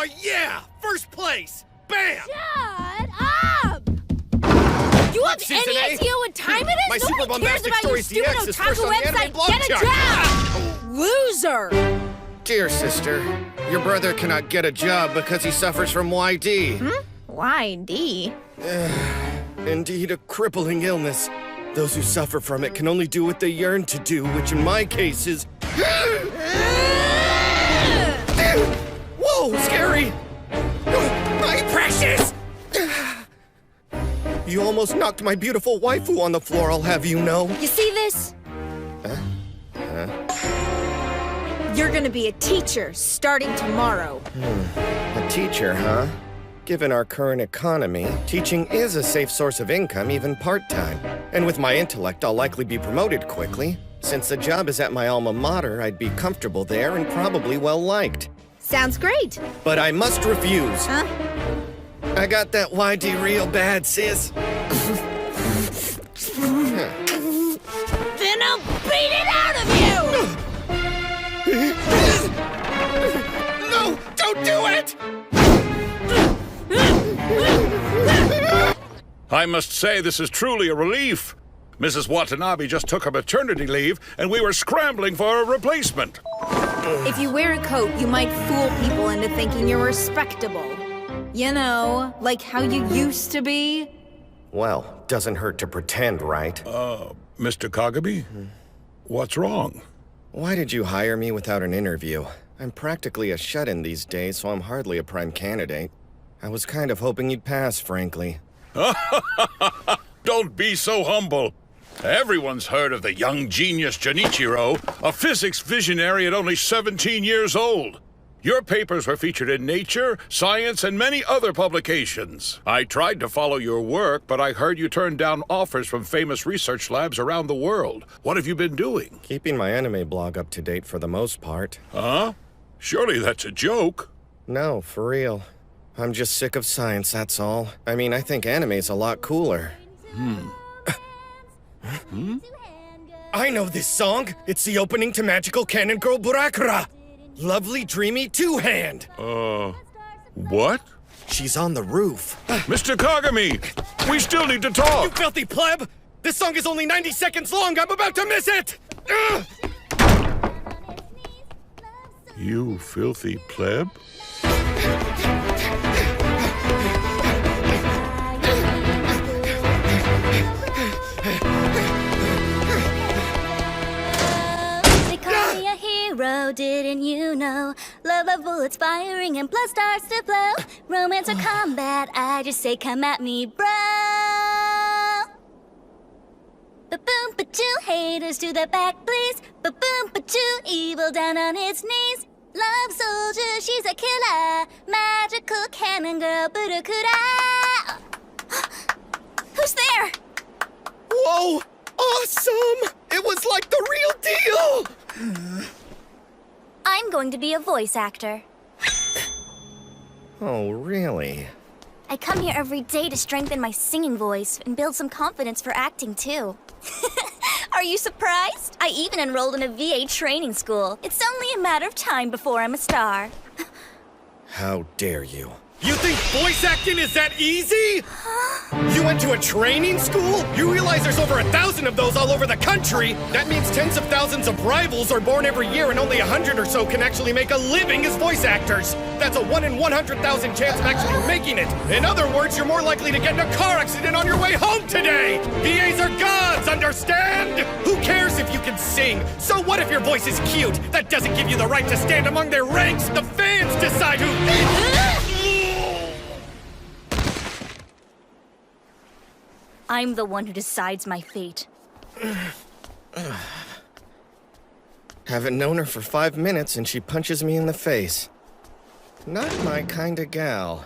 Oh, yeah! First place! Bam! Shut up! You have Season any A. idea what time it is? My Super Nobody cares Bombastic about your Stories stupid DX is first Otaku on the anime website. blog Get a chart. job! Loser! Dear sister, your brother cannot get a job because he suffers from YD. YD? Indeed, a crippling illness. Those who suffer from it can only do what they yearn to do, which in my case is... Whoa, scary! My precious! You almost knocked my beautiful waifu on the floor, I'll have you know. You see this? You're gonna be a teacher starting tomorrow. A teacher, huh? Given our current economy, teaching is a safe source of income, even part-time. And with my intellect, I'll likely be promoted quickly. Since the job is at my alma mater, I'd be comfortable there and probably well-liked. Sounds great. But I must refuse. Huh? I got that YD real bad, sis. Then I'll beat it out of you! No, don't do it! I must say this is truly a relief. Mrs. Watanabe just took her maternity leave, and we were scrambling for a replacement. If you wear a coat, you might fool people into thinking you're respectable. You know, like how you used to be. Well, doesn't hurt to pretend, right? Mr. Kagami? What's wrong? Why did you hire me without an interview? I'm practically a shut-in these days, so I'm hardly a prime candidate. I was kind of hoping you'd pass, frankly. Don't be so humble. Everyone's heard of the young genius Junichiro, a physics visionary at only 17 years old. Your papers were featured in Nature, Science, and many other publications. I tried to follow your work, but I heard you turned down offers from famous research labs around the world. What have you been doing? Keeping my anime blog up to date for the most part. Huh? Surely that's a joke. No, for real. I'm just sick of science, that's all. I mean, I think anime's a lot cooler. I know this song! It's the opening to Magical Cannon Girl Burakura! Lovely, dreamy two-hand! What? She's on the roof. Mr. Kagami! We still need to talk! You filthy pleb! This song is only 90 seconds long! I'm about to miss it! You filthy pleb? They call me a hero, didn't you know? Love of bullets firing and blood starts to flow. Romance or combat, I just say come at me, bro. Ba-boom, ba-choo, haters to the back, please. Ba-boom, ba-choo, evil down on its knees. Love soldier, she's a killer. Magical cannon girl, Burakura. Who's there? Whoa! Awesome! It was like the real deal! I'm going to be a voice actor. Oh, really? I come here every day to strengthen my singing voice and build some confidence for acting, too. Are you surprised? I even enrolled in a VA training school. It's only a matter of time before I'm a star. How dare you? You think voice acting is that easy? You went to a training school? You realize there's over 1,000 of those all over the country? That means tens of thousands of rivals are born every year and only 100 or so can actually make a living as voice actors. That's a 1 in 100,000 chance of actually making it. In other words, you're more likely to get in a car accident on your way home today. VAs are gods, understand? Who cares if you can sing? So what if your voice is cute? That doesn't give you the right to stand among their ranks. The fans decide who... I'm the one who decides my fate. Haven't known her for 5 minutes and she punches me in the face. Not my kind of gal.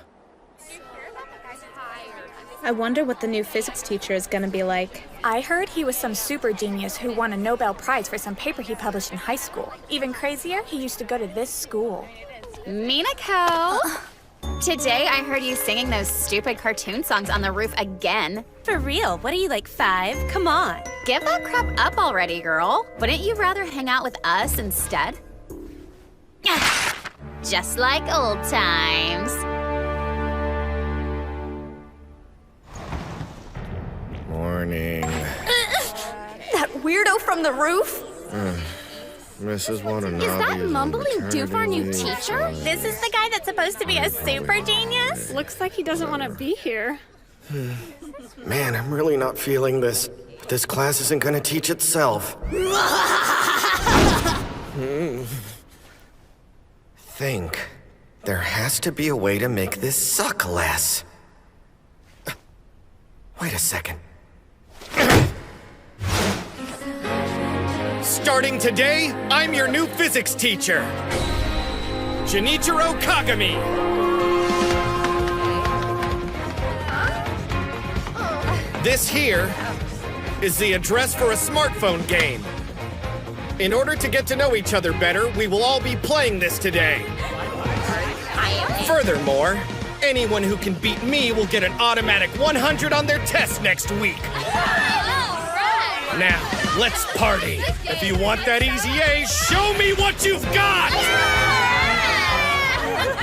I wonder what the new physics teacher is gonna be like. I heard he was some super genius who won a Nobel Prize for some paper he published in high school. Even crazier, he used to go to this school. Minako! Today I heard you singing those stupid cartoon songs on the roof again. For real, what are you, like 5? Come on. Give that crap up already, girl. Wouldn't you rather hang out with us instead? just like old times. Morning. That weirdo from the roof? Mrs. Watanabe Is that on mumbling due for our new maternity leave. teacher? This is the guy that's supposed to be a super genius? Looks like he doesn't want to be here. Man, I'm really not feeling this. But this class isn't gonna teach itself. Think. There has to be a way to make this suck less. Wait a second. Starting today, I'm your new physics teacher, Junichiro Kagami. This here is the address for a smartphone game. In order to get to know each other better, we will all be playing this today. Furthermore, anyone who can beat me will get an automatic 100 on their test next week. Now, let's party. If you want that easy A, show me what you've got!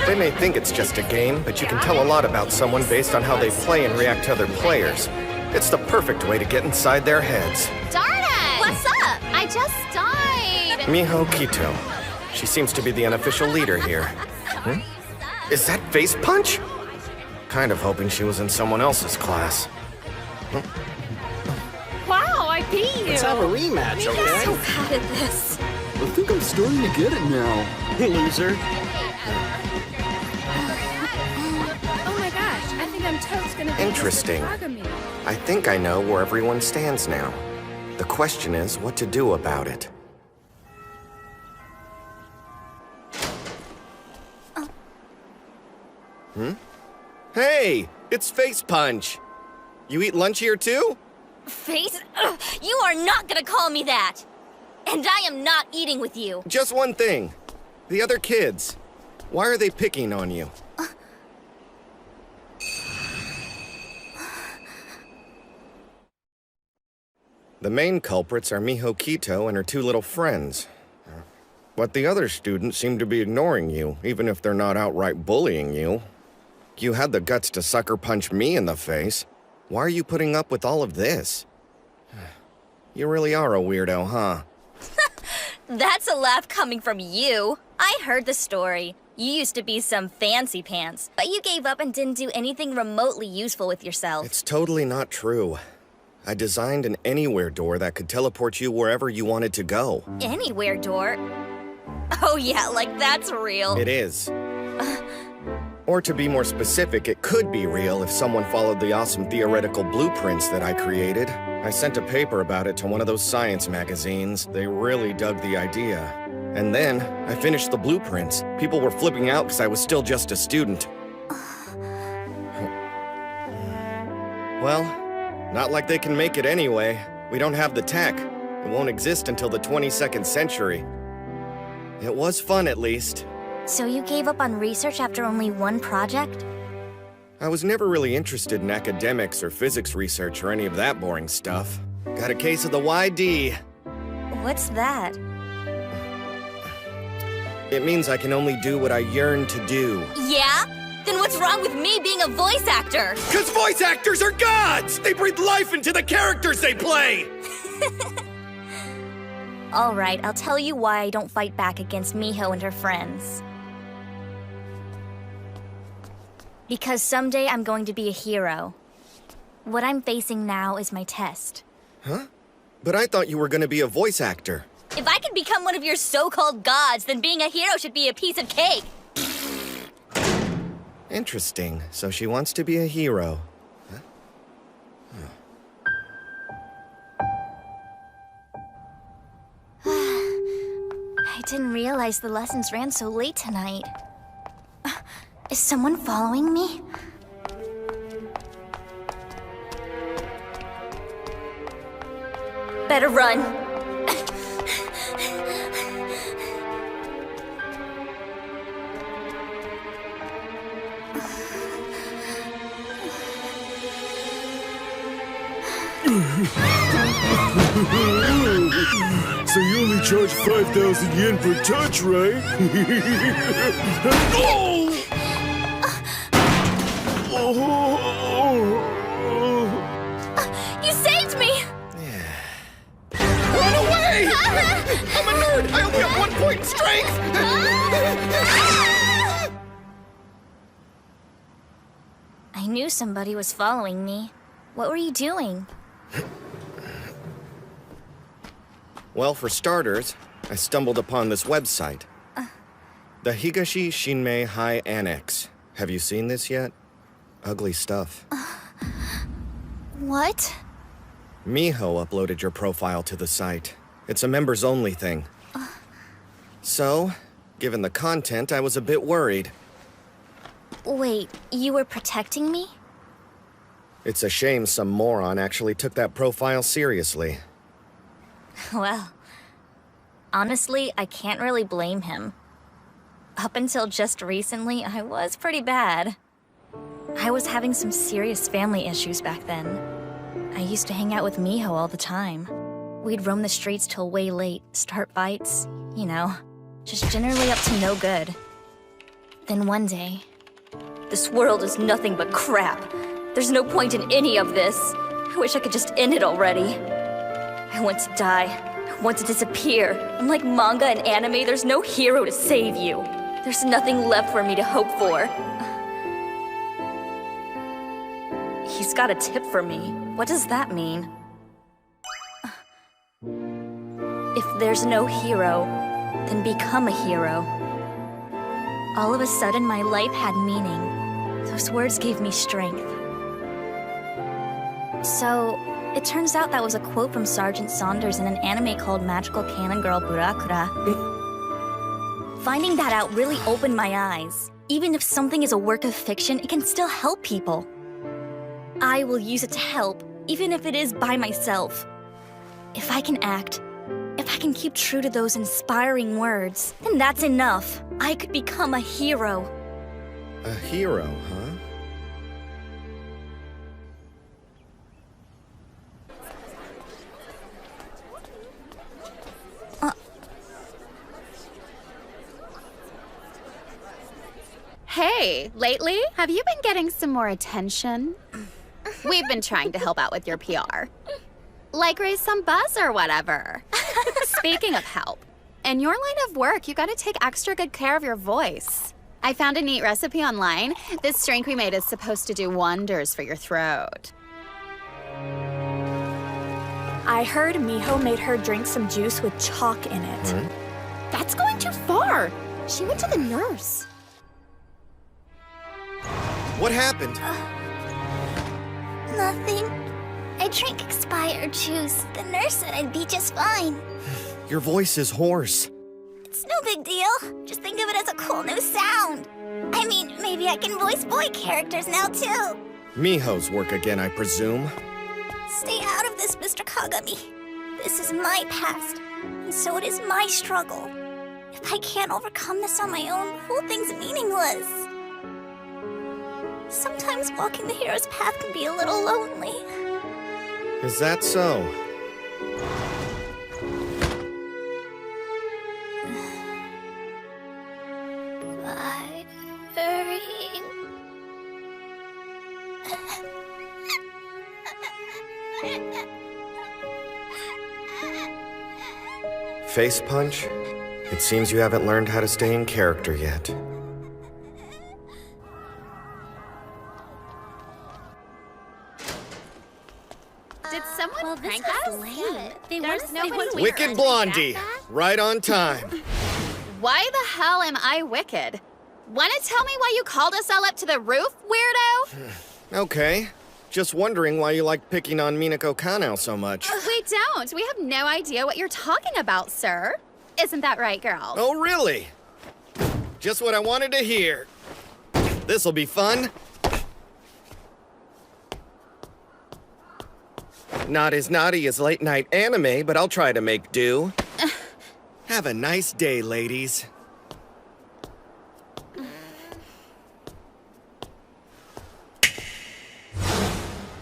They may think it's just a game, but you can tell a lot about someone based on how they play and react to other players. It's the perfect way to get inside their heads. Darn it! What's up? I just died. Miho Kito. She seems to be the unofficial leader here. Is that face punch? Kind of hoping she was in someone else's class. Wow, I beat you! Let's have a rematch, okay? So bad at this. I think I'm starting to get it now. Loser. Oh my gosh, I think I'm totes gonna be Interesting. Kagami. I think I know where everyone stands now. The question is what to do about it. Hey, it's Face Punch. You eat lunch here too? Face? Ugh, you are not gonna call me that! And I am not eating with you. Just one thing. The other kids. Why are they picking on you? The main culprits are Miho Kito and her two little friends. But the other students seem to be ignoring you, even if they're not outright bullying you. You had the guts to sucker punch me in the face. Why are you putting up with all of this? You really are a weirdo, huh? That's a laugh coming from you. I heard the story. You used to be some fancy pants, but you gave up and didn't do anything remotely useful with yourself. It's totally not true. I designed an anywhere door that could teleport you wherever you wanted to go. Anywhere door? Oh yeah, like that's real. It is. Or to be more specific, it could be real if someone followed the awesome theoretical blueprints that I created. I sent a paper about it to one of those science magazines. They really dug the idea. And then, I finished the blueprints. People were flipping out because I was still just a student. Well, not like they can make it anyway. We don't have the tech. It won't exist until the 22nd century. It was fun, at least. So you gave up on research after only one project? I was never really interested in academics or physics research or any of that boring stuff. Got a case of the YD. What's that? It means I can only do what I yearn to do. Yeah? Then what's wrong with me being a voice actor? 'Cause voice actors are gods! They breathe life into the characters they play! All right, I'll tell you why I don't fight back against Miho and her friends. Because someday I'm going to be a hero. What I'm facing now is my test. Huh? But I thought you were gonna be a voice actor. If I could become one of your so-called gods, then being a hero should be a piece of cake. Interesting. So she wants to be a hero. Huh? I didn't realize the lessons ran so late tonight. Is someone following me? Better run. So you only charge 5,000 yen per touch, right? You saved me! Run away! I'm a nerd! I only have 1 point in strength! I knew somebody was following me. What were you doing? Well, for starters, I stumbled upon this website. The Higashi Shinmei High Annex. Have you seen this yet? Ugly stuff. What? Miho uploaded your profile to the site. It's a members-only thing. So, given the content, I was a bit worried. Wait, you were protecting me? It's a shame some moron actually took that profile seriously. Well, honestly, I can't really blame him. Up until just recently, I was pretty bad. I was having some serious family issues back then. I used to hang out with Miho all the time. We'd roam the streets till way late, start fights, you know, just generally up to no good. Then one day, this world is nothing but crap. There's no point in any of this. I wish I could just end it already. I want to die. I want to disappear. Unlike manga and anime, there's no hero to save you. There's nothing left for me to hope for. He's got a tip for me. What does that mean? If there's no hero, then become a hero. All of a sudden, my life had meaning. Those words gave me strength. So, it turns out that was a quote from Sergeant Saunders in an anime called Magical Cannon Girl Burakura. Finding that out really opened my eyes. Even if something is a work of fiction, it can still help people. I will use it to help, even if it is by myself. If I can act, if I can keep true to those inspiring words, then that's enough. I could become a hero. A hero, huh? Hey, lately, have you been getting some more attention? We've been trying to help out with your PR. Like raise some buzz or whatever. Speaking of help, in your line of work, you gotta take extra good care of your voice. I found a neat recipe online. This drink we made is supposed to do wonders for your throat. I heard Miho made her drink some juice with chalk in it. That's going too far. She went to the nurse. What happened? Nothing. I drank expired juice. The nurse said I'd be just fine. Your voice is hoarse. It's no big deal. Just think of it as a cool new sound. I mean, maybe I can voice boy characters now, too. Miho's work again, I presume. Stay out of this, Mr. Kagami. This is my past, and so it is my struggle. If I can't overcome this on my own, the whole thing's meaningless. Sometimes walking the hero's path can be a little lonely. Is that so? Goodbye, hurry. Face punch? It seems you haven't learned how to stay in character yet. Did someone Well, this prank was us? late. There's nobody Wicked Blondie! Right on time. Why the hell am I wicked? Wanna tell me why you called us all up to the roof, weirdo? Okay. Just wondering why you like picking on Minako Kanao so much. We don't. We have no idea what you're talking about, sir. Isn't that right, girl? Oh, really? Just what I wanted to hear. This'll be fun. Not as naughty as late-night anime, but I'll try to make do. Have a nice day, ladies.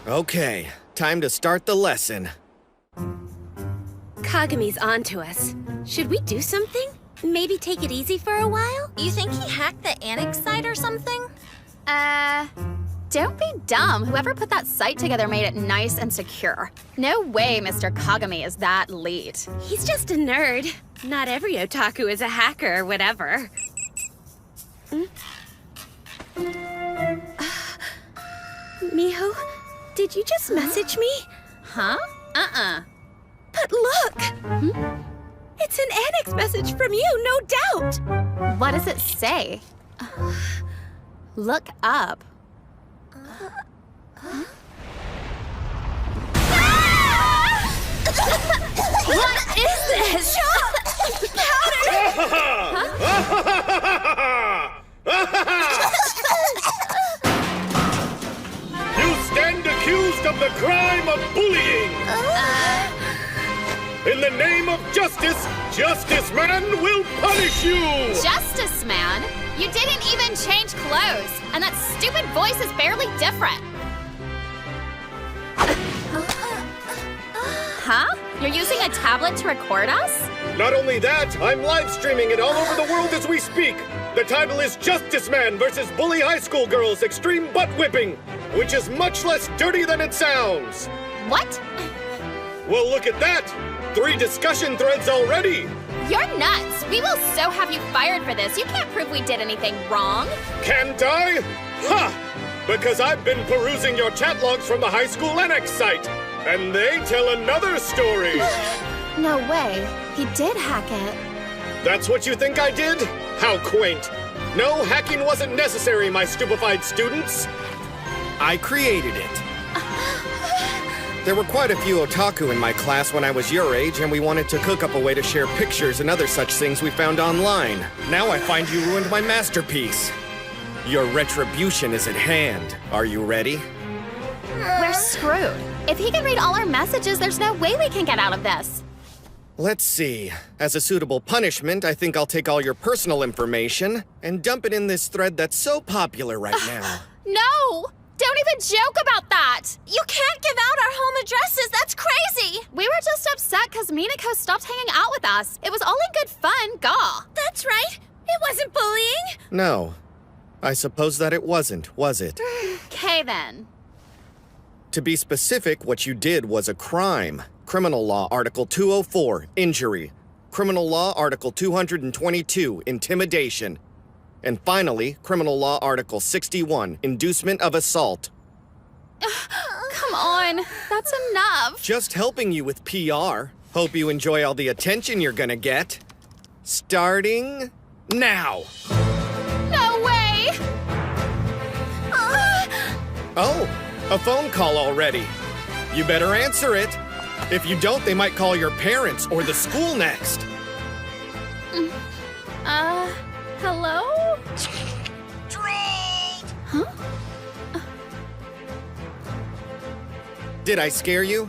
Okay, time to start the lesson. Kagame's onto us. Should we do something? Maybe take it easy for a while? You think he hacked the Annex site or something? Don't be dumb. Whoever put that site together made it nice and secure. No way Mr. Kagami is that elite. He's just a nerd. Not every otaku is a hacker or whatever. Miho, did you just message me? Huh? But look! It's an Annex message from you, no doubt! What does it say? Look up. What is this? You stand accused of the crime of bullying! In the name of justice, Justice Man will punish you! Justice Man? You didn't even change clothes, and that stupid voice is barely different. Huh? You're using a tablet to record us? Not only that, I'm live streaming it all over the world as we speak. The title is Justice Man versus Bully High School Girls Extreme Butt Whipping, which is much less dirty than it sounds. What? Well, look at that! 3 discussion threads already! You're nuts! We will so have you fired for this. You can't prove we did anything wrong. Can't I? Ha! Because I've been perusing your chat logs from the high school Annex site, and they tell another story. No way. He did hack it. That's what you think I did? How quaint. No, hacking wasn't necessary, my stupefied students. I created it. There were quite a few otaku in my class when I was your age, and we wanted to cook up a way to share pictures and other such things we found online. Now I find you ruined my masterpiece. Your retribution is at hand. Are you ready? We're screwed. If he can read all our messages, there's no way we can get out of this. Let's see. As a suitable punishment, I think I'll take all your personal information and dump it in this thread that's so popular right now. No! Don't even joke about that! You can't give out our home addresses, that's crazy! We were just upset because Minako stopped hanging out with us. It was all in good fun, gaw. That's right! It wasn't bullying! No. I suppose that it wasn't, was it? Okay then. To be specific, what you did was a crime. Criminal Law Article 204, injury. Criminal Law Article 222, intimidation. And finally, Criminal Law Article 61, inducement of assault. Come on, that's enough. Just helping you with PR. Hope you enjoy all the attention you're gonna get. Starting now. No way! Oh, a phone call already. You better answer it. If you don't, they might call your parents or the school next. Hello? Huh? Did I scare you?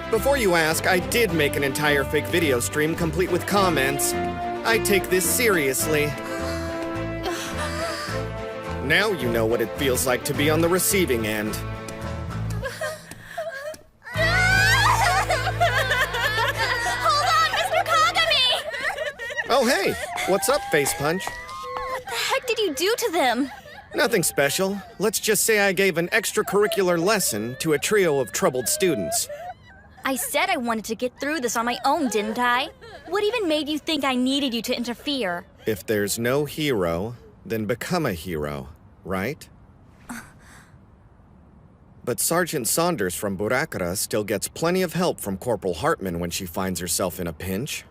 Before you ask, I did make an entire fake video stream complete with comments. I take this seriously. Now you know what it feels like to be on the receiving end. Hold on, Mr. Kagami! Oh, hey, what's up, Face Punch? What the heck did you do to them? Nothing special. Let's just say I gave an extracurricular lesson to a trio of troubled students. I said I wanted to get through this on my own, didn't I? What even made you think I needed you to interfere? If there's no hero, then become a hero, right? But Sergeant Saunders from Burakara still gets plenty of help from Corporal Hartman when she finds herself in a pinch.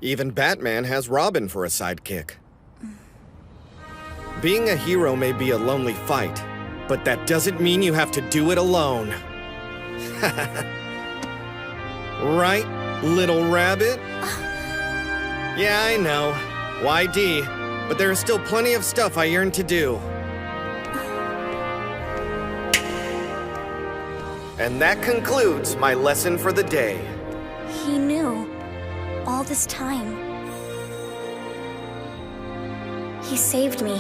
Even Batman has Robin for a sidekick. Being a hero may be a lonely fight, but that doesn't mean you have to do it alone. Right, little rabbit? Yeah, I know. YD. But there is still plenty of stuff I yearn to do. And that concludes my lesson for the day. He knew. All this time. He saved me.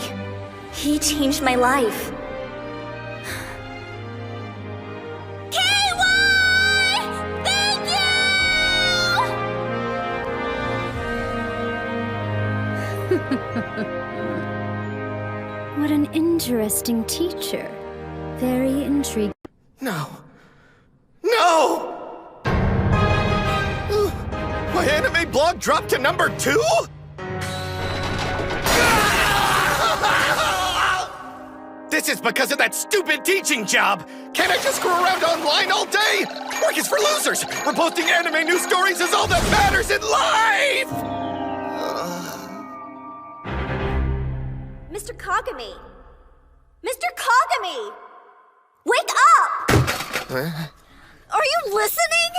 He changed my life. KY! Thank you! What an interesting teacher. Very intriguing. No. No! My anime blog dropped to number 2? This is because of that stupid teaching job! Can't I just screw around online all day? Work is for losers! Reposting anime news stories is all that matters in life! Mr. Kagami! Mr. Kagami! Wake up! Are you listening?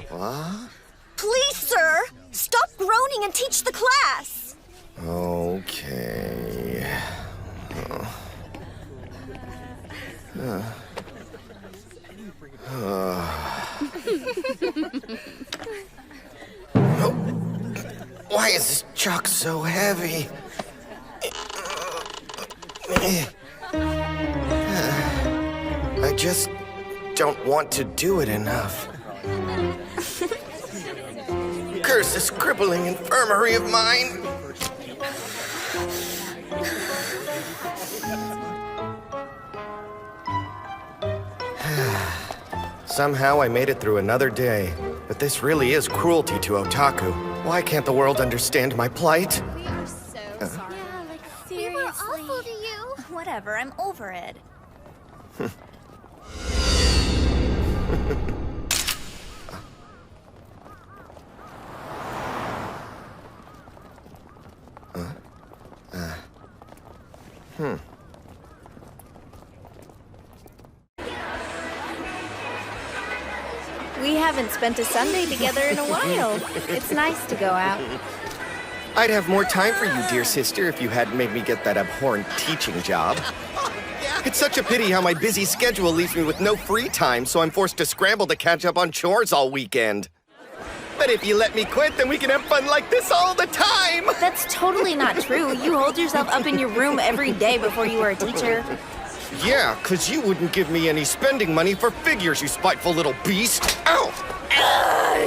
What? Please, sir! Stop groaning and teach the class! Okay. Why is this chalk so heavy? I just don't want to do it enough. Curse this crippling infirmary of mine. Somehow I made it through another day. But this really is cruelty to Otaku. Why can't the world understand my plight? We are so sorry. Yeah, like We were seriously. awful to you. Whatever, I'm over it. We haven't spent a Sunday together in a while. It's nice to go out. I'd have more time for you, dear sister, if you hadn't made me get that abhorrent teaching job. It's such a pity how my busy schedule leaves me with no free time, so I'm forced to scramble to catch up on chores all weekend. But if you let me quit, then we can have fun like this all the time! That's totally not true. You hold yourself up in your room every day before you were a teacher. Yeah, 'cause you wouldn't give me any spending money for figures, you spiteful little beast! Ow!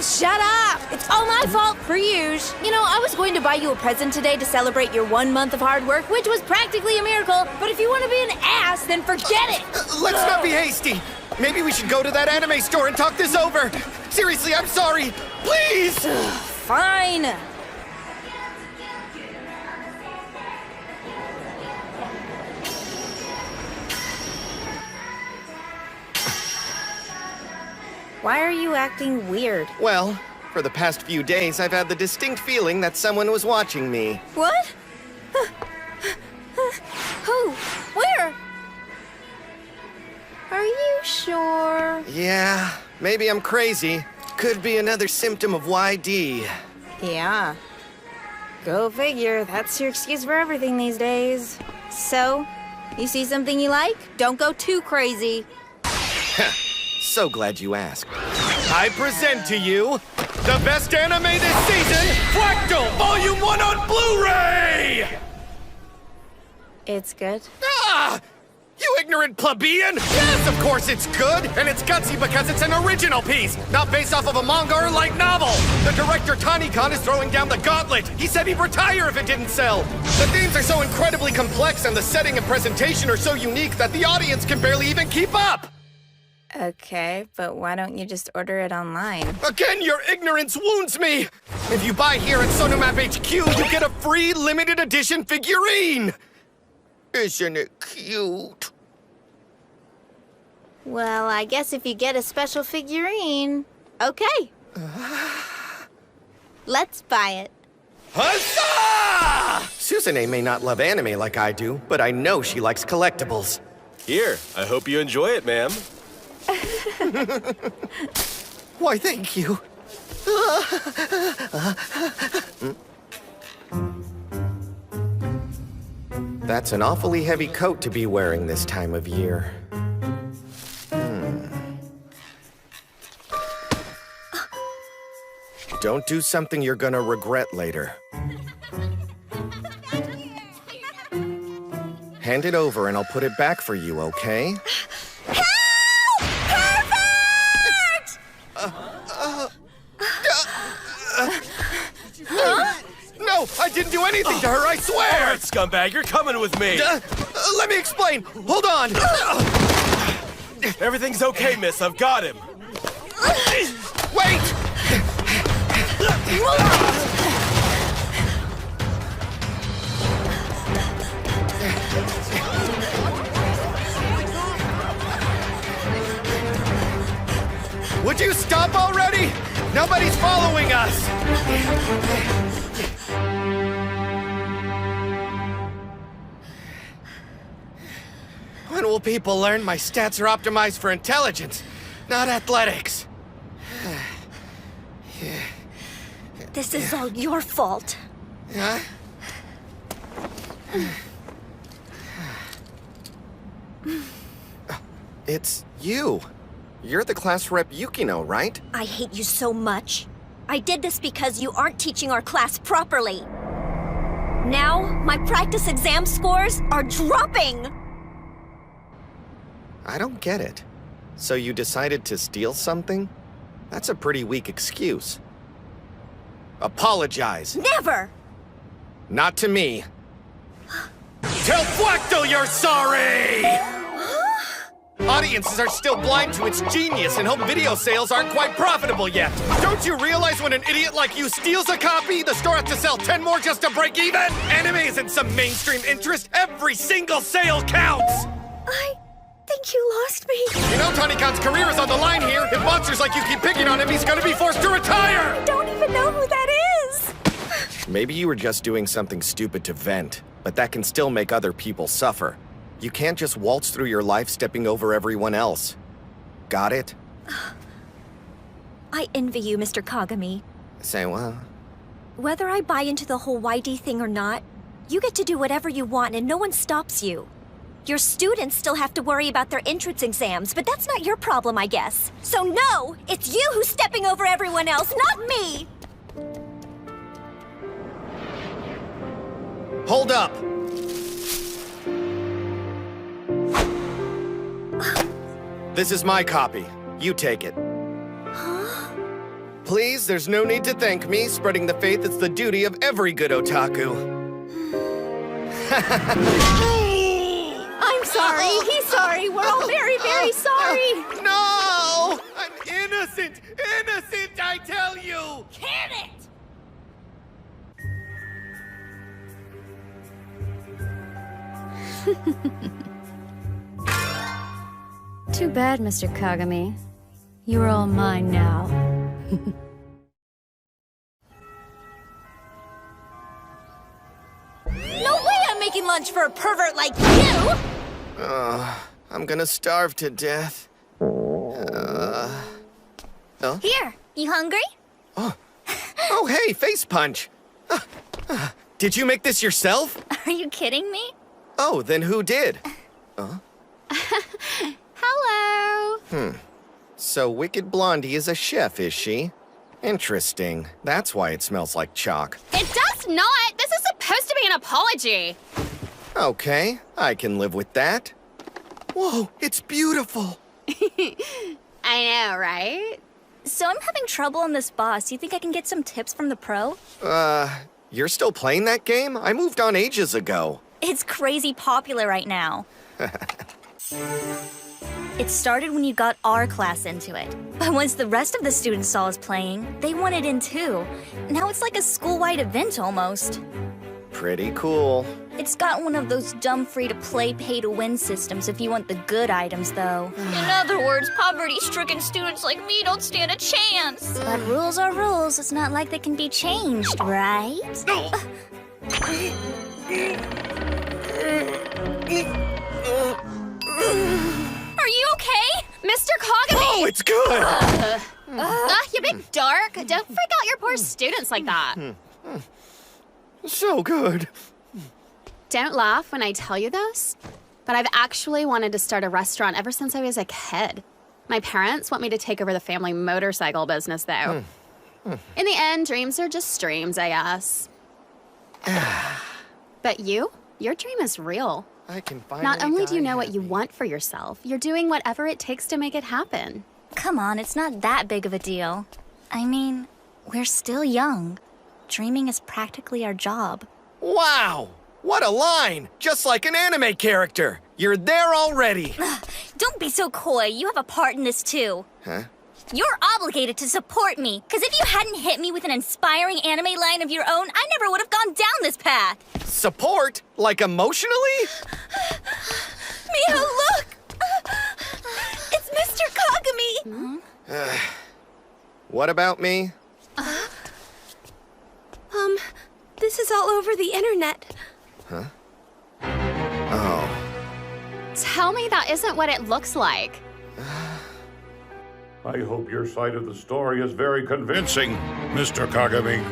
Shut up! It's all my fault for years. You know, I was going to buy you a present today to celebrate your 1 month of hard work, which was practically a miracle. But if you want to be an ass, then forget it! Let's not be hasty! Maybe we should go to that anime store and talk this over! Seriously, I'm sorry! Please! Fine. Why are you acting weird? Well, for the past few days, I've had the distinct feeling that someone was watching me. What? Who? Where? Are you sure? Yeah, maybe I'm crazy. Could be another symptom of YD. Yeah. Go figure. That's your excuse for everything these days. So, you see something you like? Don't go too crazy. So glad you asked. I present to you the best anime this season, Fractal Volume 1 on Blu-ray! It's good. Ah! You ignorant plebeian! Yes, of course it's good! And it's gutsy because it's an original piece, not based off of a manga or light novel! The director Tanikon is throwing down the gauntlet! He said he'd retire if it didn't sell! The themes are so incredibly complex and the setting and presentation are so unique that the audience can barely even keep up! Okay, but why don't you just order it online? Again, your ignorance wounds me! If you buy here at Sonomap HQ, you get a free limited edition figurine! Isn't it cute? Well, I guess if you get a special figurine. Okay. Let's buy it. Huzzah! Suzune may not love anime like I do, but I know she likes collectibles. Here, I hope you enjoy it, ma'am. Why, thank you. That's an awfully heavy coat to be wearing this time of year. Don't do something you're gonna regret later. Hand it over and I'll put it back for you, okay? No! No! I didn't do anything to her, I swear! All right, scumbag, you're coming with me. Let me explain. Hold on. Everything's okay, miss. I've got him. Wait! Would you stop already? Nobody's following us! When will people learn my stats are optimized for intelligence, not athletics? This is all your fault. Huh? It's you. You're the class rep Yukino, right? I hate you so much. I did this because you aren't teaching our class properly. Now, my practice exam scores are dropping! I don't get it. So you decided to steal something? That's a pretty weak excuse. Apologize. Never! Not to me. Tell Flacto you're sorry! Audiences are still blind to its genius, and home video sales aren't quite profitable yet. Don't you realize when an idiot like you steals a copy, the store has to sell 10 more just to break even? Anime isn't some mainstream interest. Every single sale counts! I think you lost me. You know Tanikan's career is on the line here. If monsters like you keep picking on him, he's gonna be forced to retire! I don't even know who that is! Maybe you were just doing something stupid to vent, but that can still make other people suffer. You can't just waltz through your life stepping over everyone else. Got it? I envy you, Mr. Kagami. Say what? Whether I buy into the whole YD thing or not, you get to do whatever you want and no one stops you. Your students still have to worry about their entrance exams, but that's not your problem, I guess. So no, it's you who's stepping over everyone else, not me! Hold up! This is my copy. You take it. Huh? Please, there's no need to thank me. Spreading the faith is the duty of every good otaku. I'm sorry. He's sorry. We're all very, very sorry. No! I'm innocent! Innocent, I tell you! Can it? Too bad, Mr. Kagami. You're all mine now. No way I'm making lunch for a pervert like you! I'm gonna starve to death. Here, you hungry? Oh, hey, face punch! Did you make this yourself? Are you kidding me? Oh, then who did? Hello. So Wicked Blondie is a chef, is she? Interesting. That's why it smells like chalk. It does not. This is supposed to be an apology. Okay, I can live with that. Whoa, it's beautiful. I know, right? So I'm having trouble on this boss. You think I can get some tips from the pro? You're still playing that game? I moved on ages ago. It's crazy popular right now. It started when you got our class into it. But once the rest of the students saw us playing, they wanted in too. Now it's like a school-wide event almost. Pretty cool. It's got one of those dumb free-to-play, pay-to-win systems if you want the good items, though. In other words, poverty-stricken students like me don't stand a chance. But rules are rules. It's not like they can be changed, right? No! Are you okay? Mr. Kagami! Oh, it's good! You big dark. Don't freak out your poor students like that. So good. Don't laugh when I tell you this, but I've actually wanted to start a restaurant ever since I was a kid. My parents want me to take over the family motorcycle business, though. In the end, dreams are just dreams, I guess. But your dream is real. I can finally Not only do you know what you happy. want for yourself, you're doing whatever it takes to make it happen. Come on, it's not that big of a deal. I mean, we're still young. dreaming is practically our job. Wow! What a line! Just like an anime character. You're there already. Don't be so coy. You have a part in this too. Huh? You're obligated to support me, because if you hadn't hit me with an inspiring anime line of your own, I never would have gone down this path. Support? Like emotionally? Miho, look! It's Mr. Kagami! What about me? This is all over the internet. Huh? Oh. Tell me that isn't what it looks like. I hope your side of the story is very convincing, Mr. Kagami.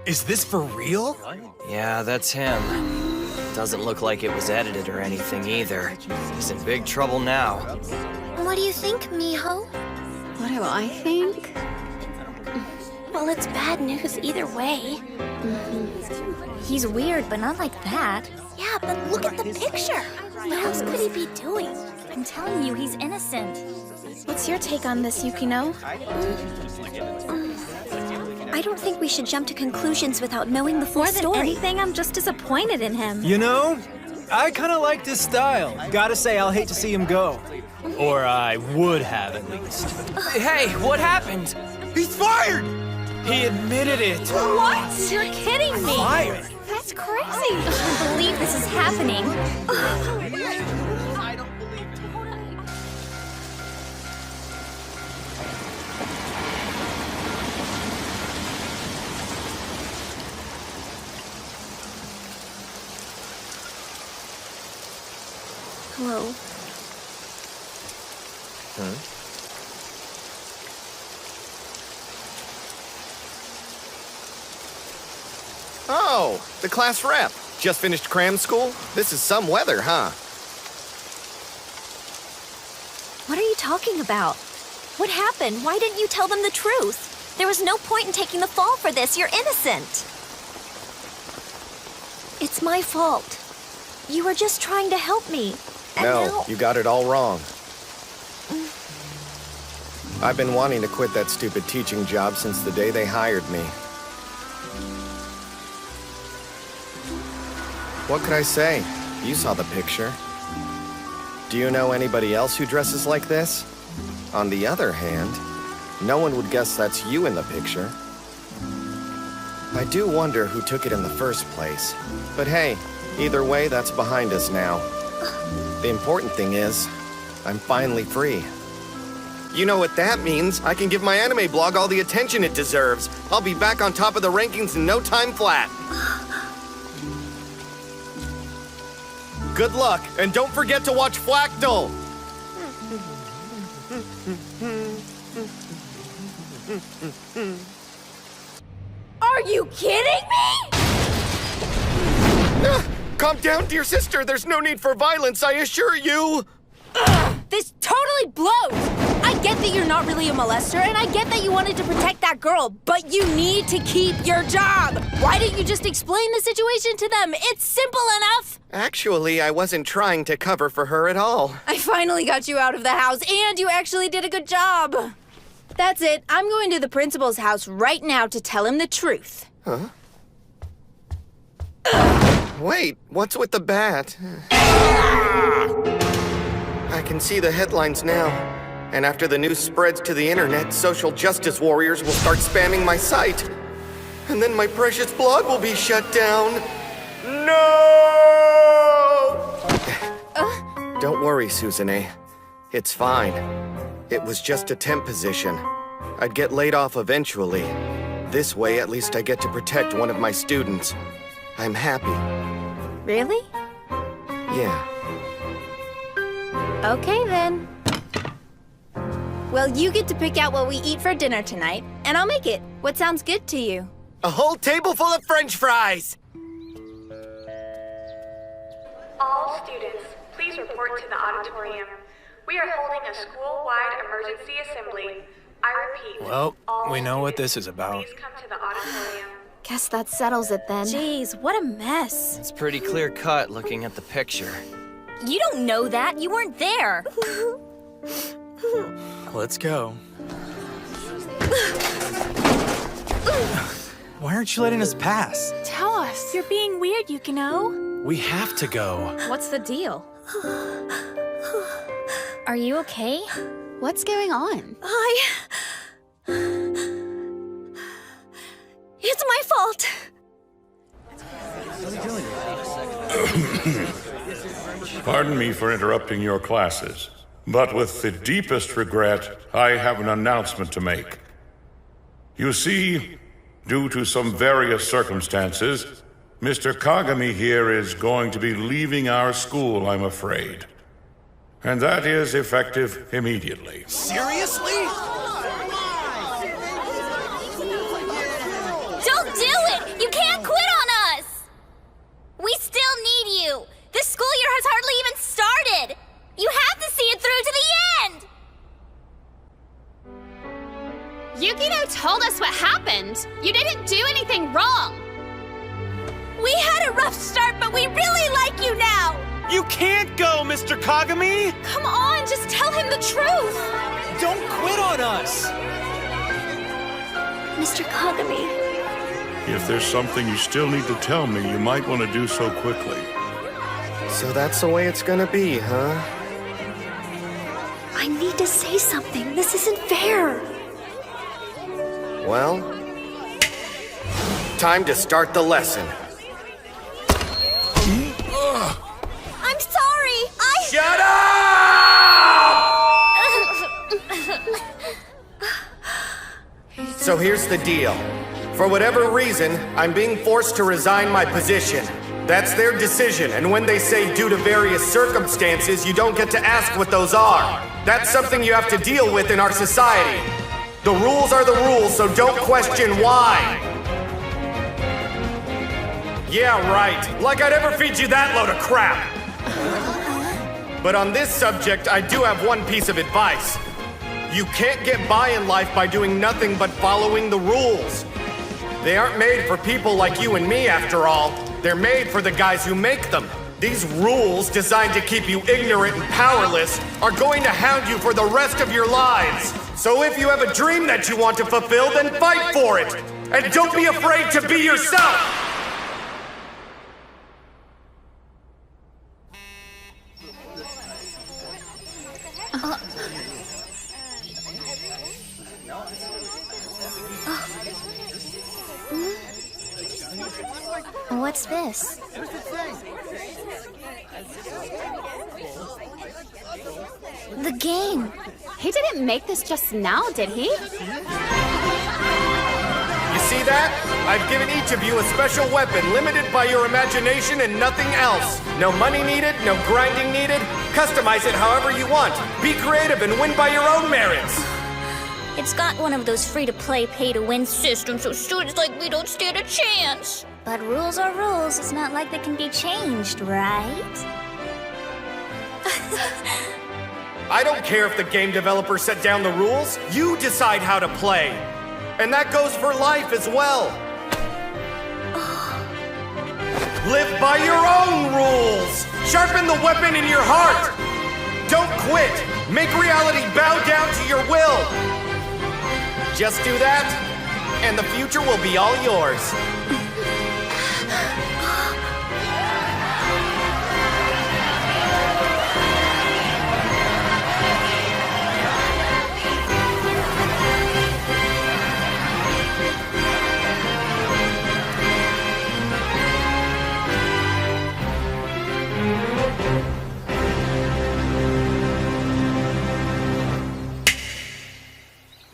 Is this for real? Yeah, that's him. Doesn't look like it was edited or anything either. He's in big trouble now. What do you think, Miho? What do I think? Well, it's bad news either way. He's weird, but not like that. Yeah, but look at the picture. What else could he be doing? I'm telling you, he's innocent. What's your take on this, Yukino? I don't think we should jump to conclusions without knowing the full More than story. anything, I'm just disappointed in him. You know, I kind of like his style. Gotta say, I'll hate to see him go. Or I would have, at least. Hey, what happened? He's fired! He admitted it. What? You're kidding me. Fired? That's crazy. I can't believe this is happening. Hello. Huh? Oh, the class rep. Just finished cram school? This is some weather, huh? What are you talking about? What happened? Why didn't you tell them the truth? There was no point in taking the fall for this. You're innocent. It's my fault. You were just trying to help me. And No, now... you got it all wrong. I've been wanting to quit that stupid teaching job since the day they hired me. What could I say? You saw the picture. Do you know anybody else who dresses like this? On the other hand, no one would guess that's you in the picture. I do wonder who took it in the first place. But hey, either way, that's behind us now. The important thing is, I'm finally free. You know what that means? I can give my anime blog all the attention it deserves. I'll be back on top of the rankings in no time flat. Good luck, and don't forget to watch Flactal! Are you kidding me? Calm down, dear sister. There's no need for violence, I assure you. This totally blows. I get that you're not really a molester, and I get that you wanted to protect that girl, but you need to keep your job. Why didn't you just explain the situation to them? It's simple enough. Actually, I wasn't trying to cover for her at all. I finally got you out of the house, and you actually did a good job. That's it. I'm going to the principal's house right now to tell him the truth. Huh? Wait, what's with the bat? I can see the headlines now. And after the news spreads to the internet, social justice warriors will start spamming my site. And then my precious blog will be shut down. No! Don't worry, Suzune. It's fine. It was just a temp position. I'd get laid off eventually. This way, at least I get to protect one of my students. I'm happy. Really? Yeah. Okay, then. Well, you get to pick out what we eat for dinner tonight, and I'll make it. What sounds good to you? A whole table full of French fries! All students, please report to the auditorium. We are holding a school-wide emergency assembly. I repeat. Well, we know what this is about. Please come to the auditorium. Guess that settles it then. Jeez, what a mess. It's pretty clear cut looking at the picture. You don't know that. You weren't there. Let's go. Why aren't you letting us pass? Tell us. You're being weird, Yukino. We have to go. What's the deal? Are you okay? What's going on? It's my fault. Pardon me for interrupting your classes, but with the deepest regret, I have an announcement to make. You see, due to some various circumstances, Mr. Kagami here is going to be leaving our school, I'm afraid. And that is effective immediately. Seriously? Don't do it! You can't quit on us! We still need you! This school year has hardly even started! You have to see it through to the end! Yukino told us what happened. You didn't do anything wrong. We had a rough start, but we really like you now! You can't go, Mr. Kagami! Come on, just tell him the truth! Don't quit on us! Mr. Kagami. If there's something you still need to tell me, you might want to do so quickly. So that's the way it's gonna be, huh? I need to say something. This isn't fair. Well, time to start the lesson. I'm sorry! Shut up! So here's the deal. For whatever reason, I'm being forced to resign my position. That's their decision, and when they say due to various circumstances, you don't get to ask what those are. That's something you have to deal with in our society. The rules are the rules, so don't question why. Yeah, right. Like I'd ever feed you that load of crap. But on this subject, I do have one piece of advice. You can't get by in life by doing nothing but following the rules. They aren't made for people like you and me, after all. They're made for the guys who make them. These rules, designed to keep you ignorant and powerless, are going to hound you for the rest of your lives. So if you have a dream that you want to fulfill, then fight for it. And don't be afraid to be yourself. What's this? The game. He didn't make this just now, did he? You see that? I've given each of you a special weapon limited by your imagination and nothing else. No money needed, no grinding needed. Customize it however you want. Be creative and win by your own merits. It's got one of those free-to-play, pay-to-win systems, so students like me don't stand a chance. But rules are rules. It's not like they can be changed, right? I don't care if the game developer set down the rules. You decide how to play. And that goes for life as well. Live by your own rules. Sharpen the weapon in your heart. Don't quit. Make reality bow down to your will. Just do that, and the future will be all yours.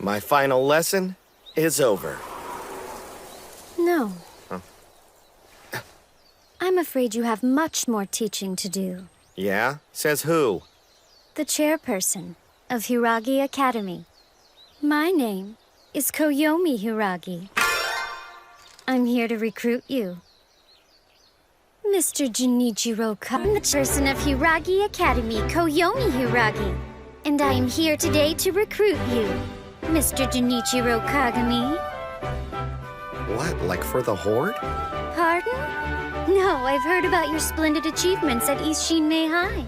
My final lesson is over. No. Huh? I'm afraid you have much more teaching to do. Yeah? Says who? The chairperson of Hiragi Academy. My name is Koyomi Hiragi. I'm here to recruit you. Mr. Junichiro I'm the person of Hiragi Academy, Koyomi Hiragi. And I am here today to recruit you, Mr. Junichiro Kagami. What, like for the Horde? Pardon? No, I've heard about your splendid achievements at East Shinmei High.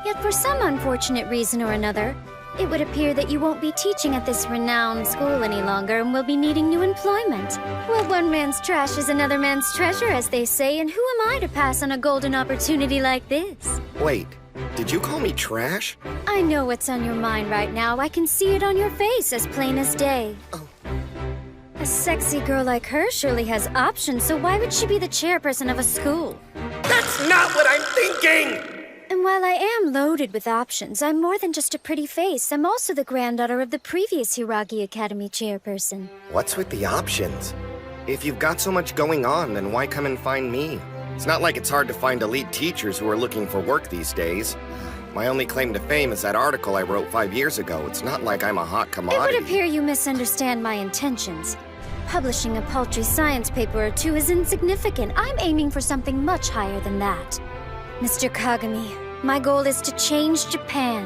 Yet for some unfortunate reason or another, It would appear that you won't be teaching at this renowned school any longer and will be needing new employment. Well, one man's trash is another man's treasure, as they say, and who am I to pass on a golden opportunity like this? Wait, did you call me trash? I know what's on your mind right now. I can see it on your face as plain as day. Oh. A sexy girl like her surely has options, so why would she be the chairperson of a school? That's not what I'm thinking! And while I am loaded with options, I'm more than just a pretty face. I'm also the granddaughter of the previous Hiragi Academy chairperson. What's with the options? If you've got so much going on, then why come and find me? It's not like it's hard to find elite teachers who are looking for work these days. My only claim to fame is that article I wrote 5 years ago. It's not like I'm a hot commodity. It would appear you misunderstand my intentions. Publishing a paltry science paper or two is insignificant. I'm aiming for something much higher than that. Mr. Kagami, my goal is to change Japan.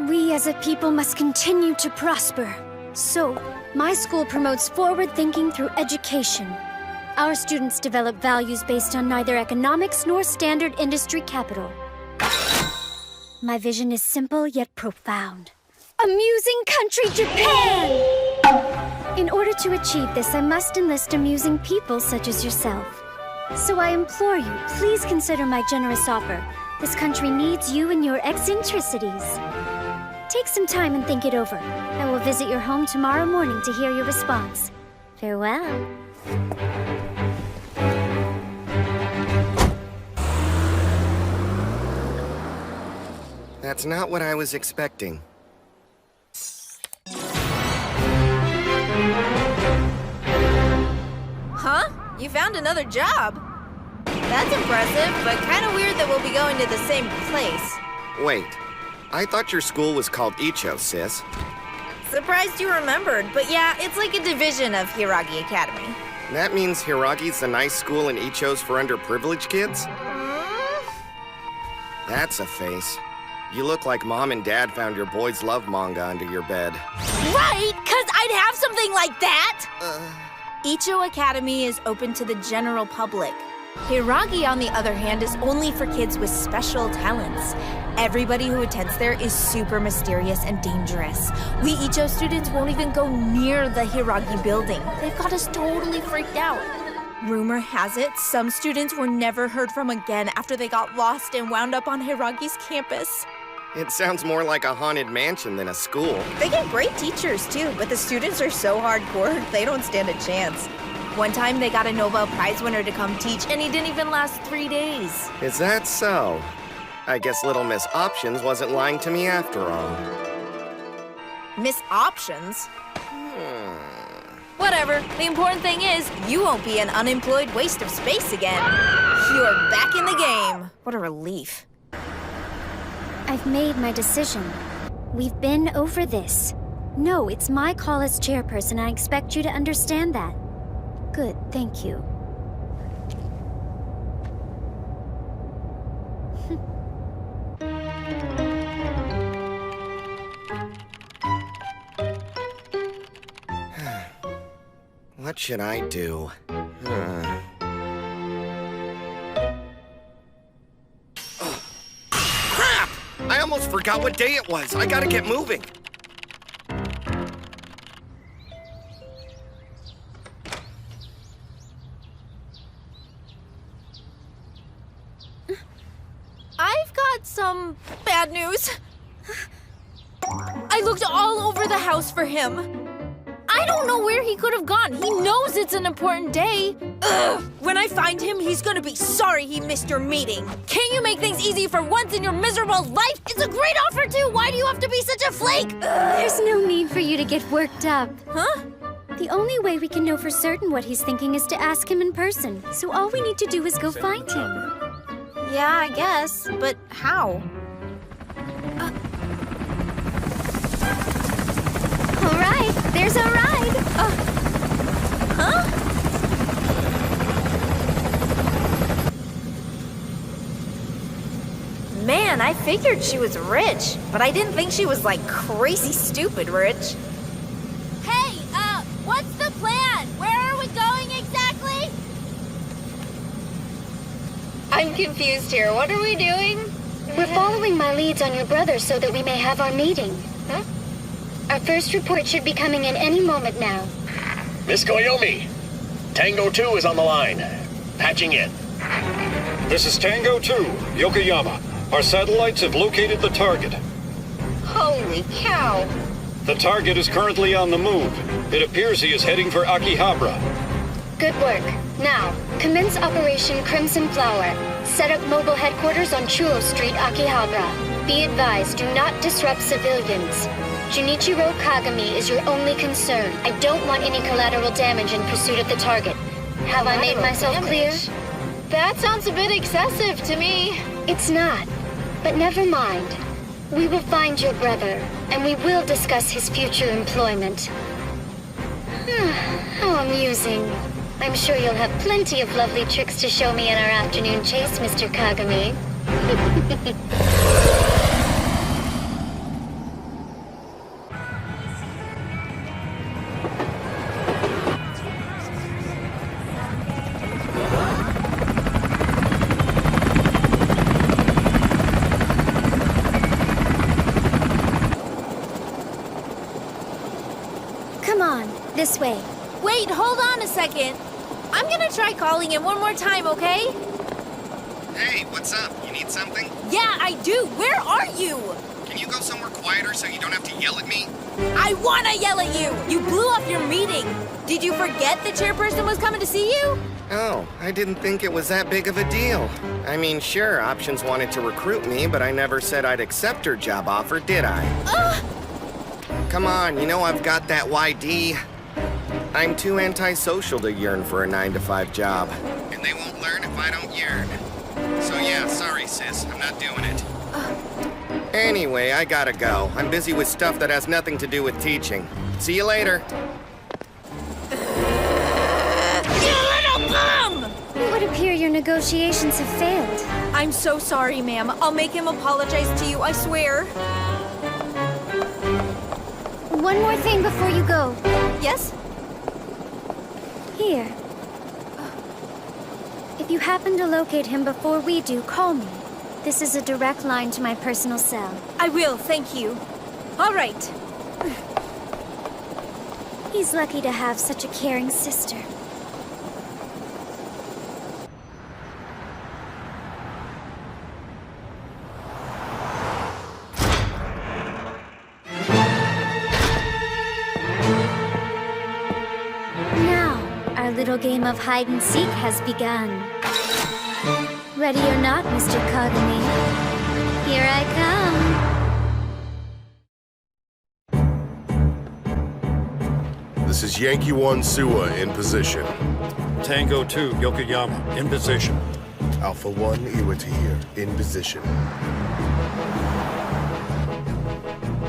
We as a people must continue to prosper. So, my school promotes forward thinking through education. Our students develop values based on neither economics nor standard industry capital. My vision is simple yet profound. Amusing country Japan! In order to achieve this, I must enlist amusing people such as yourself. So I implore you, please consider my generous offer. This country needs you and your eccentricities. Take some time and think it over. I will visit your home tomorrow morning to hear your response. Farewell. That's not what I was expecting. Huh? You found another job? That's impressive, but kind of weird that we'll be going to the same place. Wait, I thought your school was called Icho, sis. Surprised you remembered, but yeah, it's like a division of Hiragi Academy. That means Hiragi's the nice school and Icho's for underprivileged kids? That's a face. You look like Mom and Dad found your boys' love manga under your bed. Right, 'cause I'd have something like that! Icho Academy is open to the general public. Hiragi, on the other hand, is only for kids with special talents. Everybody who attends there is super mysterious and dangerous. We Icho students won't even go near the Hiragi building. They've got us totally freaked out. Rumor has it, some students were never heard from again after they got lost and wound up on Hiragi's campus. It sounds more like a haunted mansion than a school. They get great teachers too, but the students are so hardcore, they don't stand a chance. One time they got a Nobel Prize winner to come teach, and he didn't even last 3 days. Is that so? I guess Little Miss Options wasn't lying to me after all. Miss Options? Whatever. The important thing is, you won't be an unemployed waste of space again. You're back in the game. What a relief. I've made my decision. We've been over this. No, it's my call as chairperson. I expect you to understand that. Good, thank you. What should I do? Crap! I almost forgot what day it was. I gotta get moving. I've got some bad news. I looked all over the house for him. I don't know where he could have gone. He knows it's an important day. Ugh! When I find him, he's gonna be sorry he missed your meeting. Can't you make things easy for once in your miserable life? It's a great offer, too. Why do you have to be such a flake? Ugh. There's no need for you to get worked up. Huh? The only way we can know for certain what he's thinking is to ask him in person. So all we need to do is go find him. Yeah, I guess. But how? All right, there's our ride. Huh? Man, I figured she was rich, but I didn't think she was like crazy stupid rich. Hey, what's the plan? Where are we going exactly? I'm confused here. What are we doing? We're following my leads on your brother so that we may have our meeting. Huh? Our first report should be coming in any moment now. Miss Koyomi, Tango 2 is on the line. Patching in. This is Tango 2, Yokoyama. Our satellites have located the target. Holy cow! The target is currently on the move. It appears he is heading for Akihabara. Good work. Now, commence Operation Crimson Flower. Set up mobile headquarters on Chuo Street, Akihabara. Be advised, do not disrupt civilians. Junichiro Kagami is your only concern. I don't want any collateral damage in pursuit of the target. Have I made myself clear? That sounds a bit excessive to me. It's not. But never mind. We will find your brother, and we will discuss his future employment. How amusing. I'm sure you'll have plenty of lovely tricks to show me in our afternoon chase, Mr. Kagami. Come on, this way. Wait, hold on a second. I'm gonna try calling him one more time, okay? Hey, what's up? You need something? Yeah, I do. Where are you? Can you go somewhere quieter so you don't have to yell at me? I wanna yell at you! You blew off your meeting. Did you forget the chairperson was coming to see you? Oh, I didn't think it was that big of a deal. I mean, sure, Options wanted to recruit me, but I never said I'd accept her job offer, did I? Come on, you know I've got that YD. I'm too antisocial to yearn for a 9-to-5 job. And they won't learn if I don't yearn. So yeah, sorry sis, I'm not doing it. Anyway, I gotta go. I'm busy with stuff that has nothing to do with teaching. See you later. You little bum! It would appear your negotiations have failed. I'm so sorry, ma'am. I'll make him apologize to you, I swear. One more thing before you go. Yes? Here. If you happen to locate him before we do, call me. This is a direct line to my personal cell. I will, thank you. All right. He's lucky to have such a caring sister. Our little game of hide-and-seek has begun. Ready or not, Mr. Kagami, here I come. This is Yankee 1 Suwa in position. Tango 2, Yokoyama, in position. Alpha 1 Iwata here, in position.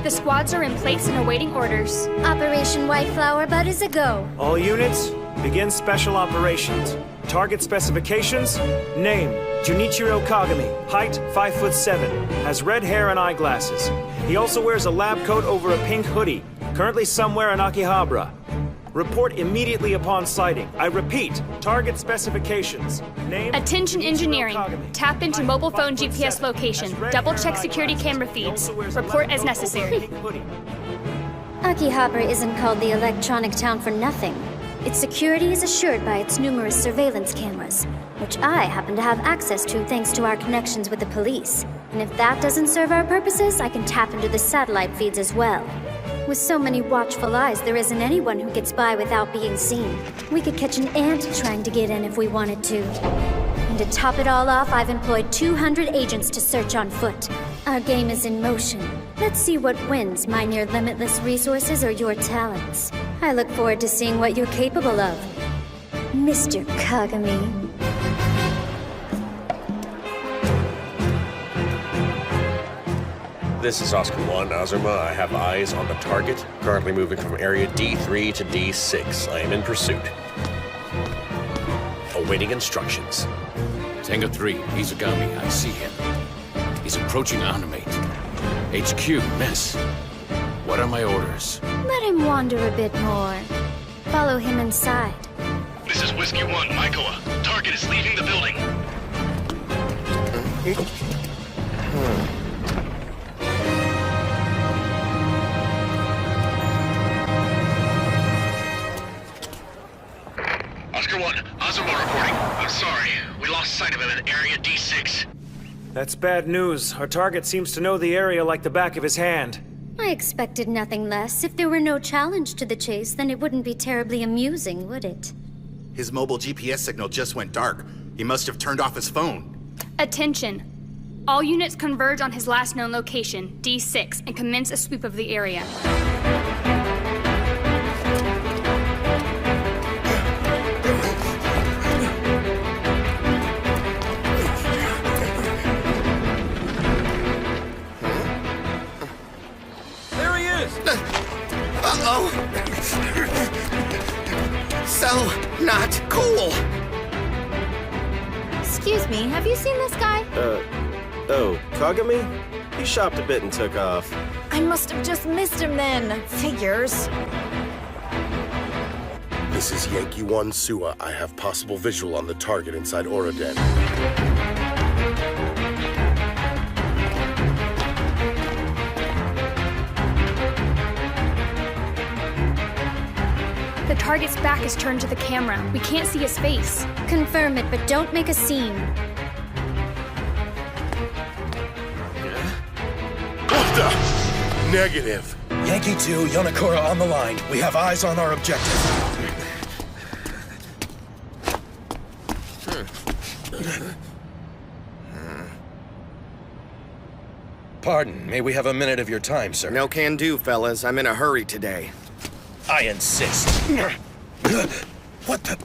The squads are in place and awaiting orders. Operation White Flower Bud is a go. All units, begin special operations. Target specifications: name, Junichiro Kagami, height 5'7", has red hair and eyeglasses. He also wears a lab coat over a pink hoodie, currently somewhere in Akihabara. Report immediately upon sighting. I repeat, target specifications. Name, Attention engineering. Tap into mobile phone GPS location. Double check security camera feeds. Report as necessary. Akihabara isn't called the electronic town for nothing. Its security is assured by its numerous surveillance cameras, which I happen to have access to thanks to our connections with the police. And if that doesn't serve our purposes, I can tap into the satellite feeds as well. With so many watchful eyes, there isn't anyone who gets by without being seen. We could catch an ant trying to get in if we wanted to. And to top it all off, I've employed 200 agents to search on foot. Our game is in motion. Let's see what wins, my near limitless resources or your talents. I look forward to seeing what you're capable of, Mr. Kagami. This is Oscar 1, Azuma. I have eyes on the target, currently moving from area D3 to D6. I am in pursuit. Awaiting instructions. Tango 3, Izugami, I see him. He's approaching Animate. HQ, miss. What are my orders? Let him wander a bit more. Follow him inside. This is Whiskey 1, Maikoa. Target is leaving the building. Oscar 1, Azuma reporting. I'm sorry. We lost sight of him in Area D6. That's bad news. Our target seems to know the area like the back of his hand. I expected nothing less. If there were no challenge to the chase, then it wouldn't be terribly amusing, would it? His mobile GPS signal just went dark. He must have turned off his phone. Attention. All units converge on his last known location, D6, and commence a sweep of the area. There he is! Uh-oh! So, not cool! Excuse me, have you seen this guy? Oh, Kagami? He shopped a bit and took off. I must have just missed him then. Figures. This is Yankee 1 Suwa. I have possible visual on the target inside Oroden. The target's back is turned to the camera. We can't see his face. Confirm it, but don't make a scene. What the? Negative. Yankee 2, Yonakura on the line. We have eyes on our objective. Pardon, may we have a minute of your time, sir? No can do, fellas. I'm in a hurry today. I insist. What the?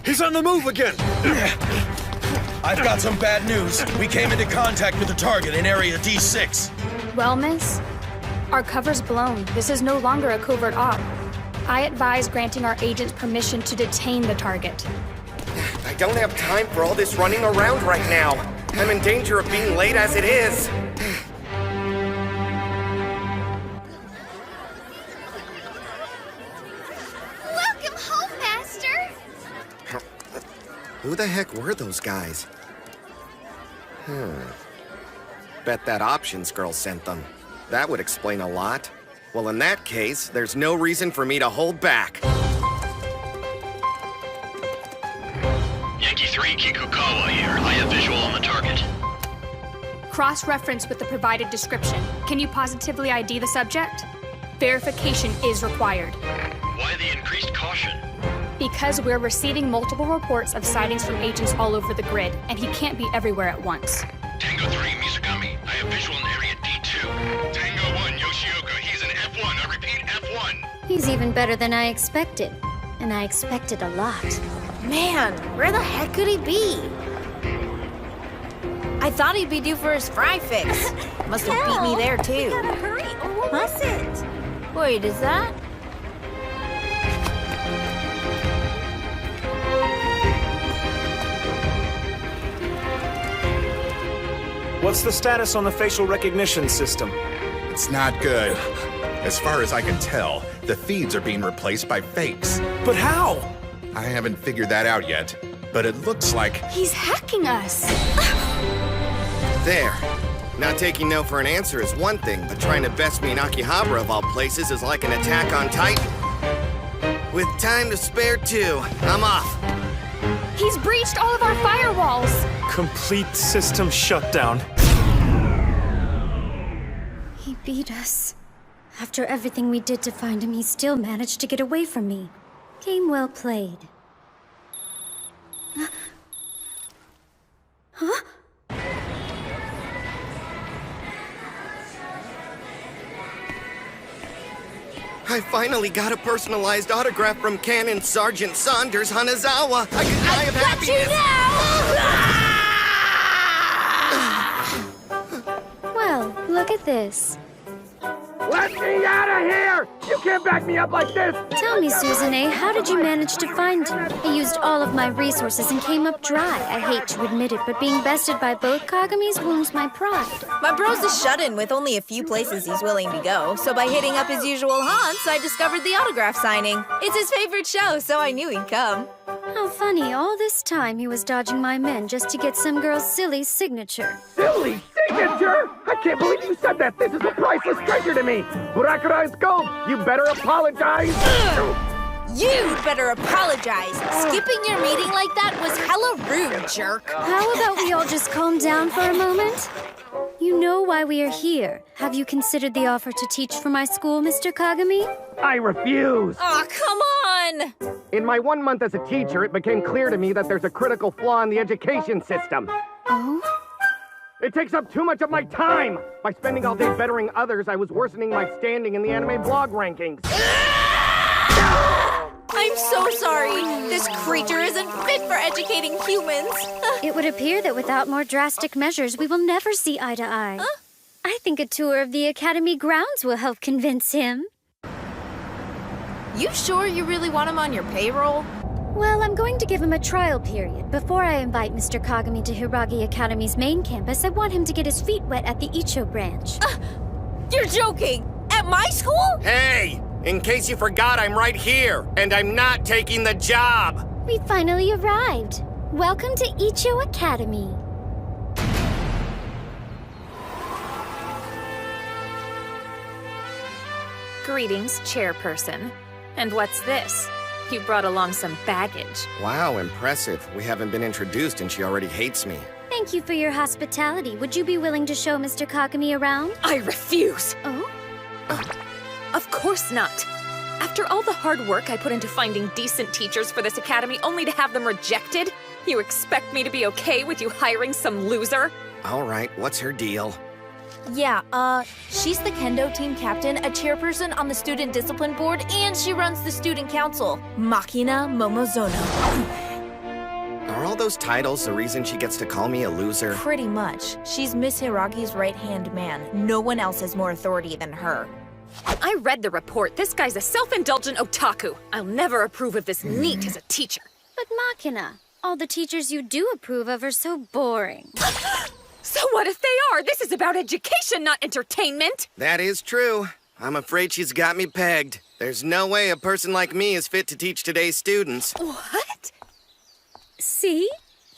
He's on the move again! I've got some bad news. We came into contact with the target in Area D6. Well, miss, our cover's blown. This is no longer a covert op. I advise granting our agents permission to detain the target. I don't have time for all this running around right now. I'm in danger of being late as it is. Welcome home, Master! Who the heck were those guys? Bet that options girl sent them. That would explain a lot. Well, in that case, there's no reason for me to hold back. Yankee 3, Kikukawa here. I have visual on the target. Cross-reference with the provided description. Can you positively ID the subject? Verification is required. Why the increased caution? Because we're receiving multiple reports of sightings from agents all over the grid, and he can't be everywhere at once. Tango 3, Mizugami. I have visual in Area D2. Tango 1, Yoshioka. He's in F1. I repeat, F1. He's even better than I expected. And I expected a lot. Man, where the heck could he be? I thought he'd be due for his fry fix. Must have beat me there, too. You gotta hurry, or we'll miss it. Wait, is that? What's the status on the facial recognition system? It's not good. As far as I can tell, the feeds are being replaced by fakes. But how? I haven't figured that out yet, but it looks like... He's hacking us! There. Not taking no for an answer is one thing, but trying to best me in Akihabara of all places is like an attack on Titan. With time to spare too, I'm off. He's breached all of our firewalls! Complete system shutdown. He beat us. After everything we did to find him, he still managed to get away from me. Game well played. Huh? I finally got a personalized autograph from Canon Sergeant Saunders Hanazawa. I could die of happiness. Well, look at this. Let me out of here! You can't back me up like this! Tell me, Suzune, how did you manage to find him? I used all of my resources and came up dry. I hate to admit it, but being bested by both Kagamis wounds my pride. My bro's a shut-in with only a few places he's willing to go, so by hitting up his usual haunts, I discovered the autograph signing. It's his favorite show, so I knew he'd come. How funny, all this time he was dodging my men just to get some girl's silly signature. Silly signature! I can't believe you said that! This is a priceless treasure to me! Burakura Gold, you better apologize! You'd better apologize. Skipping your meeting like that was hella rude, jerk. How about we all just calm down for a moment? You know why we are here. Have you considered the offer to teach for my school, Mr. Kagami? I refuse! Aw, come on! In my 1 month as a teacher, it became clear to me that there's a critical flaw in the education system. Oh? It takes up too much of my time! By spending all day bettering others, I was worsening my standing in the anime blog rankings. I'm so sorry. This creature isn't fit for educating humans. It would appear that without more drastic measures, we will never see eye to eye. I think a tour of the Academy grounds will help convince him. You sure you really want him on your payroll? Well, I'm going to give him a trial period. Before I invite Mr. Kagami to Hiragi Academy's main campus, I want him to get his feet wet at the Icho branch. You're joking! At my school? Hey! In case you forgot, I'm right here, and I'm not taking the job! We finally arrived. Welcome to Icho Academy. Greetings, chairperson. And what's this? You brought along some baggage. Wow, impressive. We haven't been introduced and she already hates me. Thank you for your hospitality. Would you be willing to show Mr. Kagami around? I refuse! Oh? Of course not. After all the hard work I put into finding decent teachers for this academy only to have them rejected, you expect me to be okay with you hiring some loser? All right, what's her deal? Yeah, she's the kendo team captain, a chairperson on the student discipline board, and she runs the student council. Makina Momozono. Are all those titles the reason she gets to call me a loser? Pretty much. She's Miss Hiragi's right-hand man. No one else has more authority than her. I read the report. This guy's a self-indulgent otaku. I'll never approve of this NEET as a teacher. But Makina, all the teachers you do approve of are so boring. So what if they are? This is about education, not entertainment. That is true. I'm afraid she's got me pegged. There's no way a person like me is fit to teach today's students. What? See?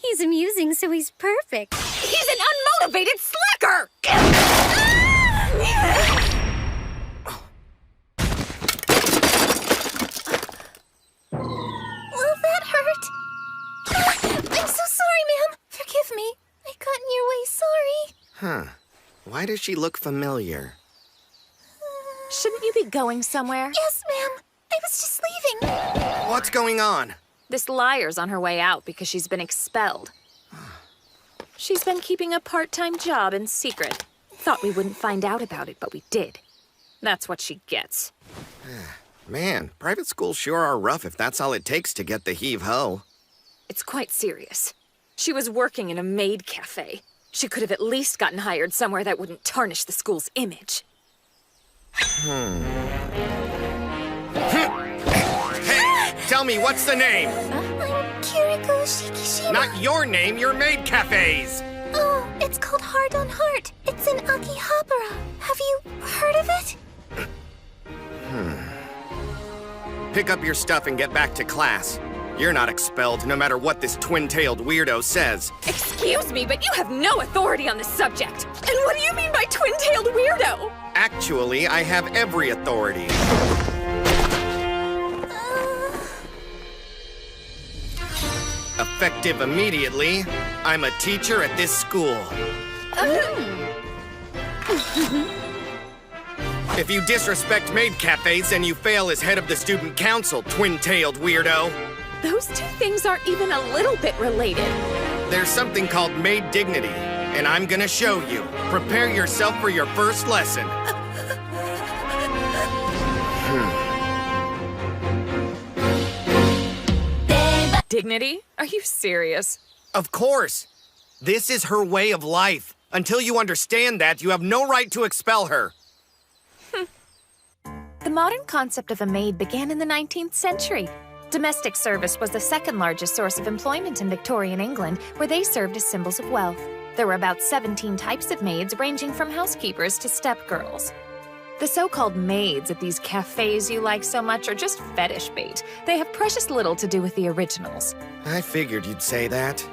He's amusing, so he's perfect. He's an unmotivated slacker! Well, that hurt. I'm so sorry, ma'am. Forgive me. I got in your way, sorry. Huh. Why does she look familiar? Shouldn't you be going somewhere? Yes, ma'am. I was just leaving. What's going on? This liar's on her way out because she's been expelled. She's been keeping a part-time job in secret. Thought we wouldn't find out about it, but we did. That's what she gets. Man, private schools sure are rough if that's all it takes to get the heave-ho. It's quite serious. She was working in a maid cafe. She could have at least gotten hired somewhere that wouldn't tarnish the school's image. Hey, tell me, what's the name? I'm Kiriko Shikishima. Not your name, your maid cafe's. Oh, it's called Heart on Heart. It's in Akihabara. Have you heard of it? Pick up your stuff and get back to class. You're not expelled, no matter what this twin-tailed weirdo says. Excuse me, but you have no authority on this subject. And what do you mean by twin-tailed weirdo? Actually, I have every authority. Effective immediately, I'm a teacher at this school. If you disrespect maid cafes, then you fail as head of the student council, twin-tailed weirdo. Those two things aren't even a little bit related. There's something called maid dignity, and I'm gonna show you. Prepare yourself for your first lesson. Dignity? Are you serious? Of course. This is her way of life. Until you understand that, you have no right to expel her. The modern concept of a maid began in the 19th century. Domestic service was the second largest source of employment in Victorian England, where they served as symbols of wealth. There were about 17 types of maids, ranging from housekeepers to step-girls. The so-called maids at these cafes you like so much are just fetish bait. They have precious little to do with the originals. I figured you'd say that.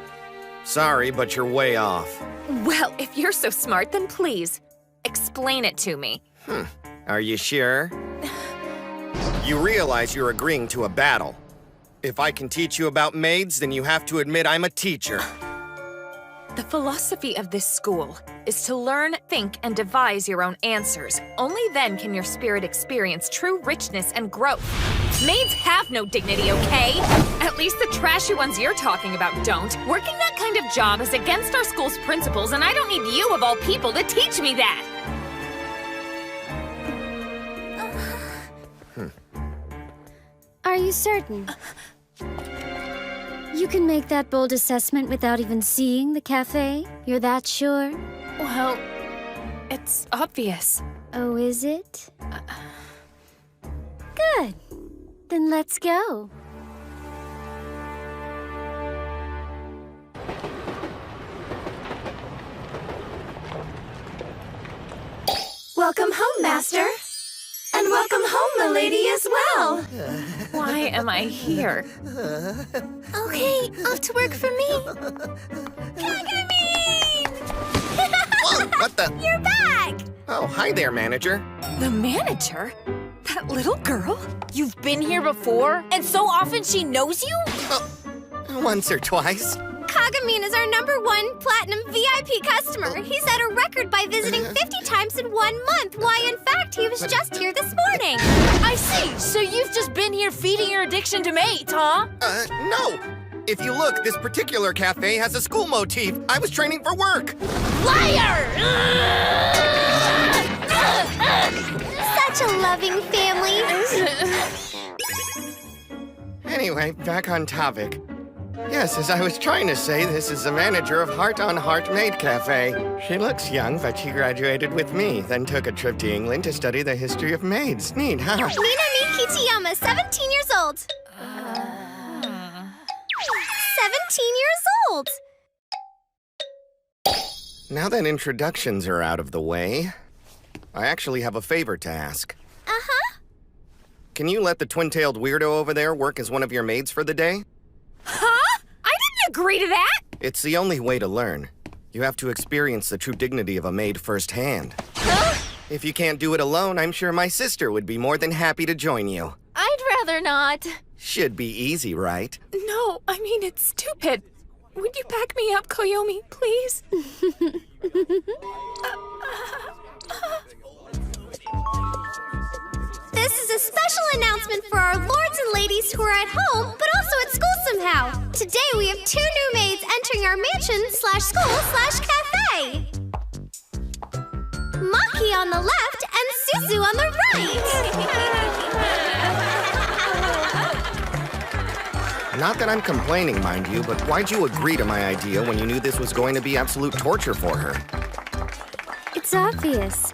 Sorry, but you're way off. Well, if you're so smart, then please, explain it to me. Are you sure? You realize you're agreeing to a battle. If I can teach you about maids, then you have to admit I'm a teacher. The philosophy of this school is to learn, think, and devise your own answers. Only then can your spirit experience true richness and growth. Maids have no dignity, okay? At least the trashy ones you're talking about don't. Working that kind of job is against our school's principles, and I don't need you, of all people, to teach me that! Are you certain? You can make that bold assessment without even seeing the cafe? You're that sure? Well, it's obvious. Oh, is it? Good. Then let's go. Welcome home, Master. And welcome home, milady, as well. Why am I here? Okay, off to work for me. Whoa, what the? You're back! Oh, hi there, manager. The manager? That little girl? You've been here before? And so often she knows you? Once or twice. Kagamin is our #1 platinum VIP customer. He set a record by visiting 50 times in 1 month. Why, in fact, he was just here this morning. I see. So you've just been here feeding your addiction to maids, huh? No. If you look, this particular cafe has a school motif. I was training for work. Liar! Such a loving family. Anyway, back on topic. Yes, as I was trying to say, this is the manager of Heart on Heart Maid Cafe. She looks young, but she graduated with me, then took a trip to England to study the history of maids. Neat, huh? Minami Kitayama, 17 years old. 17 years old. Now that introductions are out of the way, I actually have a favor to ask. Uh-huh. Can you let the twin-tailed weirdo over there work as one of your maids for the day? Huh? I didn't agree to that! It's the only way to learn. You have to experience the true dignity of a maid firsthand. Huh? If you can't do it alone, I'm sure my sister would be more than happy to join you. I'd rather not. Should be easy, right? No, I mean, it's stupid. Would you back me up, Koyomi, please? This is a special announcement for our lords and ladies who are at home, but also at school somehow. Today we have 2 new maids entering our mansion/school/cafe. Maki on the left and Suzu on the right. Not that I'm complaining, mind you, but why'd you agree to my idea when you knew this was going to be absolute torture for her? It's obvious.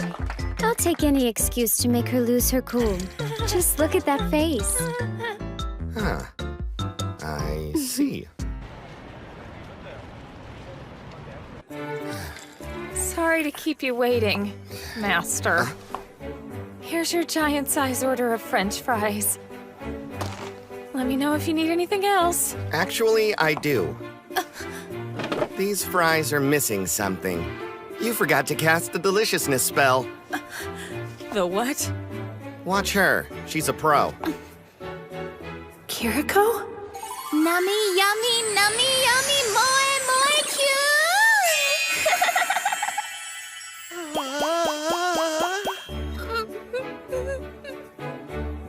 I'll take any excuse to make her lose her cool. Just look at that face. Huh. I see. Sorry to keep you waiting, Master. Here's your giant-size order of French fries. Let me know if you need anything else. Actually, I do. These fries are missing something. You forgot to cast the deliciousness spell. The what? Watch her. She's a pro. Kiriko? Nummy, yummy, nummy, yummy, moe, moe, cute!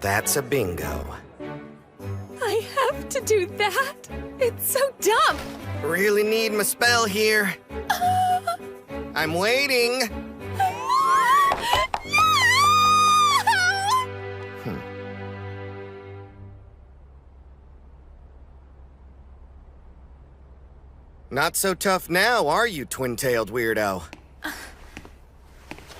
That's a bingo. I have to do that? It's so dumb! Really need my spell here. I'm waiting. Not so tough now, are you, twin-tailed weirdo?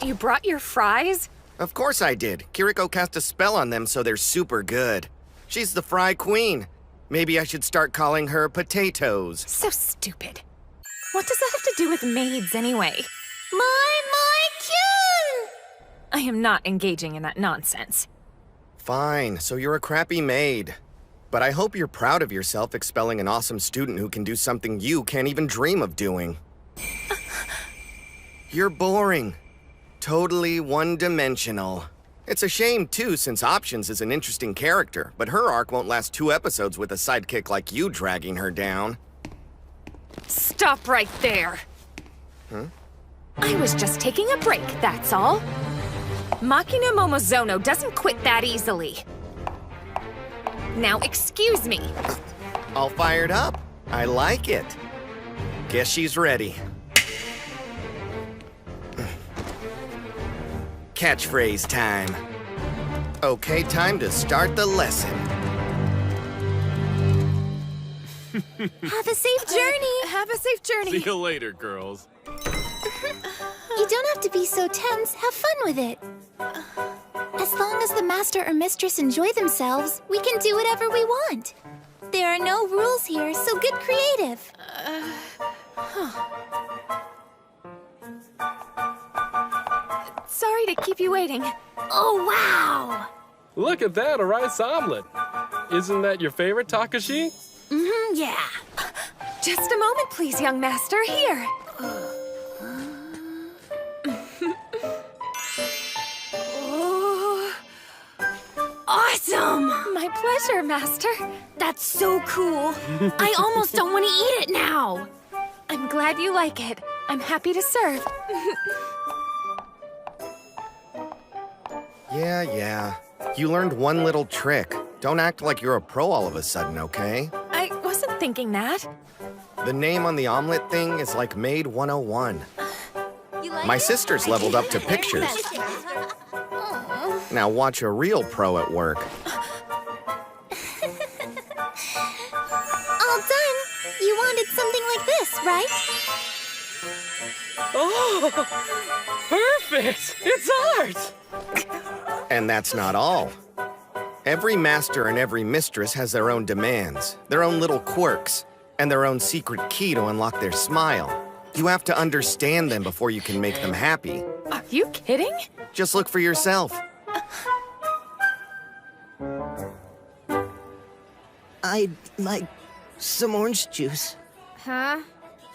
You brought your fries? Of course I did. Kiriko cast a spell on them so they're super good. She's the fry queen. Maybe I should start calling her potatoes. So stupid. What does that have to do with maids, anyway? My cute! I am not engaging in that nonsense. Fine, so you're a crappy maid. But I hope you're proud of yourself expelling an awesome student who can do something you can't even dream of doing. You're boring. Totally one-dimensional. It's a shame, too, since Options is an interesting character, but her arc won't last 2 episodes with a sidekick like you dragging her down. Stop right there! Huh? I was just taking a break, that's all. Makina Momozono doesn't quit that easily. Now, excuse me. All fired up. I like it. Guess she's ready. Catchphrase time. Okay, time to start the lesson. Have a safe journey. Have a safe journey. See you later, girls. You don't have to be so tense. Have fun with it. As long as the master or mistress enjoy themselves, we can do whatever we want. There are no rules here, so get creative. Sorry to keep you waiting. Oh, wow! Look at that, a rice omelet. Isn't that your favorite, Takashi? Mm-hmm, yeah. Just a moment, please, young master. Here. Awesome! My pleasure, master. That's so cool. I almost don't want to eat it now. I'm glad you like it. I'm happy to serve. Yeah. You learned one little trick. Don't act like you're a pro all of a sudden, okay? I wasn't thinking that. The name on the omelet thing is like Maid 101. My sister's leveled up to pictures. Now watch a real pro at work. All done. You wanted something like this, right? Oh, perfect! It's art! And that's not all. Every master and every mistress has their own demands, their own little quirks, and their own secret key to unlock their smile. You have to understand them before you can make them happy. Are you kidding? Just look for yourself. I'd like some orange juice. Huh?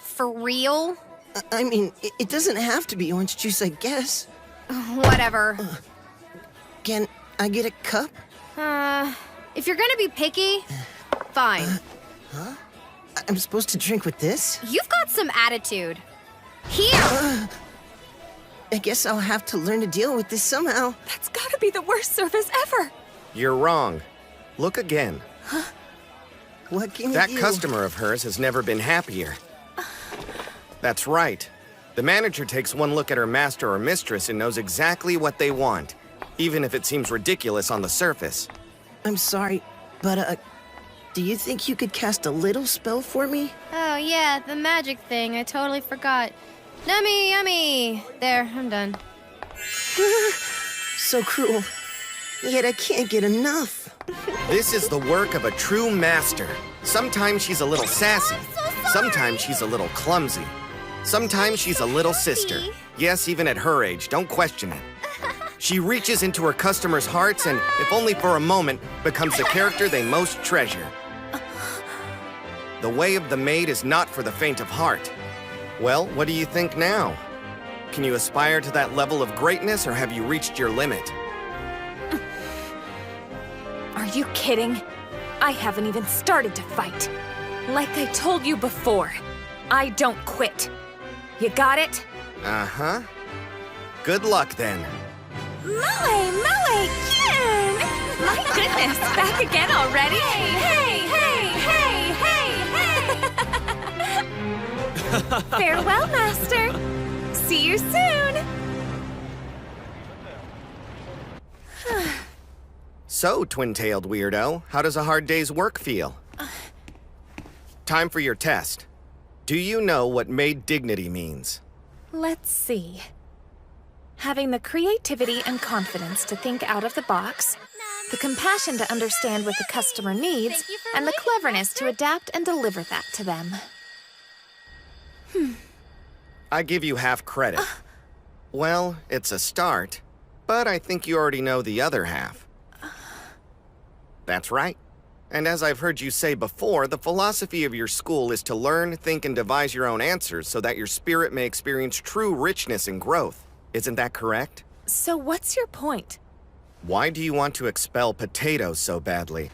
For real? I mean, it doesn't have to be orange juice, I guess. Whatever. Can I get a cup? If you're gonna be picky, fine. Huh? I'm supposed to drink with this? You've got some attitude. Here! I guess I'll have to learn to deal with this somehow. That's gotta be the worst service ever. You're wrong. Look again. What can you That do? customer of hers has never been happier. That's right. The manager takes one look at her master or mistress and knows exactly what they want, even if it seems ridiculous on the surface. I'm sorry, but do you think you could cast a little spell for me? Oh, yeah, the magic thing. I totally forgot. Nummy, yummy. There, I'm done. So cruel. Yet I can't get enough. This is the work of a true master. Sometimes she's a little sassy. Sometimes she's a little clumsy. Sometimes she's a little sister. Yes, even at her age, don't question it. She reaches into her customers' hearts and, if only for a moment, becomes the character they most treasure. The way of the maid is not for the faint of heart. Well, what do you think now? Can you aspire to that level of greatness, or have you reached your limit? Are you kidding? I haven't even started to fight. Like I told you before, I don't quit. You got it? Uh-huh. Good luck, then. Moe, Ken! My goodness, back again already? Hey! Farewell, Master. See you soon. So, twin-tailed weirdo, how does a hard day's work feel? Time for your test. Do you know what maid dignity means? Let's see. Having the creativity and confidence to think out of the box, the compassion to understand what the customer needs, and the cleverness to adapt and deliver that to them. I give you half credit. Well, it's a start, but I think you already know the other half. That's right. And as I've heard you say before, the philosophy of your school is to learn, think, and devise your own answers so that your spirit may experience true richness and growth. Isn't that correct? So what's your point? Why do you want to expel potatoes so badly?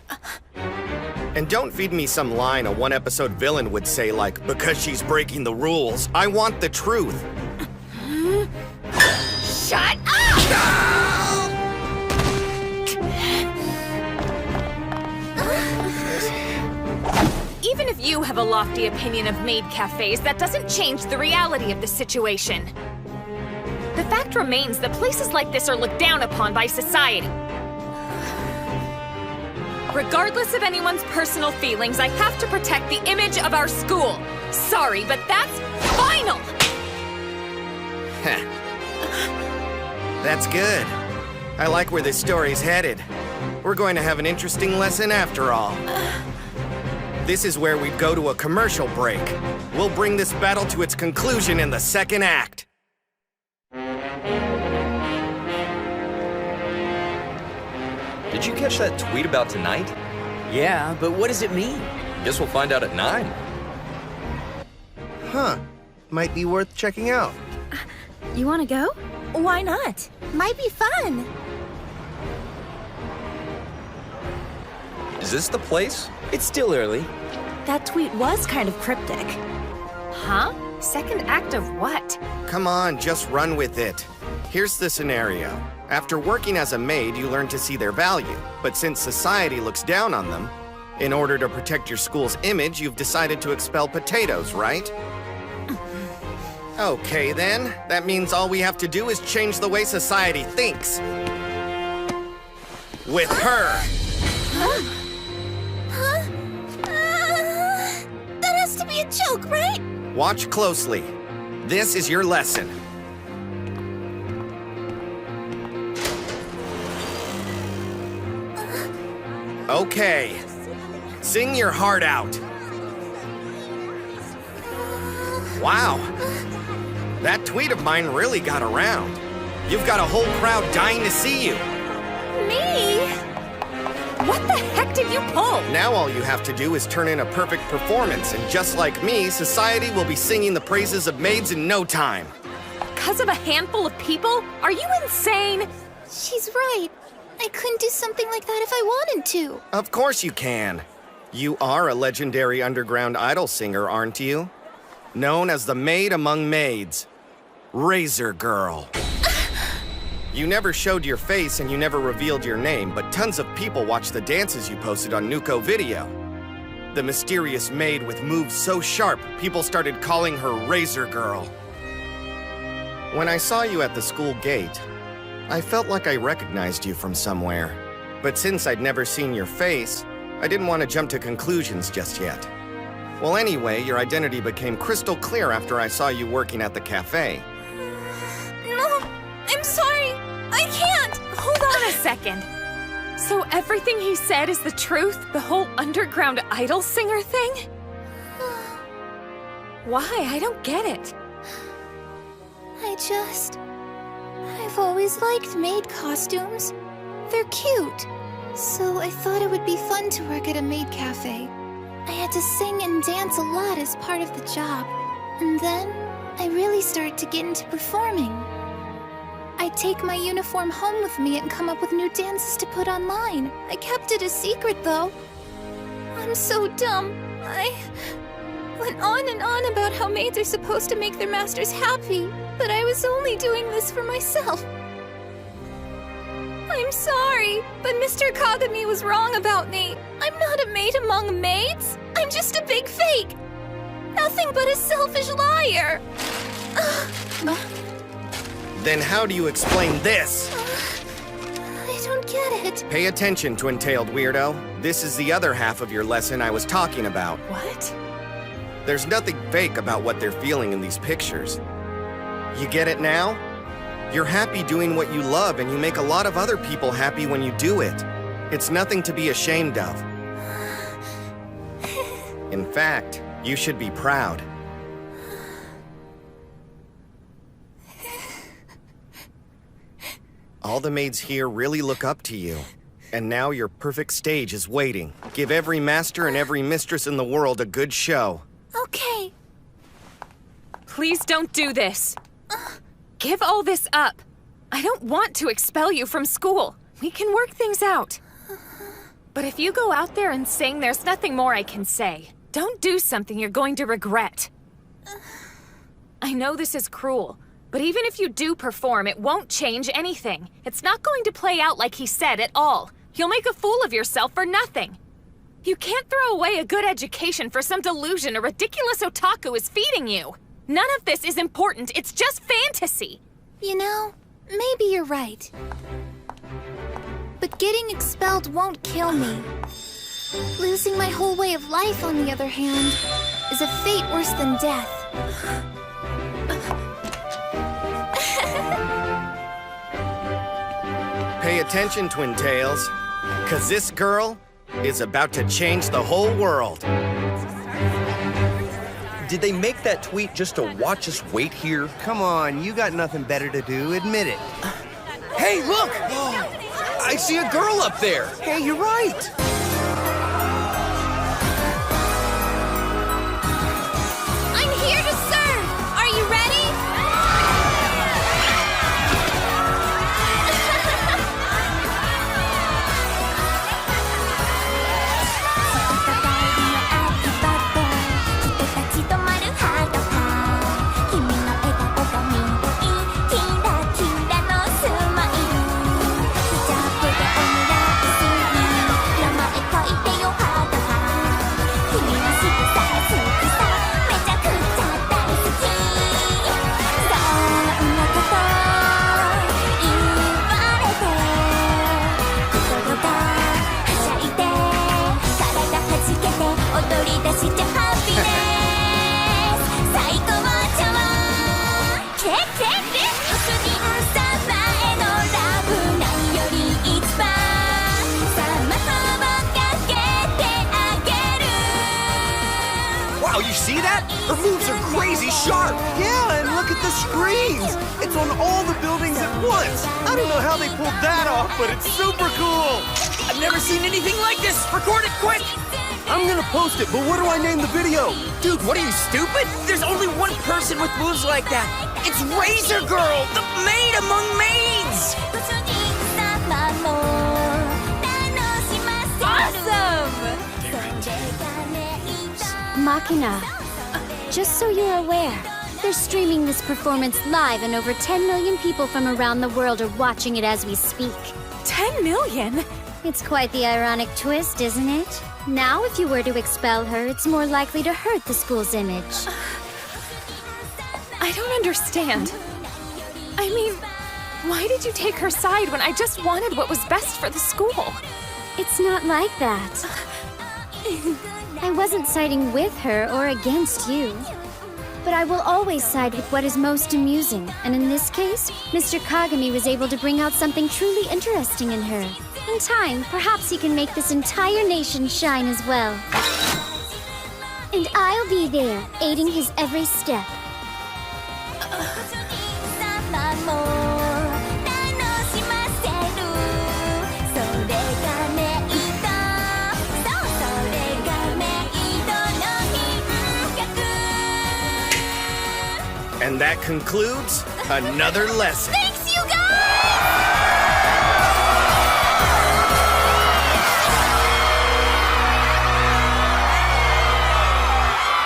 And don't feed me some line a one-episode villain would say like, because she's breaking the rules. I want the truth. Shut up! Even if you have a lofty opinion of maid cafes, that doesn't change the reality of the situation. The fact remains that places like this are looked down upon by society. Regardless of anyone's personal feelings, I have to protect the image of our school. Sorry, but that's final! That's good. I like where this story's headed. We're going to have an interesting lesson after all. This is where we'd go to a commercial break. We'll bring this battle to its conclusion in the second act. Did you catch that tweet about tonight? Yeah, but what does it mean? Guess we'll find out at 9. Huh. Might be worth checking out. You want to go? Why not? Might be fun. Is this the place? It's still early. That tweet was kind of cryptic. Huh? Second act of what? Come on, just run with it. Here's the scenario. After working as a maid, you learn to see their value. But since society looks down on them, in order to protect your school's image, you've decided to expel potatoes, right? Okay, then. That means all we have to do is change the way society thinks. With her! That has to be a joke, right? Watch closely. This is your lesson. Okay. Sing your heart out. Wow. That tweet of mine really got around. You've got a whole crowd dying to see you. Me? What the heck did you pull? Now all you have to do is turn in a perfect performance, and just like me, society will be singing the praises of maids in no time. Because of a handful of people? Are you insane? She's right. I couldn't do something like that if I wanted to. Of course you can. You are a legendary underground idol singer, aren't you? Known as the maid among maids. Razor Girl. You never showed your face and you never revealed your name, but tons of people watched the dances you posted on Nuko Video. The mysterious maid with moves so sharp, people started calling her Razor Girl. When I saw you at the school gate, I felt like I recognized you from somewhere. But since I'd never seen your face, I didn't want to jump to conclusions just yet. Well, anyway, your identity became crystal clear after I saw you working at the cafe. No, I'm sorry. I can't. Hold on a second. So everything he said is the truth? The whole underground idol singer thing? Why? I don't get it. I've always liked maid costumes. They're cute. So I thought it would be fun to work at a maid cafe. I had to sing and dance a lot as part of the job. And then I really started to get into performing. I'd take my uniform home with me and come up with new dances to put online. I kept it a secret, though. I'm so dumb. I went on and on about how maids are supposed to make their masters happy, but I was only doing this for myself. I'm sorry, but Mr. Kagami was wrong about me. I'm not a maid among maids. I'm just a big fake. Nothing but a selfish liar. Then how do you explain this? I don't get it. Pay attention, twin-tailed weirdo. This is the other half of your lesson I was talking about. What? There's nothing fake about what they're feeling in these pictures. You get it now? You're happy doing what you love, and you make a lot of other people happy when you do it. It's nothing to be ashamed of. In fact, you should be proud. All the maids here really look up to you. And now your perfect stage is waiting. Give every master and every mistress in the world a good show. Okay. Please don't do this. Give all this up. I don't want to expel you from school. We can work things out. But if you go out there and sing, there's nothing more I can say. Don't do something you're going to regret. I know this is cruel, but even if you do perform, it won't change anything. It's not going to play out like he said at all. You'll make a fool of yourself for nothing. You can't throw away a good education for some delusion a ridiculous otaku is feeding you. None of this is important. It's just fantasy. You know, maybe you're right. But getting expelled won't kill me. Losing my whole way of life, on the other hand, is a fate worse than death. Pay attention, Twin Tails, 'cause this girl is about to change the whole world. Did they make that tweet just to watch us wait here? Come on, you got nothing better to do. Admit it. Hey, look! I see a girl up there! Hey, you're right! I'm here to serve! Are you ready? Wow, you see that? Her moves are crazy sharp! Yeah, and look at the screens! It's on all the buildings at once! I don't know how they pulled that off, but it's super cool! I've never seen anything like this! Record it quick! I'm gonna post it, but what do I name the video? Dude, what are you, stupid? There's only one person with moves like that! It's Razor Girl, the maid among maids! Machina, just so you're aware, they're streaming this performance live and over 10 million people from around the world are watching it as we speak. 10 million? It's quite the ironic twist, isn't it? Now, if you were to expel her, it's more likely to hurt the school's image. I don't understand. I mean, why did you take her side when I just wanted what was best for the school? It's not like that. I wasn't siding with her or against you. But I will always side with what is most amusing, and in this case, Mr. Kagami was able to bring out something truly interesting in her. In time, perhaps he can make this entire nation shine as well. And I'll be there, aiding his every step. And that concludes another lesson. Thanks, you guys!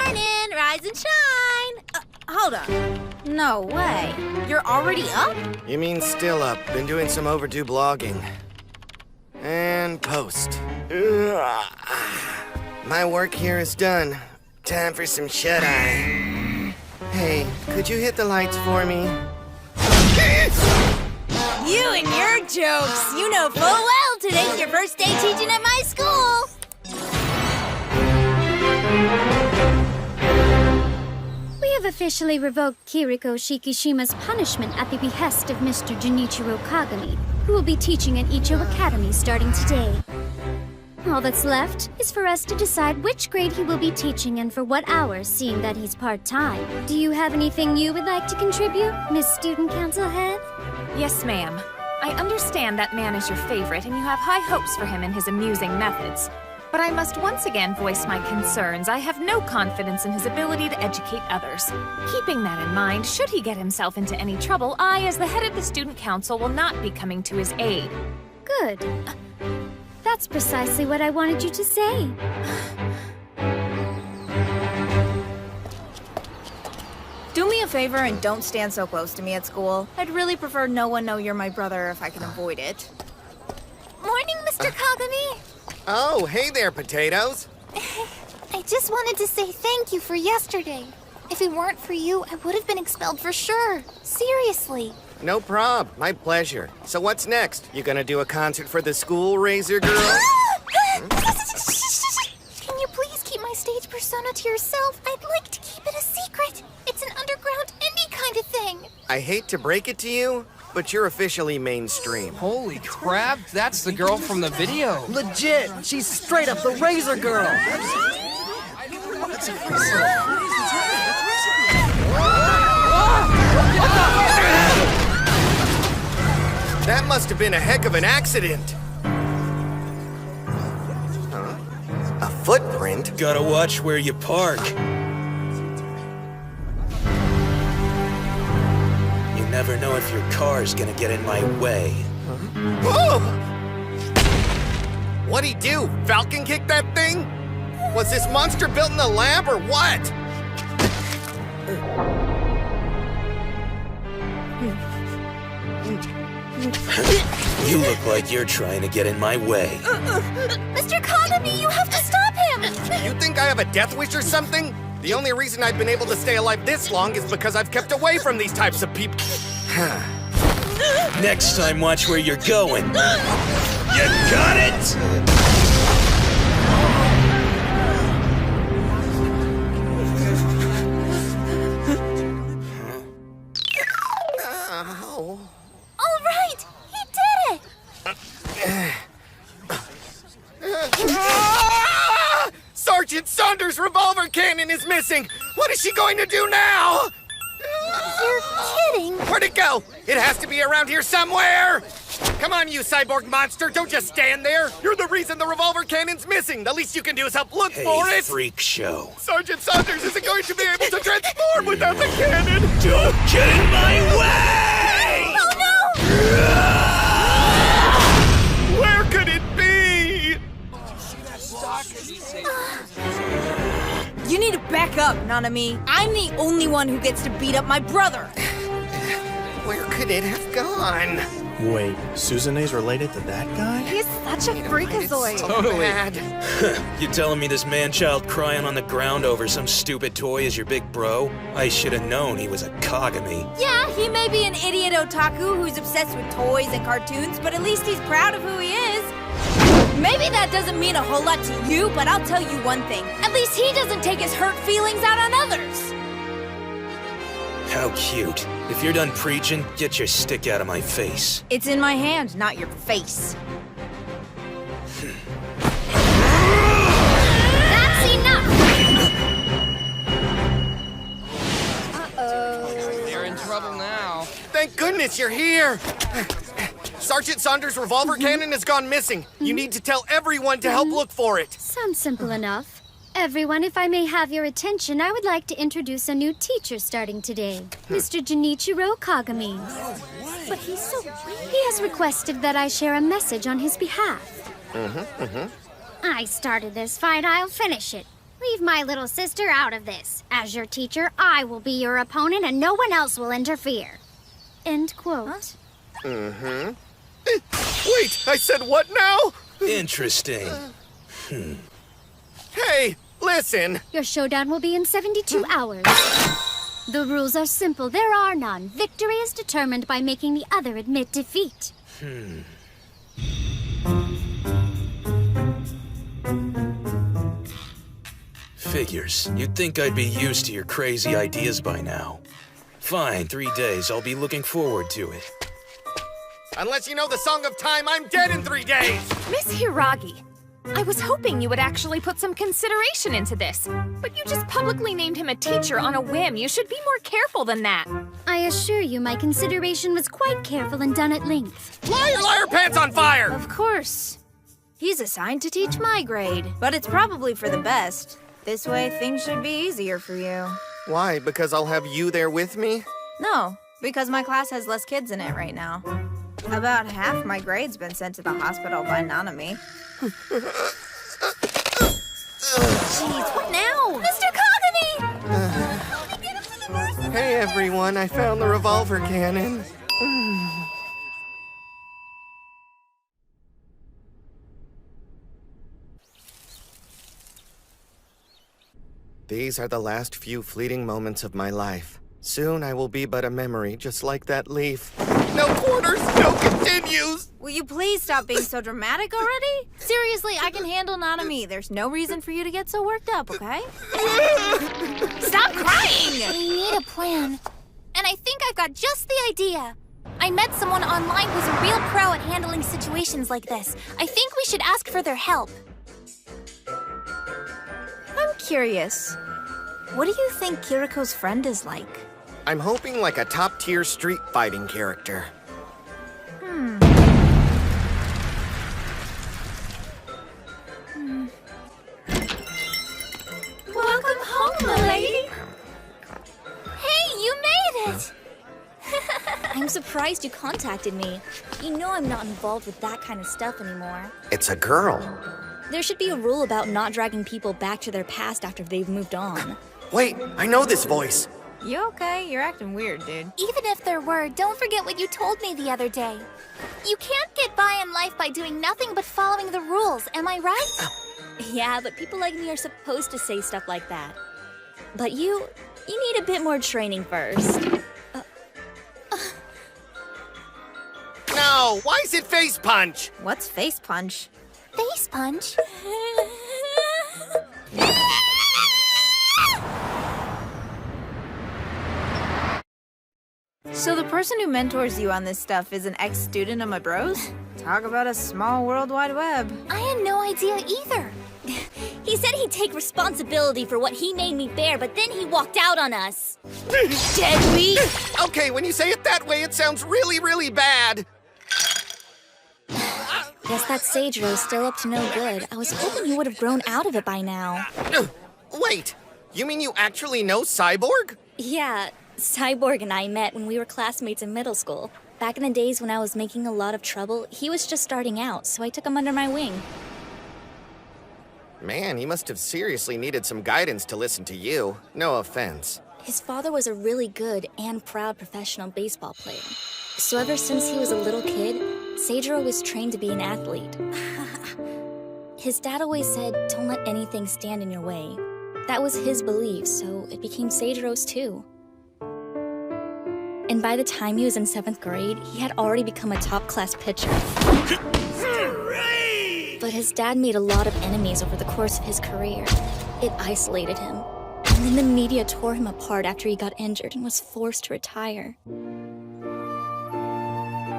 Morning, rise and shine. Hold on. No way. You're already up? You mean still up. Been doing some overdue blogging. And post. Ugh. My work here is done. Time for some shut-eye. Hey, could you hit the lights for me? You and your jokes. You know full well today's your first day teaching at my school. We have officially revoked Kiriko Shikishima's punishment at the behest of Mr. Junichiro Kagami, who will be teaching at Icho Academy starting today. All that's left is for us to decide which grade he will be teaching and for what hours, seeing that he's part-time. Do you have anything you would like to contribute, Miss Student Council Head? Yes, ma'am. I understand that man is your favorite and you have high hopes for him and his amusing methods. But I must once again voice my concerns. I have no confidence in his ability to educate others. Keeping that in mind, should he get himself into any trouble, I, as the head of the student council, will not be coming to his aid. Good. That's precisely what I wanted you to say. Do me a favor and don't stand so close to me at school. I'd really prefer no one know you're my brother if I can avoid it. Morning, Mr. Kagami. Oh, hey there, potatoes. I just wanted to say thank you for yesterday. If it weren't for you, I would have been expelled for sure. Seriously. No prob. My pleasure. So what's next? You gonna do a concert for the school, Razor Girl? Can you please keep my stage persona to yourself? I'd like to keep it a secret. It's an underground indie kind of thing. I hate to break it to you, but you're officially mainstream. Holy crap, that's the girl from the video. Legit! She's straight up the Razor Girl! That must have been a heck of an accident. Huh? A footprint? Gotta watch where you park. You never know if your car's gonna get in my way. Whoa! What'd he do? Falcon kick that thing? Was this monster built in the lab or what? You look like you're trying to get in my way. Mr. Kagami, you have to stop him! You think I have a death wish or something? The only reason I've been able to stay alive this long is because I've kept away from these types of people. Next time, watch where you're going. You got it? All right, he did it! Sergeant Saunders' revolver cannon is missing! What is she going to do now? You're kidding! Where'd it go? It has to be around here somewhere! Come on, you cyborg monster, don't just stand there! You're the reason the revolver cannon's missing! The least you can do is help look for it! Freak show. Sergeant Saunders isn't going to be able to transform without the cannon! Don't get in my way! Oh no! Where could it be? You need to back up, Nanami. I'm the only one who gets to beat up my brother. Where could it have gone? Wait, Suzune's related to that guy? He's such a freakazoid. Totally. You telling me this man-child crying on the ground over some stupid toy is your big bro? I should have known he was a Kagami. Yeah, he may be an idiot otaku who's obsessed with toys and cartoons, but at least he's proud of who he is. Maybe that doesn't mean a whole lot to you, but I'll tell you one thing. At least he doesn't take his hurt feelings out on others. How cute. If you're done preaching, get your stick out of my face. It's in my hand, not your face. That's enough! Uh-oh. They're in trouble now. Thank goodness you're here! Sergeant Saunders' revolver cannon has gone missing. You need to tell everyone to help look for it. Sounds simple enough. Everyone, if I may have your attention, I would like to introduce a new teacher starting today, Mr. Junichiro Kagami. But he's so weird. He has requested that I share a message on his behalf. I started this fight, I'll finish it. Leave my little sister out of this. As your teacher, I will be your opponent and no one else will interfere. End quote. Wait, I said what now? Interesting. Hey, listen. Your showdown will be in 72 hours. The rules are simple. There are none. Victory is determined by making the other admit defeat. Figures. You'd think I'd be used to your crazy ideas by now. Fine, 3 days. I'll be looking forward to it. Unless you know the Song of Time, I'm dead in 3 days! Miss Hiragi, I was hoping you would actually put some consideration into this, but you just publicly named him a teacher on a whim. You should be more careful than that. I assure you my consideration was quite careful and done at length. Liar, liar, pants on fire! Of course. He's assigned to teach my grade, but it's probably for the best. This way, things should be easier for you. Why? Because I'll have you there with me? No, because my class has less kids in it right now. About half my grade's been sent to the hospital by Nanami. Jeez, what now? Mr. Kagami! Hey everyone, I found the revolver cannon. These are the last few fleeting moments of my life. Soon I will be but a memory, just like that leaf. No quarters, no continues! Will you please stop being so dramatic already? Seriously, I can handle Nanami. There's no reason for you to get so worked up, okay? Stop crying! We need a plan. And I think I've got just the idea. I met someone online who's a real pro at handling situations like this. I think we should ask for their help. I'm curious. What do you think Kiriko's friend is like? I'm hoping like a top-tier street fighting character. Welcome home, my lady. Hey, you made it! I'm surprised you contacted me. You know I'm not involved with that kind of stuff anymore. It's a girl. There should be a rule about not dragging people back to their past after they've moved on. Wait, I know this voice. You okay? You're acting weird, dude. Even if there were, don't forget what you told me the other day. You can't get by in life by doing nothing but following the rules, am I right? Yeah, but people like me are supposed to say stuff like that. But you need a bit more training first. No, why is it face punch? What's face punch? Face punch? So the person who mentors you on this stuff is an ex-student of my bros? Talk about a small world wide web. I had no idea either. He said he'd take responsibility for what he made me bear, but then he walked out on us. Deadbeat! Okay, when you say it that way, it sounds really, really bad. Guess that Seijiro is still up to no good. I was hoping he would have grown out of it by now. Wait, you mean you actually know Cyborg? Yeah, Cyborg and I met when we were classmates in middle school. Back in the days when I was making a lot of trouble, he was just starting out, so I took him under my wing. Man, he must have seriously needed some guidance to listen to you. No offense. His father was a really good and proud professional baseball player. So ever since he was a little kid, Seijiro was trained to be an athlete. His dad always said, don't let anything stand in your way. That was his belief, so it became Seijiro's too. And by the time he was in 7th grade, he had already become a top-class pitcher. But his dad made a lot of enemies over the course of his career. It isolated him. And then the media tore him apart after he got injured and was forced to retire.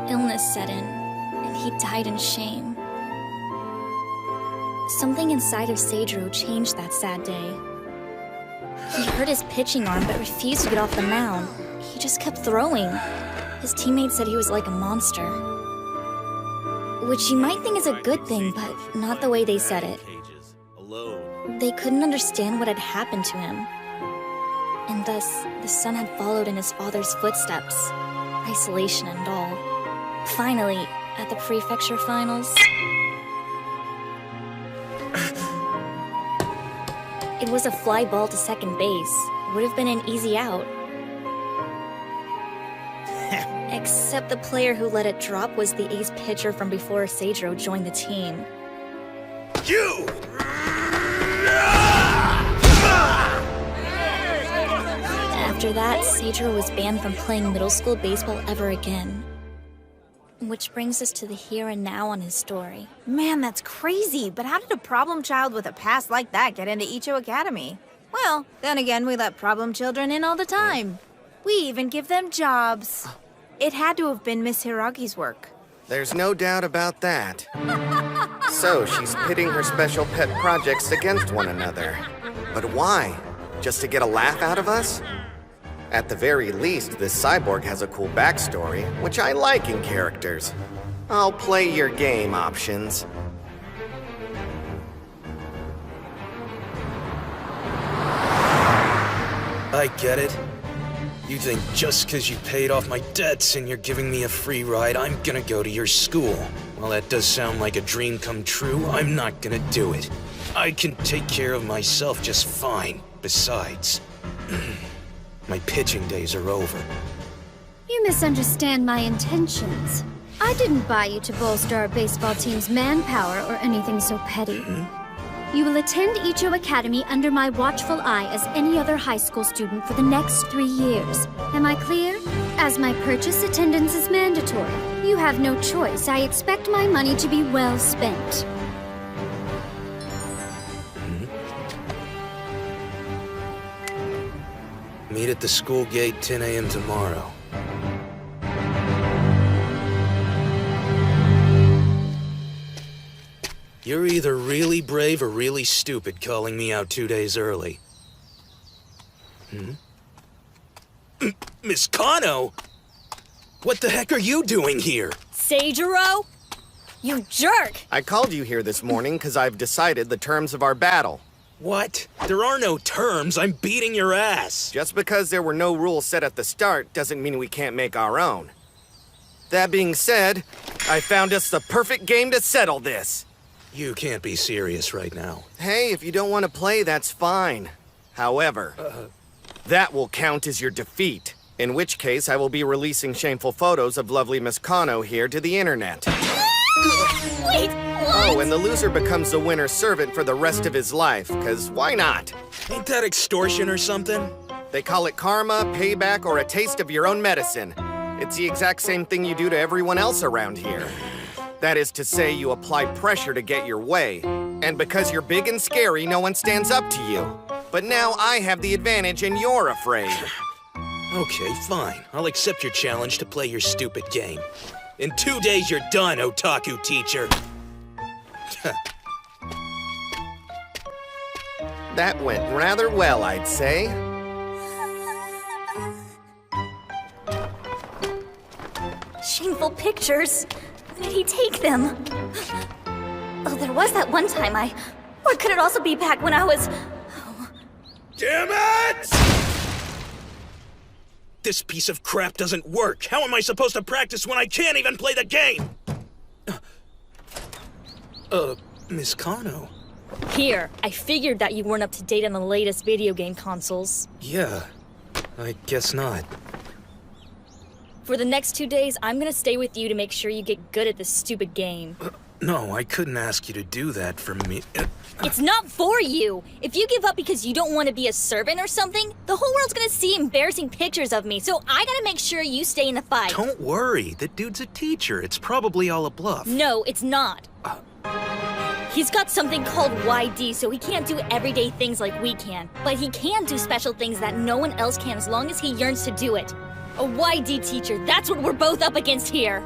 Illness set in, and he died in shame. Something inside of Seijiro changed that sad day. He hurt his pitching arm but refused to get off the mound. He just kept throwing. His teammates said he was like a monster. Which you might think is a good thing, but not the way they said it. They couldn't understand what had happened to him. And thus, the son had followed in his father's footsteps, isolation and all. Finally, at the prefecture finals, it was a fly ball to second base. Would have been an easy out. Except the player who let it drop was the ace pitcher from before Seijiro joined the team. You! After that, Seijiro was banned from playing middle school baseball ever again. Which brings us to the here and now on his story. Man, that's crazy, but how did a problem child with a past like that get into Icho Academy? Well, then again, we let problem children in all the time. We even give them jobs. It had to have been Miss Hiragi's work. There's no doubt about that. So she's pitting her special pet projects against one another. But why? Just to get a laugh out of us? At the very least, this cyborg has a cool backstory, which I like in characters. I'll play your game, Options. I get it. You think just because you paid off my debts and you're giving me a free ride, I'm gonna go to your school. While that does sound like a dream come true, I'm not gonna do it. I can take care of myself just fine. Besides, my pitching days are over. You misunderstand my intentions. I didn't buy you to bolster our baseball team's manpower or anything so petty. You will attend Icho Academy under my watchful eye as any other high school student for the next 3 years. Am I clear? As my purchase, attendance is mandatory. You have no choice. I expect my money to be well spent. Meet at the school gate 10 a.m. tomorrow. You're either really brave or really stupid calling me out 2 days early. Miss Kano? What the heck are you doing here? Seijiro? You jerk! I called you here this morning because I've decided the terms of our battle. What? There are no terms. I'm beating your ass. Just because there were no rules set at the start doesn't mean we can't make our own. That being said, I found us the perfect game to settle this. You can't be serious right now. Hey, if you don't want to play, that's fine. However, that will count as your defeat. In which case, I will be releasing shameful photos of lovely Miss Kano here to the internet. Wait, what? Oh, and the loser becomes the winner's servant for the rest of his life, because why not? Ain't that extortion or something? They call it karma, payback, or a taste of your own medicine. It's the exact same thing you do to everyone else around here. That is to say, you apply pressure to get your way. And because you're big and scary, no one stands up to you. But now I have the advantage and you're afraid. Okay, fine. I'll accept your challenge to play your stupid game. In 2 days, you're done, Otaku teacher. That went rather well, I'd say. Shameful pictures. When did he take them? Oh, there was that one time Or could it also be back when I was... Damn it! This piece of crap doesn't work. How am I supposed to practice when I can't even play the game? Miss Kano? Here, I figured that you weren't up to date on the latest video game consoles. Yeah, I guess not. For the next 2 days, I'm gonna stay with you to make sure you get good at this stupid game. No, I couldn't ask you to do that for me. It's not for you! If you give up because you don't want to be a servant or something, the whole world's gonna see embarrassing pictures of me, so I gotta make sure you stay in the fight. Don't worry, the dude's a teacher. It's probably all a bluff. No, it's not. He's got something called YD, so he can't do everyday things like we can. But he can do special things that no one else can as long as he yearns to do it. A YD teacher, that's what we're both up against here.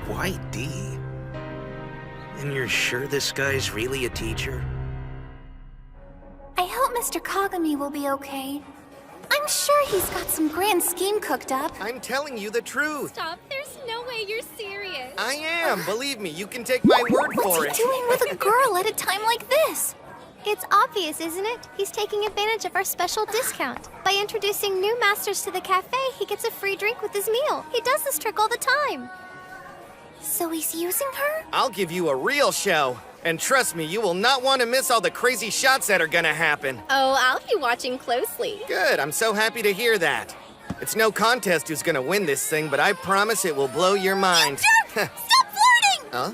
YD? And you're sure this guy's really a teacher? I hope Mr. Kagami will be okay. I'm sure he's got some grand scheme cooked up. I'm telling you the truth. Stop, there's no way you're serious. I am, believe me, you can take my word for it. What's he doing with a girl at a time like this? It's obvious, isn't it? He's taking advantage of our special discount. By introducing new masters to the cafe, he gets a free drink with his meal. He does this trick all the time. So he's using her? I'll give you a real show. And trust me, you will not want to miss all the crazy shots that are gonna happen. Oh, I'll be watching closely. Good, I'm so happy to hear that. It's no contest who's gonna win this thing, but I promise it will blow your mind. You jerk! Stop flirting! Huh?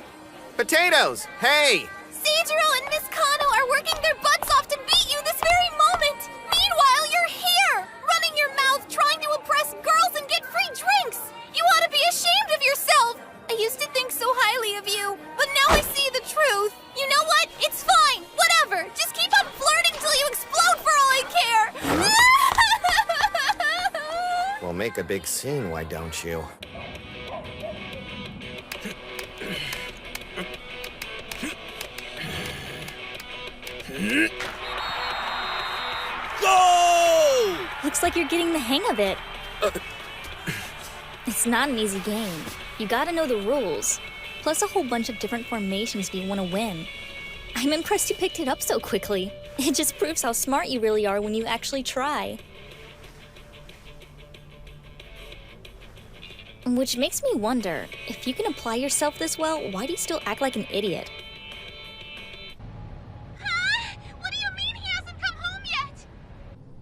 Potatoes! Hey! Seijiro and Miss Kano are working their butts off to beat you this very moment! Meanwhile, you're here! Running your mouth, trying to impress girls and get free drinks! You ought to be ashamed of yourself! I used to think so highly of you, but now I see the truth. You know what? It's fine. Whatever. Just keep on flirting till you explode for all I care. Well, make a big scene, why don't you? Go! Looks like you're getting the hang of it. It's not an easy game. You gotta know the rules. Plus a whole bunch of different formations if you want to win. I'm impressed you picked it up so quickly. It just proves how smart you really are when you actually try. Which makes me wonder, if you can apply yourself this well, why do you still act like an idiot? What do you mean he hasn't come home yet?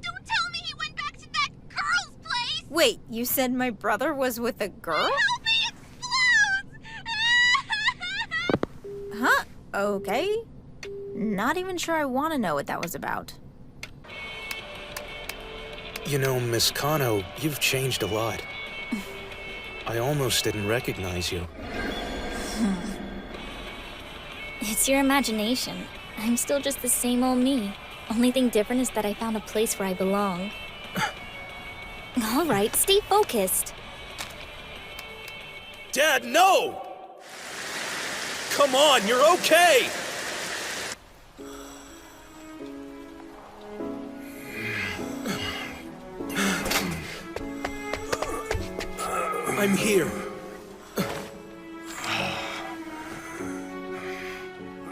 Don't tell me he went back to that girl's place! Wait, you said my brother was with a girl? Help me, explodes! Huh? Okay. Not even sure I want to know what that was about. You know, Miss Kano, you've changed a lot. I almost didn't recognize you. It's your imagination. I'm still just the same old me. Only thing different is that I found a place where I belong. All right, stay focused. Dad, no! Come on, you're okay! I'm here.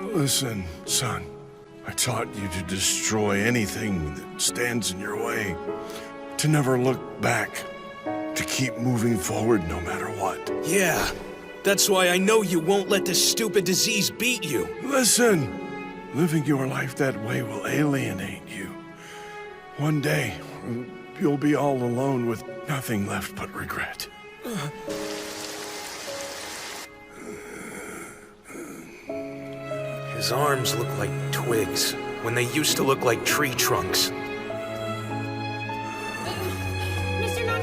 Listen, son. I taught you to destroy anything that stands in your way. To never look back. To keep moving forward no matter what. Yeah, that's why I know you won't let this stupid disease beat you. Listen! Living your life that way will alienate you. One day, you'll be all alone with nothing left but regret. His arms look like twigs, when they used to look like tree trunks.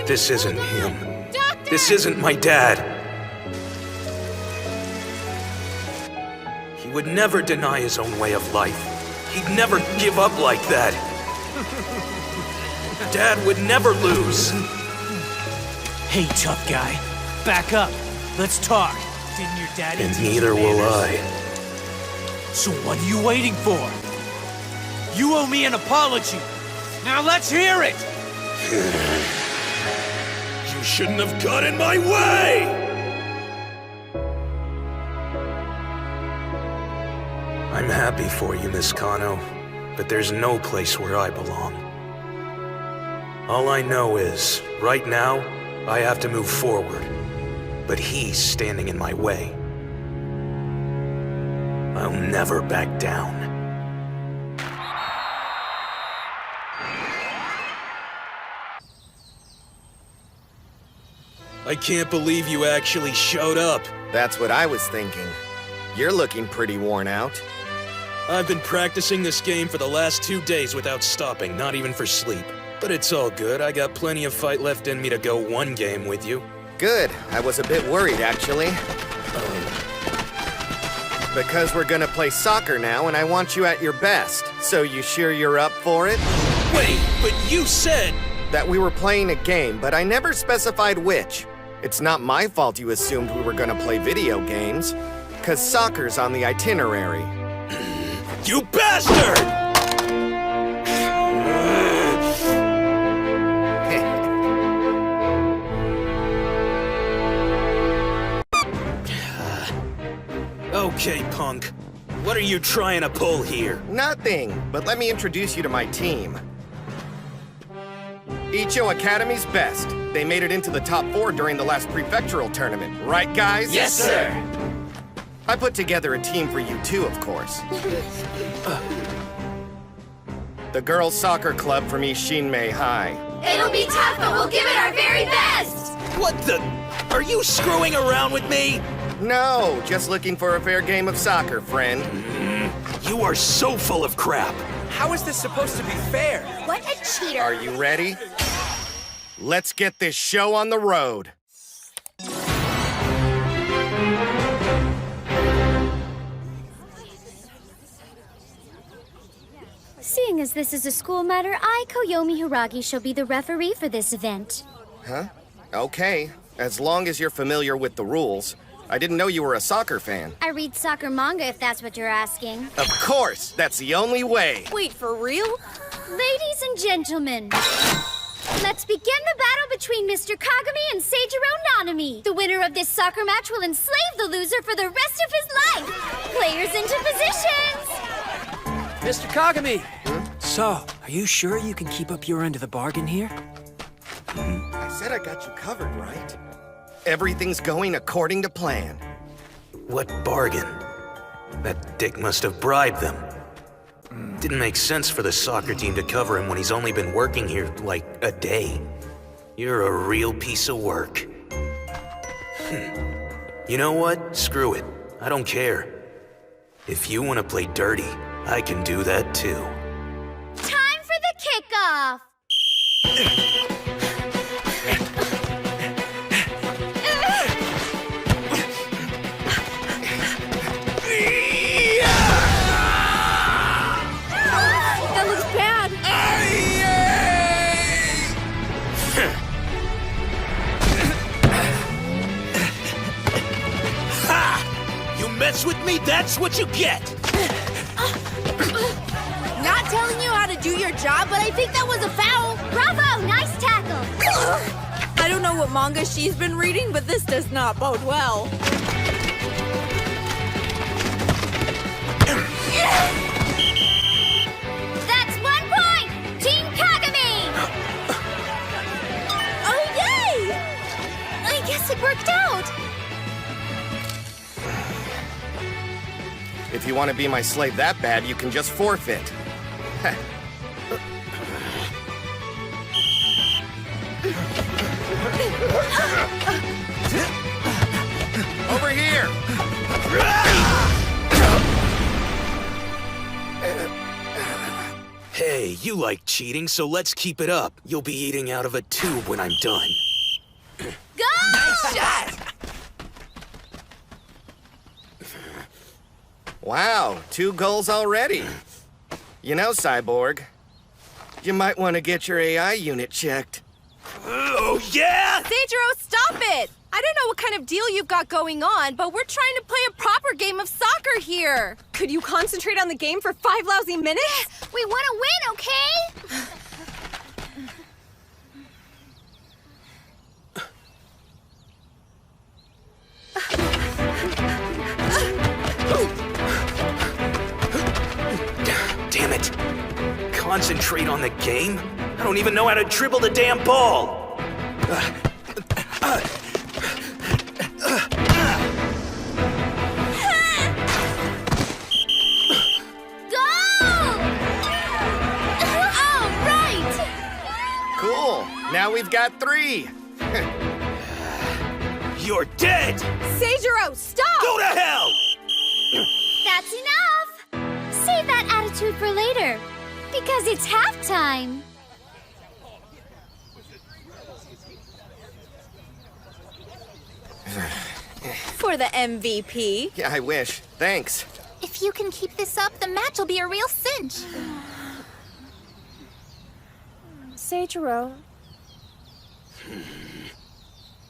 This isn't him. This isn't my dad. He would never deny his own way of life. He'd never give up like that. Dad would never lose. Hey, tough guy. Back up. Let's talk. Didn't your daddy And teach you neither will manners? I. So what are you waiting for? You owe me an apology. Now let's hear it! You shouldn't have got in my way! I'm happy for you, Miss Kano, but there's no place where I belong. All I know is, right now, I have to move forward, but he's standing in my way. I'll never back down. I can't believe you actually showed up. That's what I was thinking. You're looking pretty worn out. I've been practicing this game for the last 2 days without stopping, not even for sleep. But it's all good. I got plenty of fight left in me to go one game with you. Good. I was a bit worried, actually. Because we're gonna play soccer now, and I want you at your best. So you sure you're up for it? Wait, but you said... that we were playing a game, but I never specified which. It's not my fault you assumed we were gonna play video games. 'Cause soccer's on the itinerary. You bastard! Okay, punk. What are you trying to pull here? Nothing, but let me introduce you to my team. Icho Academy's best. They made it into the top 4 during the last prefectural tournament. Right, guys? Yes, sir! I put together a team for you too, of course. The girls' soccer club from Ishinmei High. It'll be tough, but we'll give it our very best! What the... Are you screwing around with me? No, just looking for a fair game of soccer, friend. You are so full of crap. How is this supposed to be fair? What a cheater! Are you ready? Let's get this show on the road. Seeing as this is a school matter, I, Koyomi Hiragi, shall be the referee for this event. Huh? Okay. As long as you're familiar with the rules. I didn't know you were a soccer fan. I read soccer manga if that's what you're asking. Of course, that's the only way. Wait, for real? Ladies and gentlemen, let's begin the battle between Mr. Kagami and Seijiro Nanami. The winner of this soccer match will enslave the loser for the rest of his life. Players into positions! Mr. Kagami! So, are you sure you can keep up your end of the bargain here? I said I got you covered, right? Everything's going according to plan. What bargain? That dick must have bribed them. Didn't make sense for the soccer team to cover him when he's only been working here, like, a day. You're a real piece of work. You know what? Screw it. I don't care. If you want to play dirty, I can do that too. Time for the kickoff! That looks bad. Ha! You mess with me, that's what you get! Not telling you how to do your job, but I think that was a foul. Bravo! Nice tackle! I don't know what manga she's been reading, but this does not bode well. That's 1 point! Team Kagami! Oh, yay! I guess it worked out! If you want to be my slave that bad, you can just forfeit. Over here! Hey, you like cheating, so let's keep it up. You'll be eating out of a tube when I'm done. Go! Nice shot! Wow, 2 goals already. You know, Cyborg, you might want to get your AI unit checked. Oh, yeah? Seijiro, stop it! I don't know what kind of deal you've got going on, but we're trying to play a proper game of soccer here. Could you concentrate on the game for 5 lousy minutes? We want to win, okay? Damn it. Concentrate on the game? I don't even know how to dribble the damn ball. Cool. Now we've got 3. You're dead! Seijiro, stop! Go to hell! That's enough! Save that attitude for later, because it's halftime. For the MVP. Yeah, I wish. Thanks. If you can keep this up, the match will be a real cinch. Seijiro.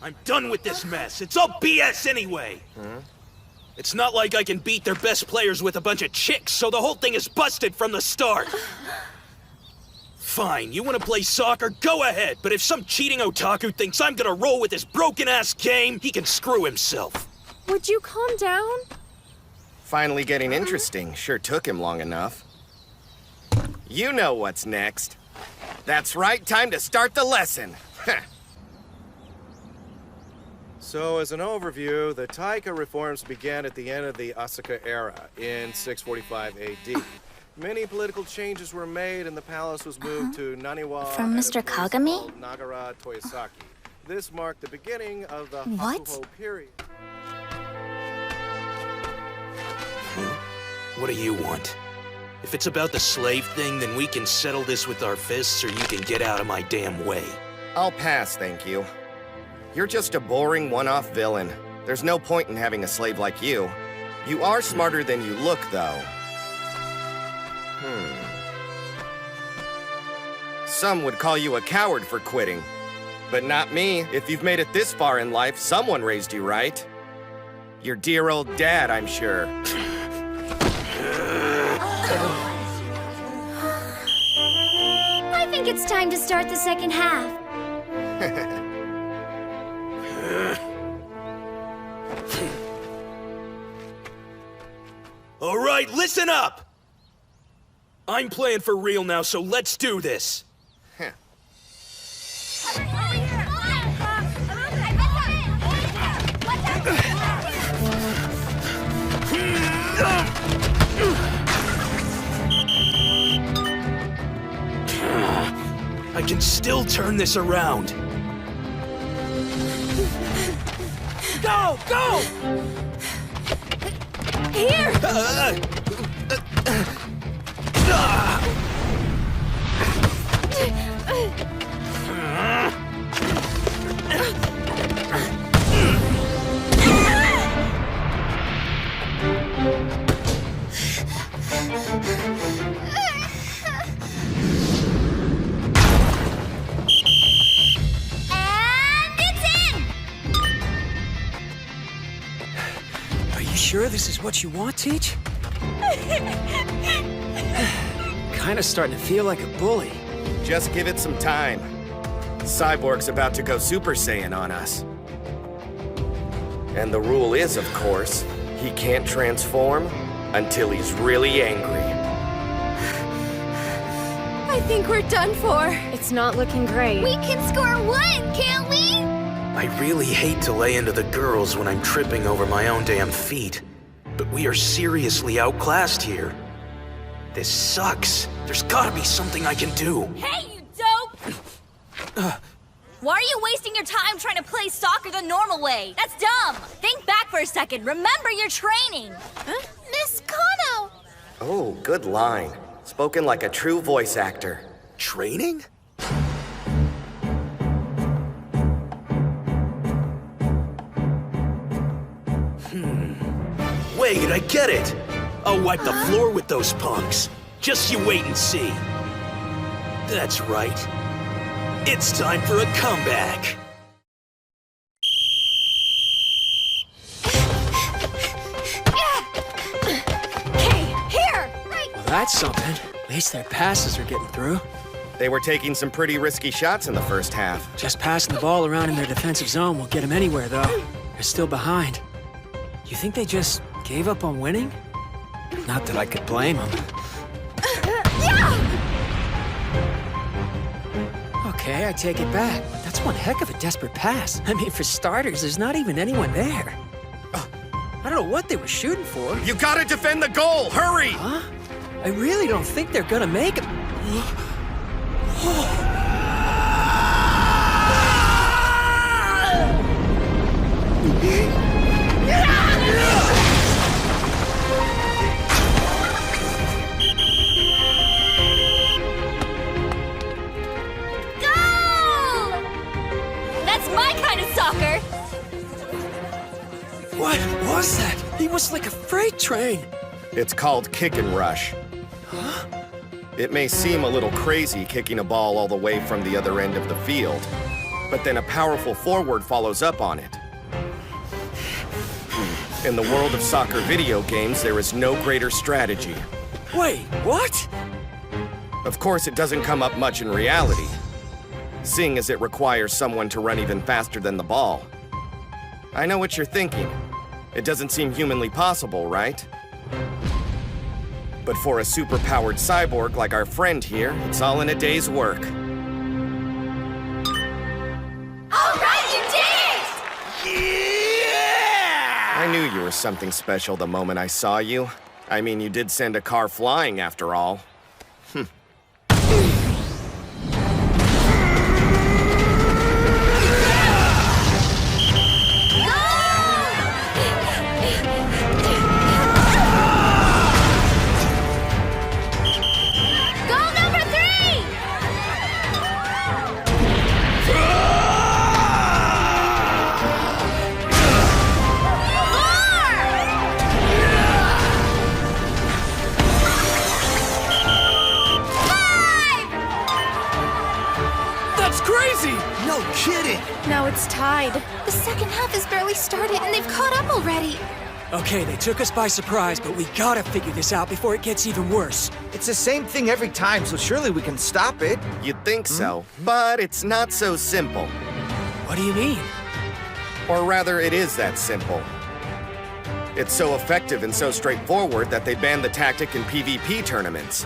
I'm done with this mess. It's all BS anyway. It's not like I can beat their best players with a bunch of chicks, so the whole thing is busted from the start. Fine, you want to play soccer? Go ahead. But if some cheating otaku thinks I'm gonna roll with this broken-ass game, he can screw himself. Would you calm down? Finally getting interesting. Sure took him long enough. You know what's next. That's right, time to start the lesson. So, as an overview, the Taika reforms began at the end of the Asuka era in 645 AD. Many political changes were made, and the palace was moved to Naniwa From at a Mr. place Kagami? called Nagara Toyosaki. This marked the beginning of the What? Hakuho period. What do you want? If it's about the slave thing, then we can settle this with our fists, or you can get out of my damn way. I'll pass, thank you. You're just a boring one-off villain. There's no point in having a slave like you. You are smarter than you look, though. Some would call you a coward for quitting. But not me. If you've made it this far in life, someone raised you right. Your dear old dad, I'm sure. I think it's time to start the second half. All right, listen up! I'm playing for real now, so let's do this. I can still turn this around. Go! Go! Here! Sure this is what you want, Teach? Kinda starting to feel like a bully. Just give it some time. Cyborg's about to go Super Saiyan on us. And the rule is, of course, he can't transform until he's really angry. I think we're done for. It's not looking great. We can score one, can't we? I really hate to lay into the girls when I'm tripping over my own damn feet, but we are seriously outclassed here. This sucks. There's gotta be something I can do. Hey, you dope! Why are you wasting your time trying to play soccer the normal way? That's dumb! Think back for a second. Remember your training! Miss Kano! Oh, good line. Spoken like a true voice actor. Training? Wait, I get it! I'll wipe the floor with those punks. Just you wait and see. That's right. It's time for a comeback. Okay, here! Well, that's something. At least their passes are getting through. They were taking some pretty risky shots in the first half. Just passing the ball around in their defensive zone won't get them anywhere, though. They're still behind. You think they just gave up on winning? Not that I could blame them. Okay, I take it back. That's one heck of a desperate pass. I mean, for starters, there's not even anyone there. I don't know what they were shooting for. You gotta defend the goal! Hurry! Huh? I really don't think they're gonna make it. That's my kind of soccer! What was that? He was like a freight train. It's called kick and rush. Huh? It may seem a little crazy kicking a ball all the way from the other end of the field, but then a powerful forward follows up on it. In the world of soccer video games, there is no greater strategy. Wait, what? Of course, it doesn't come up much in reality, seeing as it requires someone to run even faster than the ball. I know what you're thinking. It doesn't seem humanly possible, right? But for a super-powered cyborg like our friend here, it's all in a day's work. All right, you did it! I knew you were something special the moment I saw you. I mean, you did send a car flying after all. That's crazy! No kidding! Now it's tied. The second half has barely started and they've caught up already. Okay, they took us by surprise, but we gotta figure this out before it gets even worse. It's the same thing every time, so surely we can stop it. You'd think so, but it's not so simple. What do you mean? Or rather, it is that simple. It's so effective and so straightforward that they banned the tactic in PvP tournaments.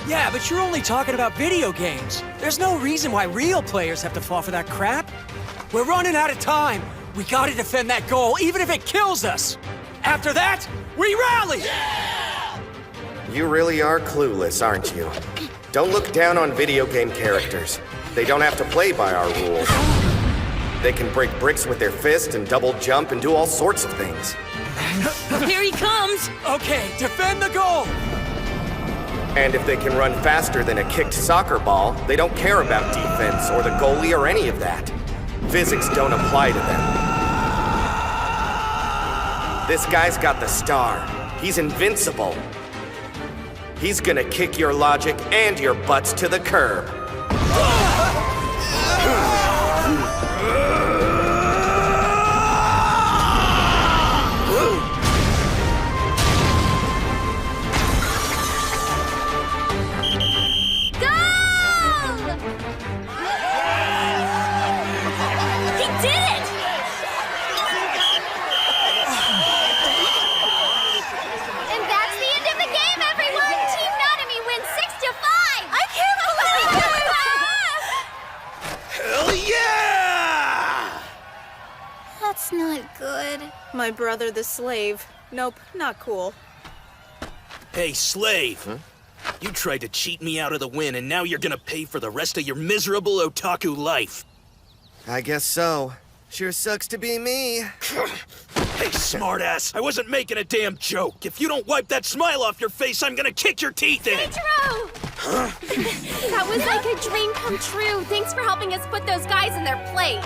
Yeah, but you're only talking about video games. There's no reason why real players have to fall for that crap. We're running out of time. We gotta defend that goal, even if it kills us. After that, we rally! You really are clueless, aren't you? Don't look down on video game characters. They don't have to play by our rules. They can break bricks with their fist and double jump and do all sorts of things. Here he comes! Okay, defend the goal! And if they can run faster than a kicked soccer ball, they don't care about defense or the goalie or any of that. Physics don't apply to them. This guy's got the star. He's invincible. He's gonna kick your logic and your butts to the curb. That's not good. My brother the slave. Nope, not cool. Hey, slave! Huh? You tried to cheat me out of the win, and now you're gonna pay for the rest of your miserable otaku life. I guess so. Sure sucks to be me. Hey, smartass! I wasn't making a damn joke. If you don't wipe that smile off your face, I'm gonna kick your teeth in! Seiichiro! That was like a dream come true. Thanks for helping us put those guys in their place.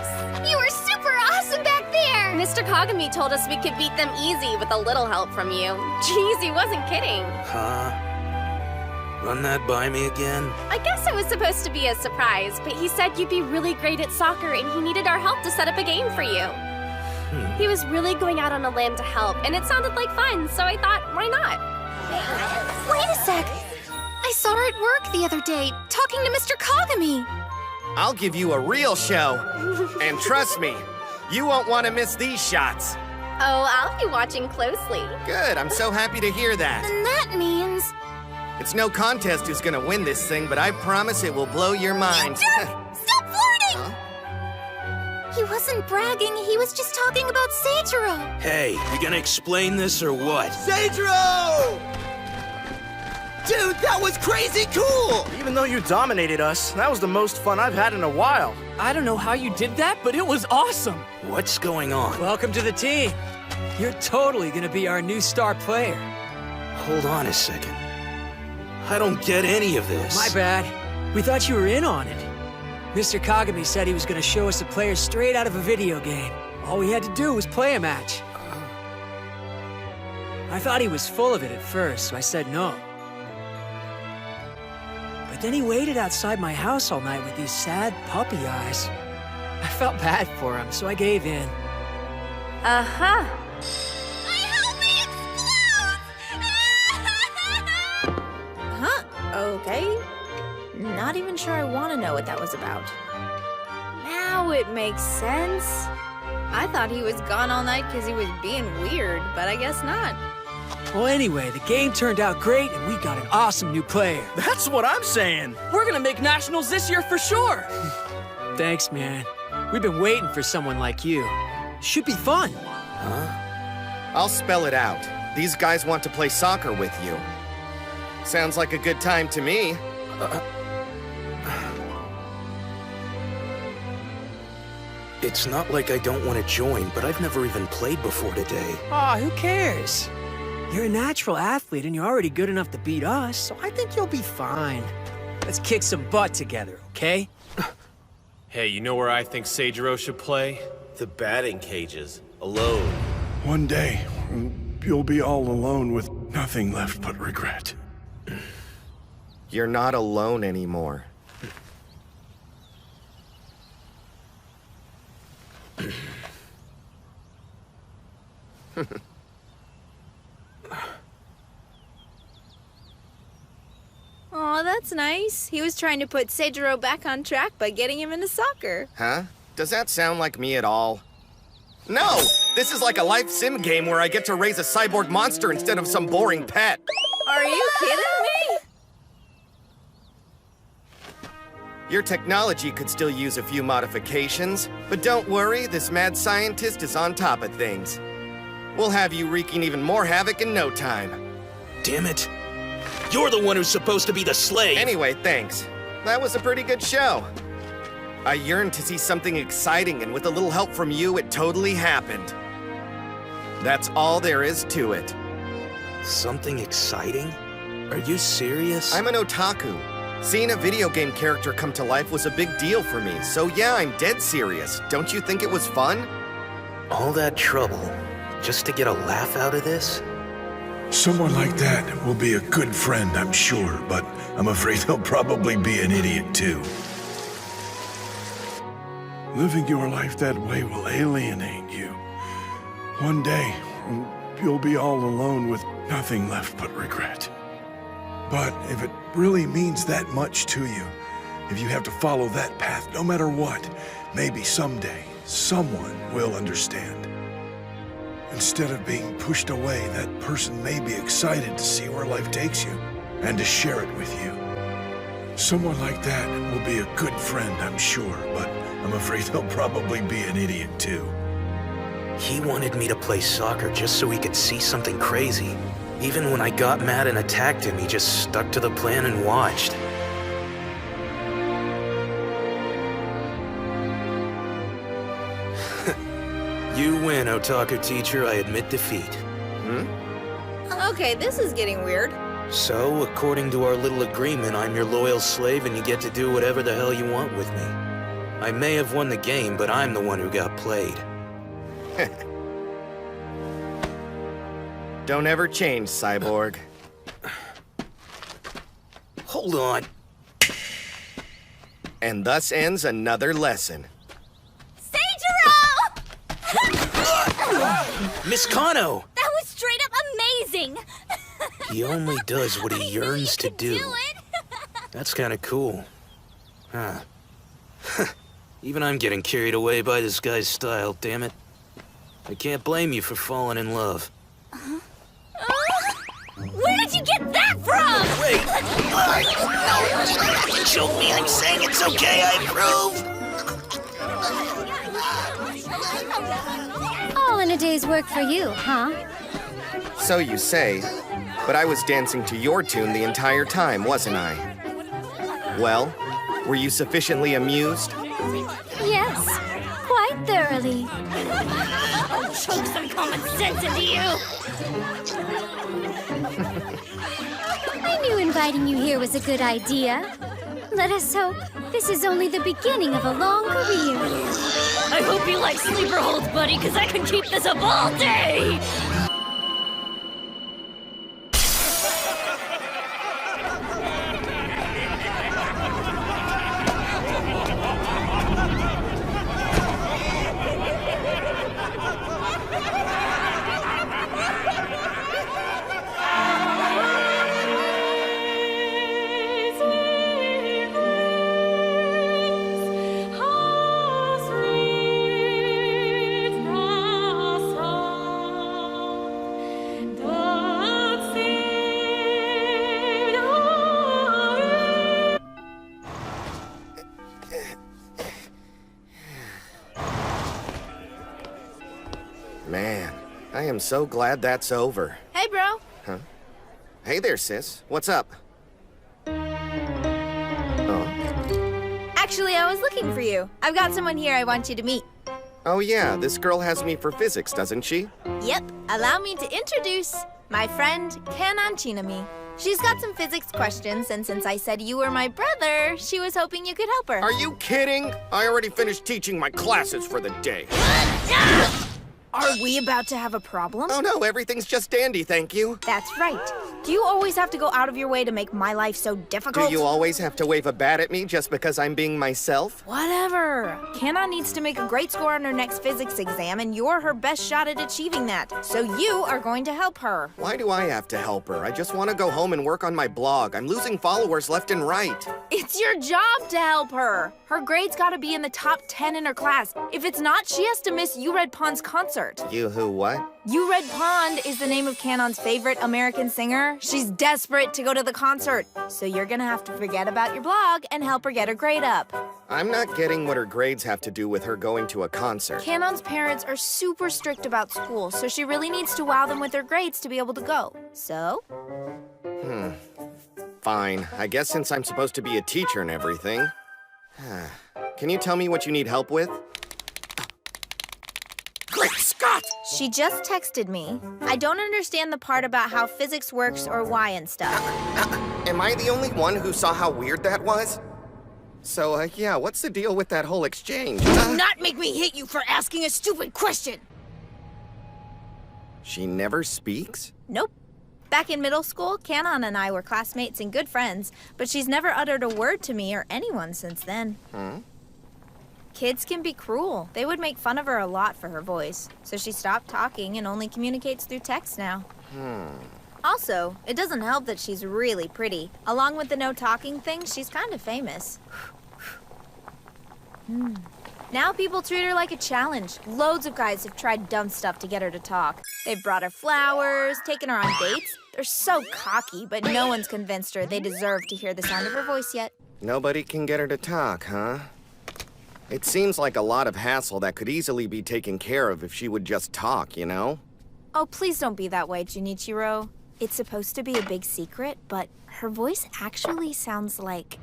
You were super awesome back there! Mr. Kagami told us we could beat them easy with a little help from you. Jeez, he wasn't kidding. Huh? Run that by me again? I guess it was supposed to be a surprise, but he said you'd be really great at soccer and he needed our help to set up a game for you. He was really going out on a limb to help, and it sounded like fun, so I thought, why not? Wait a sec! I saw her at work the other day, talking to Mr. Kagami. I'll give you a real show. And trust me, you won't want to miss these shots. Oh, I'll be watching closely. Good, I'm so happy to hear that. And that means... It's no contest who's gonna win this thing, but I promise it will blow your mind. Stop flirting! Huh? He wasn't bragging, he was just talking about Seiichiro. Hey, you gonna explain this or what? Seiichiro! Dude, that was crazy cool! Even though you dominated us, that was the most fun I've had in a while. I don't know how you did that, but it was awesome. What's going on? Welcome to the team. You're totally gonna be our new star player. Hold on a second. I don't get any of this. My bad. We thought you were in on it. Mr. Kagami said he was gonna show us the players straight out of a video game. All we had to do was play a match. I thought he was full of it at first, so I said no. But then he waited outside my house all night with these sad puppy eyes. I felt bad for him, so I gave in. Uh-huh. Huh? Okay. Not even sure I want to know what that was about. Now it makes sense. I thought he was gone all night because he was being weird, but I guess not. Well, anyway, the game turned out great, and we got an awesome new player. That's what I'm saying. We're gonna make nationals this year for sure. Thanks, man. We've been waiting for someone like you. Should be fun. Huh? I'll spell it out. These guys want to play soccer with you. Sounds like a good time to me. It's not like I don't want to join, but I've never even played before today. Aw, who cares? You're a natural athlete and you're already good enough to beat us, so I think you'll be fine. Let's kick some butt together, okay? Hey, you know where I think Seijiro should play? The batting cages, alone. One day, you'll be all alone with nothing left but regret. You're not alone anymore. Aw, that's nice. He was trying to put Seijiro back on track by getting him into soccer. Huh? Does that sound like me at all? No! This is like a life sim game where I get to raise a cyborg monster instead of some boring pet. Are you kidding me? Your technology could still use a few modifications, but don't worry, this mad scientist is on top of things. We'll have you wreaking even more havoc in no time. Damn it. You're the one who's supposed to be the slave. Anyway, thanks. That was a pretty good show. I yearned to see something exciting, and with a little help from you, it totally happened. That's all there is to it. Something exciting? Are you serious? I'm an otaku. Seeing a video game character come to life was a big deal for me, so yeah, I'm dead serious. Don't you think it was fun? All that trouble, just to get a laugh out of this? Someone like that will be a good friend, I'm sure, but I'm afraid he'll probably be an idiot too. Living your life that way will alienate you. One day, you'll be all alone with nothing left but regret. But if it really means that much to you, if you have to follow that path no matter what, maybe someday someone will understand. Instead of being pushed away, that person may be excited to see where life takes you and to share it with you. Someone like that will be a good friend, I'm sure, but I'm afraid he'll probably be an idiot too. He wanted me to play soccer just so he could see something crazy. Even when I got mad and attacked him, he just stuck to the plan and watched. You win, Otaku teacher. I admit defeat. Okay, this is getting weird. So, according to our little agreement, I'm your loyal slave and you get to do whatever the hell you want with me. I may have won the game, but I'm the one who got played. Don't ever change, Cyborg. Hold on. And thus ends another lesson. Miss Kano! That was straight up amazing! He only does what he yearns to do. That's kind of cool. Huh. Even I'm getting carried away by this guy's style, damn it. I can't blame you for falling in love. Where did you get that from? Wait! No, you don't have to choke me. I'm saying it's okay, I approve. All in a day's work for you, huh? So you say, but I was dancing to your tune the entire time, wasn't I? Well, were you sufficiently amused? Yes, quite thoroughly. I'll choke some common sense into you! I knew inviting you here was a good idea. Let us hope this is only the beginning of a long career. I hope you like sleeper holds, buddy, because I can keep this up all day! Man, I am so glad that's over. Hey, bro. Huh? Hey there, sis. What's up? Oh. Actually, I was looking for you. I've got someone here I want you to meet. Oh yeah, this girl has me for physics, doesn't she? Yep. Allow me to introduce my friend, Kananchina-mi. She's got some physics questions, and since I said you were my brother, she was hoping you could help her. Are you kidding? I already finished teaching my classes for the day. Are we about to have a problem? Oh no, everything's just dandy, thank you. That's right. Do you always have to go out of your way to make my life so difficult? Do you always have to wave a bat at me just because I'm being myself? Whatever. Kanon needs to make a great score on her next physics exam, and you're her best shot at achieving that. So you are going to help her. Why do I have to help her? I just want to go home and work on my blog. I'm losing followers left and right. It's your job to help her. Her grade's gotta be in the top 10 in her class. If it's not, she has to miss You Red Pond's concert. You who what? You Red Pond is the name of Kanon's favorite American singer. She's desperate to go to the concert. So you're gonna have to forget about your blog and help her get her grade up. I'm not getting what her grades have to do with her going to a concert. Kanon's parents are super strict about school, so she really needs to wow them with her grades to be able to go. So? Fine. I guess since I'm supposed to be a teacher and everything. Can you tell me what you need help with? Great Scott! She just texted me. I don't understand the part about how physics works or why and stuff. Am I the only one who saw how weird that was? So, yeah, what's the deal with that whole exchange? Do not make me hate you for asking a stupid question! She never speaks? Nope. Back in middle school, Kanon and I were classmates and good friends, but she's never uttered a word to me or anyone since then. Kids can be cruel. They would make fun of her a lot for her voice, so she stopped talking and only communicates through text now. Also, it doesn't help that she's really pretty. Along with the no talking thing, she's kind of famous. Now people treat her like a challenge. Loads of guys have tried dumb stuff to get her to talk. They've brought her flowers, taken her on dates. They're so cocky, but no one's convinced her they deserve to hear the sound of her voice yet. Nobody can get her to talk, huh? It seems like a lot of hassle that could easily be taken care of if she would just talk, you know? Oh, please don't be that way, Junichiro. It's supposed to be a big secret, but her voice actually sounds like...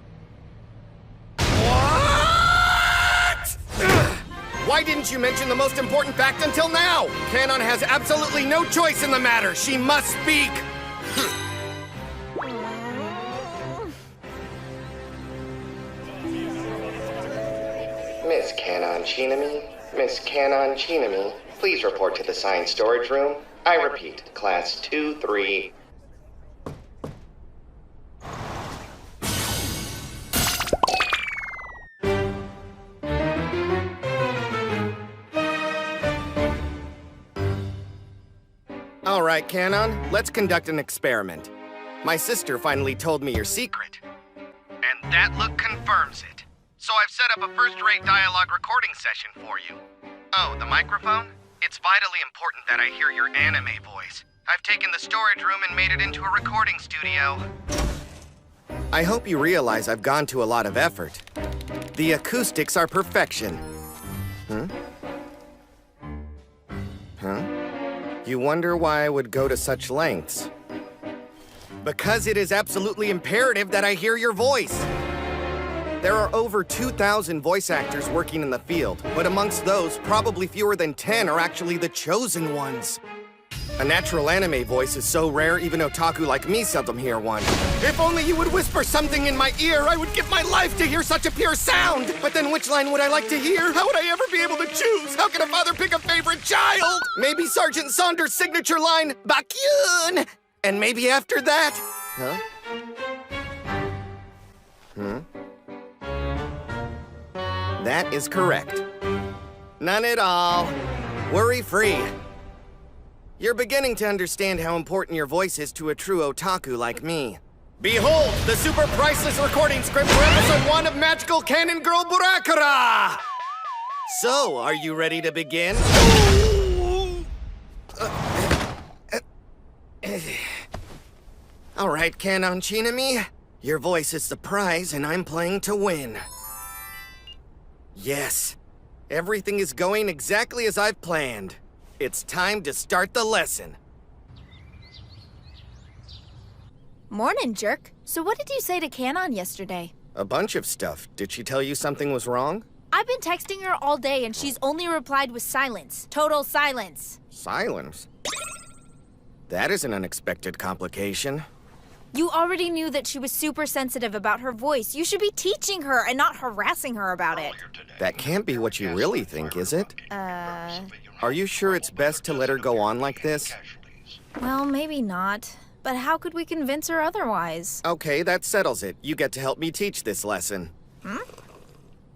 Why didn't you mention the most important fact until now? Kanon has absolutely no choice in the matter. She must speak. Miss Kanon Chinami, Miss Kanon Chinami, please report to the science storage room. I repeat, class 2-3. All right, Kanon, let's conduct an experiment. My sister finally told me your secret. And that look confirms it. So I've set up a first-rate dialogue recording session for you. Oh, the microphone? It's vitally important that I hear your anime voice. I've taken the storage room and made it into a recording studio. I hope you realize I've gone to a lot of effort. The acoustics are perfection. You wonder why I would go to such lengths? Because it is absolutely imperative that I hear your voice. There are over 2,000 voice actors working in the field, but amongst those, probably fewer than 10 are actually the chosen ones. A natural anime voice is so rare, even otaku like me seldom hear one. If only you would whisper something in my ear, I would give my life to hear such a pure sound. But then which line would I like to hear? How would I ever be able to choose? How can a father pick a favorite child? Maybe Sergeant Saunders' signature line, Bakyun! And maybe after that... That is correct. None at all. Worry-free. You're beginning to understand how important your voice is to a true otaku like me. Behold, the super priceless recording script for episode 1 of Magical Cannon Girl Burakara! So, are you ready to begin? All right, Kanon Chinami. Your voice is the prize, and I'm playing to win. Yes, everything is going exactly as I've planned. It's time to start the lesson. Morning, jerk. So what did you say to Kanon yesterday? A bunch of stuff. Did she tell you something was wrong? I've been texting her all day and she's only replied with silence. Total silence. Silence? That is an unexpected complication. You already knew that she was super sensitive about her voice. You should be teaching her and not harassing her about it. That can't be what you really think, is it? Are you sure it's best to let her go on like this? Well, maybe not. But how could we convince her otherwise? Okay, that settles it. You get to help me teach this lesson.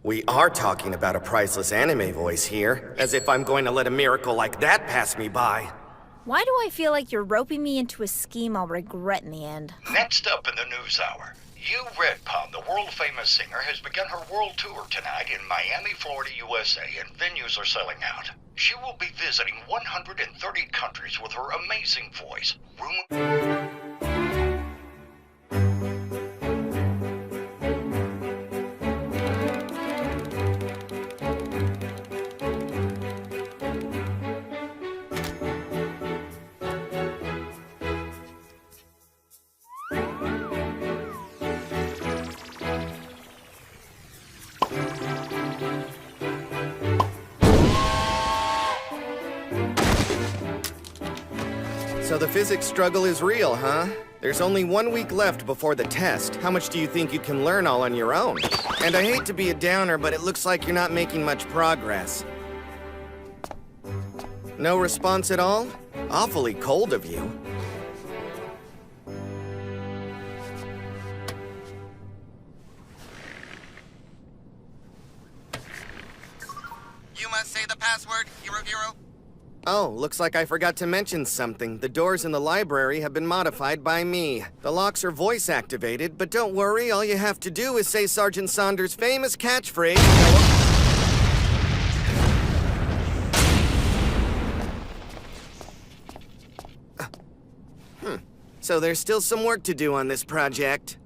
We are talking about a priceless anime voice here, as if I'm going to let a miracle like that pass me by. Why do I feel like you're roping me into a scheme I'll regret in the end? Next up in the news hour, Red Pond, the world-famous singer, has begun her world tour tonight in Miami, Florida, USA, and venues are selling out. She will be visiting 130 countries with her amazing voice. So the physics struggle is real, huh? There's only 1 week left before the test. How much do you think you can learn all on your own? And I hate to be a downer, but it looks like you're not making much progress. No response at all? Awfully cold of you. You must say the password, Hero. Oh, looks like I forgot to mention something. The doors in the library have been modified by me. The locks are voice activated, but don't worry, all you have to do is say Sergeant Saunders' famous catchphrase. So there's still some work to do on this project.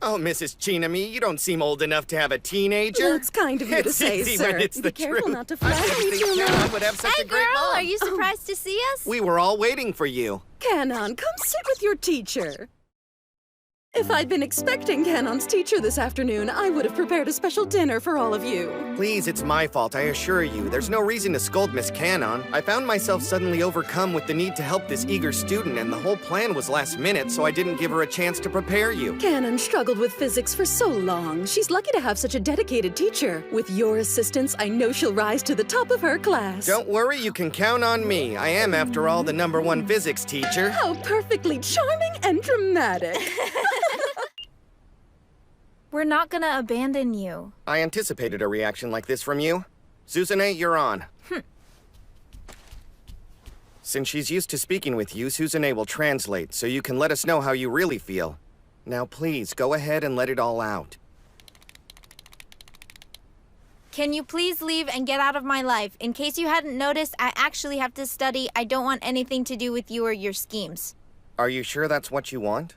Oh, Mrs. Chinami, you don't seem old enough to have a teenager. That's kind of you to say, easy sir. when it's Be the careful truth. not to flatter me too Canon much. would have such a great Girl, mom. are you surprised to see us? We were all waiting for you. Canon, come sit with your teacher. If I'd been expecting Canon's teacher this afternoon, I would have prepared a special dinner for all of you. Please, it's my fault, I assure you. There's no reason to scold Miss Canon. I found myself suddenly overcome with the need to help this eager student, and the whole plan was last minute, so I didn't give her a chance to prepare you. Canon struggled with physics for so long. She's lucky to have such a dedicated teacher. With your assistance, I know she'll rise to the top of her class. Don't worry, you can count on me. I am, after all, the #1 physics teacher. How perfectly charming and dramatic. We're not gonna abandon you. I anticipated a reaction like this from you. Suzune, you're on. Since she's used to speaking with you, Suzune will translate, so you can let us know how you really feel. Now please, go ahead and let it all out. Can you please leave and get out of my life? In case you hadn't noticed, I actually have to study. I don't want anything to do with you or your schemes. Are you sure that's what you want?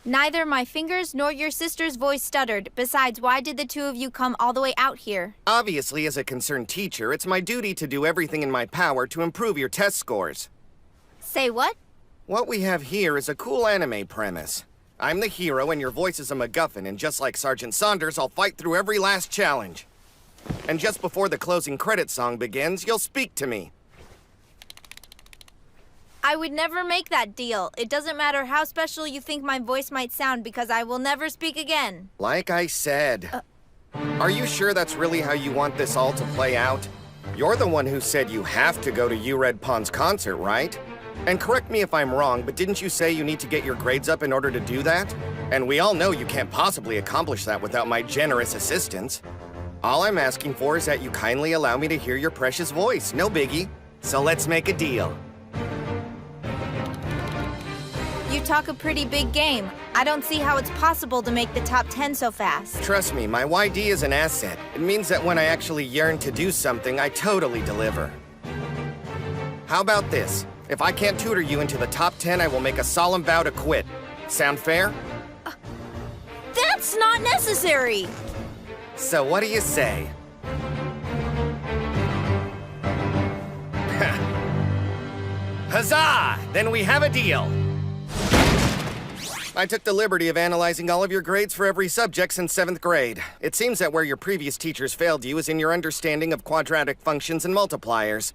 Neither my fingers nor your sister's voice stuttered. Besides, why did the two of you come all the way out here? Obviously, as a concerned teacher, it's my duty to do everything in my power to improve your test scores. Say what? What we have here is a cool anime premise. I'm the hero and your voice is a MacGuffin, and just like Sergeant Saunders, I'll fight through every last challenge. And just before the closing credits song begins, you'll speak to me. I would never make that deal. It doesn't matter how special you think my voice might sound because I will never speak again. Like I said. Are you sure that's really how you want this all to play out? You're the one who said you have to go to Red Pond's concert, right? And correct me if I'm wrong, but didn't you say you need to get your grades up in order to do that? And we all know you can't possibly accomplish that without my generous assistance. All I'm asking for is that you kindly allow me to hear your precious voice. No biggie. So let's make a deal. You talk a pretty big game. I don't see how it's possible to make the top 10 so fast. Trust me, my YD is an asset. It means that when I actually yearn to do something, I totally deliver. How about this? If I can't tutor you into the top 10, I will make a solemn vow to quit. Sound fair? That's not necessary! So what do you say? Huzzah! Then we have a deal! I took the liberty of analyzing all of your grades for every subject since 7th grade. It seems that where your previous teachers failed you is in your understanding of quadratic functions and multipliers.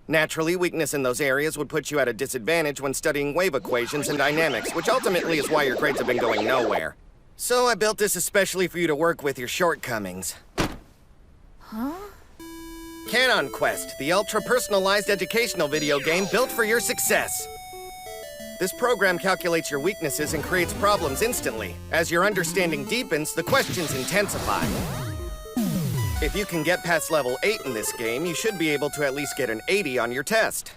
Naturally, weakness in those areas would put you at a disadvantage when studying wave equations and dynamics, which ultimately is why your grades have been going nowhere. So I built this especially for you to work with your shortcomings. Huh? Canon Quest, the ultra-personalized educational video game built for your success. This program calculates your weaknesses and creates problems instantly. As your understanding deepens, the questions intensify. If you can get past level 8 in this game, you should be able to at least get an 80 on your test.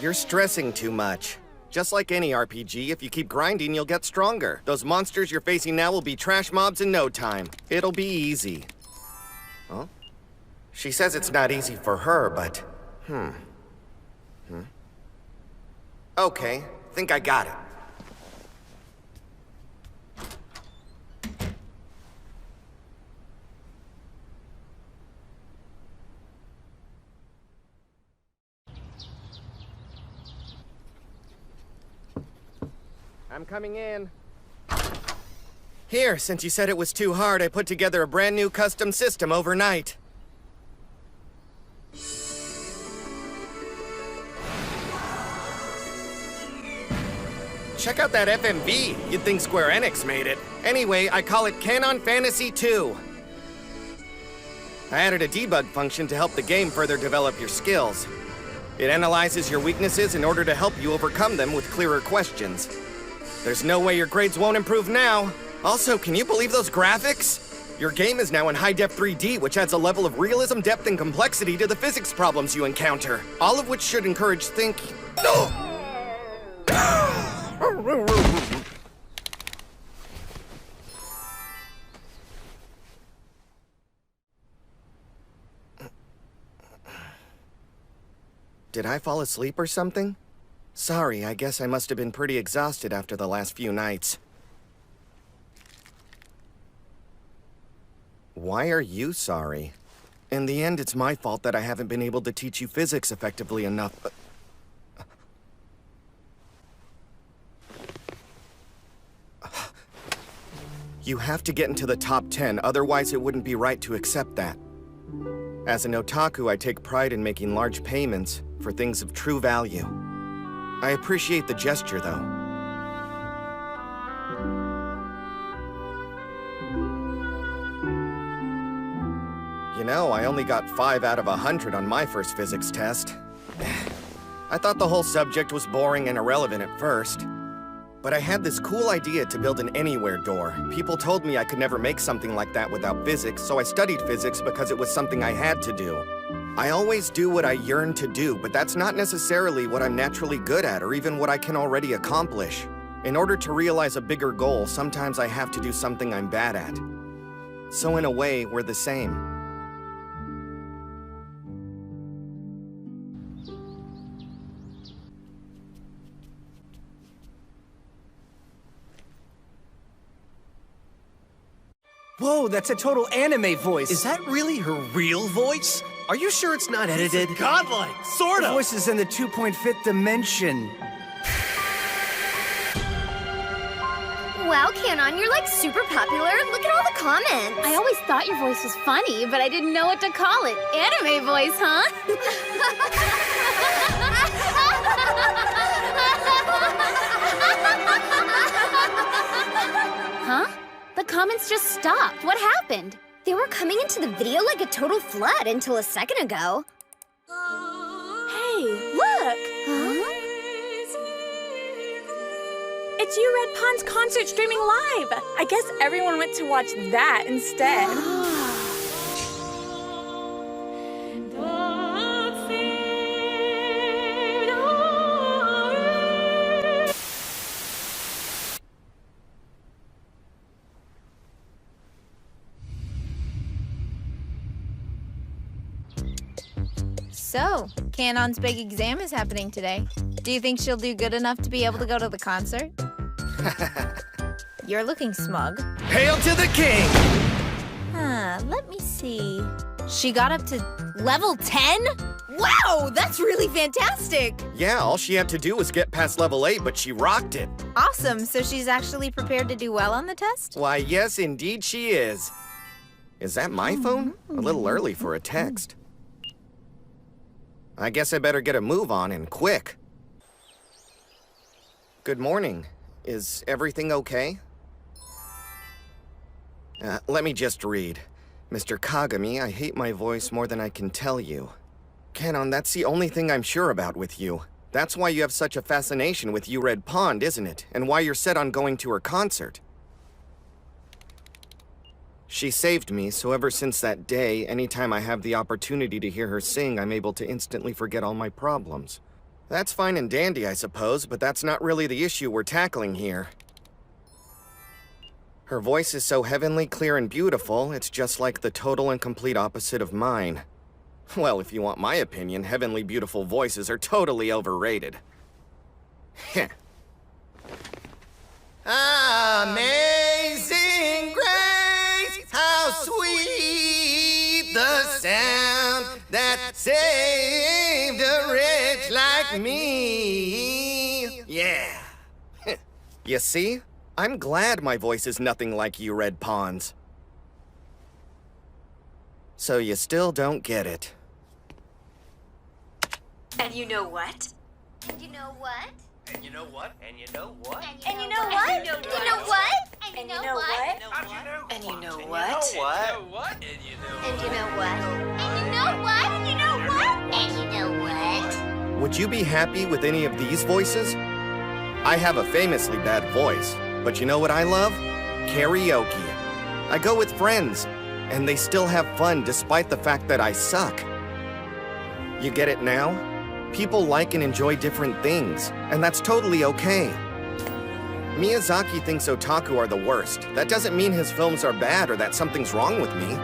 You're stressing too much. Just like any RPG, if you keep grinding, you'll get stronger. Those monsters you're facing now will be trash mobs in no time. It'll be easy. Huh? She says it's not easy for her, but... Okay, think I got it. I'm coming in. Here, since you said it was too hard, I put together a brand new custom system overnight. Check out that FMV. You'd think Square Enix made it. Anyway, I call it Canon Fantasy 2. I added a debug function to help the game further develop your skills. It analyzes your weaknesses in order to help you overcome them with clearer questions. There's no way your grades won't improve now. Also, can you believe those graphics? Your game is now in high-def 3D, which adds a level of realism, depth, and complexity to the physics problems you encounter. All of which should encourage thinking. Did I fall asleep or something? Sorry, I guess I must have been pretty exhausted after the last few nights. Why are you sorry? In the end, it's my fault that I haven't been able to teach you physics effectively enough. You have to get into the top 10, otherwise it wouldn't be right to accept that. As an otaku, I take pride in making large payments for things of true value. I appreciate the gesture, though. You know, I only got 5 out of 100 on my first physics test. I thought the whole subject was boring and irrelevant at first. But I had this cool idea to build an anywhere door. People told me I could never make something like that without physics, so I studied physics because it was something I had to do. I always do what I yearn to do, but that's not necessarily what I'm naturally good at or even what I can already accomplish. In order to realize a bigger goal, sometimes I have to do something I'm bad at. So in a way, we're the same. Whoa, that's a total anime voice. Is that really her real voice? Are you sure it's not edited? It's godlike, sort of. The voice is in the 2.5th dimension. Wow, Canon, you're like super popular. Look at all the comments. I always thought your voice was funny, but I didn't know what to call it. Anime voice, huh? Huh? The comments just stopped. What happened? They were coming into the video like a total flood until a second ago. Hey, look! Huh? It's you, Red Pond's concert streaming live! I guess everyone went to watch that instead. So, Canon's big exam is happening today. Do you think she'll do good enough to be able to go to the concert? You're looking smug. Hail to the king! Let me see. She got up to level 10? Wow, that's really fantastic! Yeah, all she had to do was get past level 8, but she rocked it. Awesome, so she's actually prepared to do well on the test? Why, yes, indeed she is. Is that my phone? A little early for a text. I guess I better get a move on and quick. Good morning. Is everything okay? Let me just read. Mr. Kagami, I hate my voice more than I can tell you. Canon, that's the only thing I'm sure about with you. That's why you have such a fascination with Red Pond, isn't it? And why you're set on going to her concert. She saved me, so ever since that day, anytime I have the opportunity to hear her sing, I'm able to instantly forget all my problems. That's fine and dandy, I suppose, but that's not really the issue we're tackling here. Her voice is so heavenly clear and beautiful, it's just like the total and complete opposite of mine. Well, if you want my opinion, heavenly beautiful voices are totally overrated. Heh. Amazing grace, how sweet the sound that saved a wretch like me. Yeah. You see? I'm glad my voice is nothing like Red Pond's. So you still don't get it. And you know what? And you know what? And you know what? And you know what? And you know what? And you know what? And you know what? And you know what? And you know what? And you know what? And you know what? And you know what? Would you be happy with any of these voices? I have a famously bad voice, but you know what I love? Karaoke. I go with friends, and they still have fun despite the fact that I suck. You get it now? People like and enjoy different things, and that's totally okay. Miyazaki thinks otaku are the worst. That doesn't mean his films are bad or that something's wrong with me.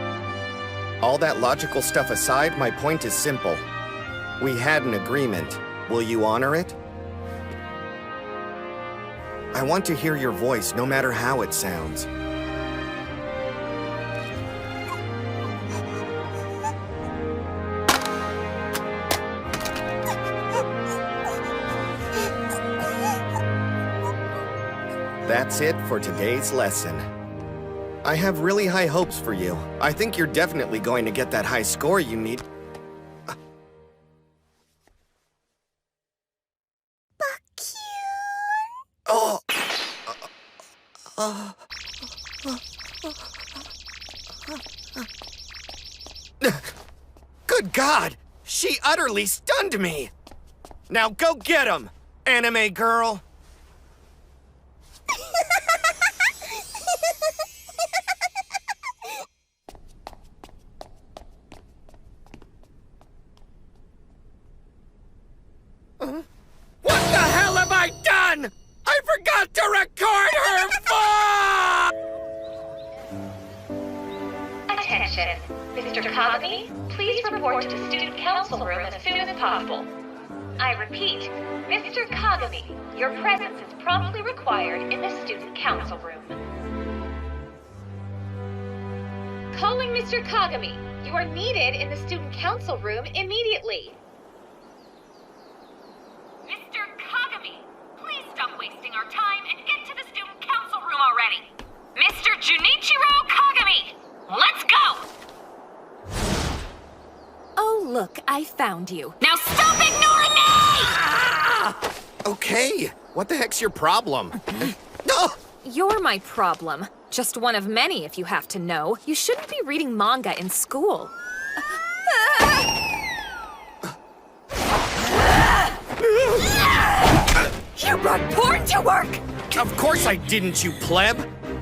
All that logical stuff aside, my point is simple. We had an agreement. Will you honor it? I want to hear your voice, no matter how it sounds. That's it for today's lesson. I have really high hopes for you. I think you're definitely going to get that high score you need. Oh! Good God! She utterly stunned me! Now go get him, anime girl! What the hell have I done? I forgot to record her phone! Attention. Mr. Kagami, please report to the student council room as soon as possible. I repeat, Mr. Kagami, your presence is promptly required in the student council room. Calling Mr. Kagami. You are needed in the student council room immediately. Mr. Kagami, please stop wasting our time and get to the student council room already. Mr. Junichiro Kagami, let's go! Oh, look, I found you. Now stop ignoring me! Okay, what the heck's your problem? No! You're my problem. Just one of many, if you have to know. You shouldn't be reading manga in school. You brought porn to work! Of course I didn't, you pleb!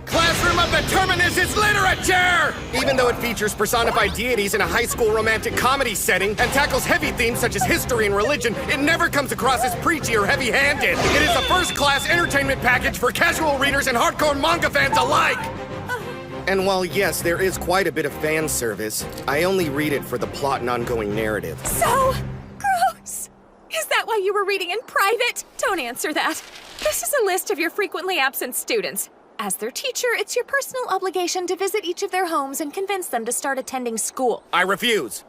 Classroom of the Terminus is literature! Even though it features personified deities in a high school romantic comedy setting and tackles heavy themes such as history and religion, it never comes across as preachy or heavy-handed. It is a first-class entertainment package for casual readers and hardcore manga fans alike! And while yes, there is quite a bit of fan service, I only read it for the plot and ongoing narrative. So, why you were reading in private? Don't answer that. This is a list of your frequently absent students. As their teacher, it's your personal obligation to visit each of their homes and convince them to start attending school. I refuse.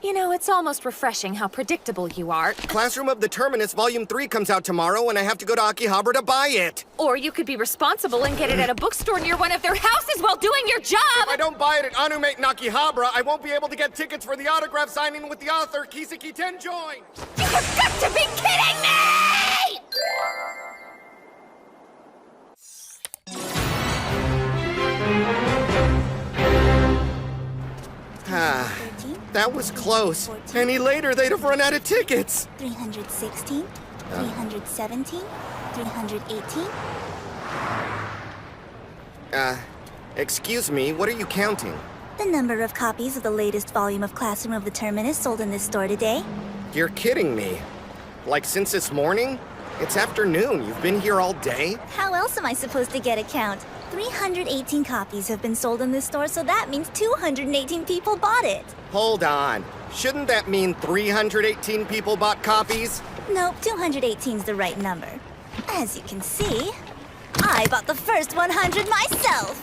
You know, it's almost refreshing how predictable you are. Classroom of the Terminus Volume 3 comes out tomorrow, and I have to go to Akihabara to buy it. Or you could be responsible and get it at a bookstore near one of their houses while doing your job! If I don't buy it at Anumate and Akihabara, I won't be able to get tickets for the autograph signing with the author, Kiseki Tenjoin! You have got to be kidding me! That was close. Any later, they'd have run out of tickets. 316, 317, 318. Excuse me, what are you counting? The number of copies of the latest volume of Classroom of the Terminus sold in this store today. You're kidding me. Like since this morning? It's afternoon. You've been here all day? How else am I supposed to get a count? 318 copies have been sold in this store, so that means 218 people bought it. Hold on. Shouldn't that mean 318 people bought copies? Nope, 218's the right number. As you can see, I bought the first 100 myself.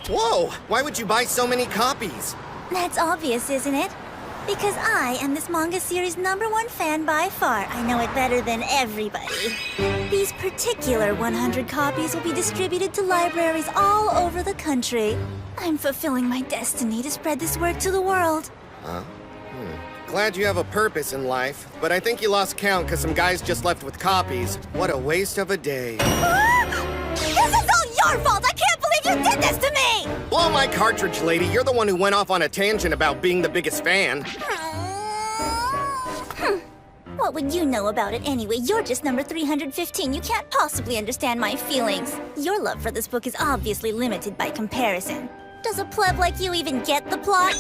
Whoa! Why would you buy so many copies? That's obvious, isn't it? Because I am this manga series' #1 fan by far. I know it better than everybody. These particular 100 copies will be distributed to libraries all over the country. I'm fulfilling my destiny to spread this work to the world. Glad you have a purpose in life, but I think you lost count because some guys just left with copies. What a waste of a day. This is all your fault! I can't believe you did this to me! Blow my cartridge, lady. You're the one who went off on a tangent about being the biggest fan. What would you know about it anyway? You're just number 315. You can't possibly understand my feelings. Your love for this book is obviously limited by comparison. Does a pleb like you even get the plot?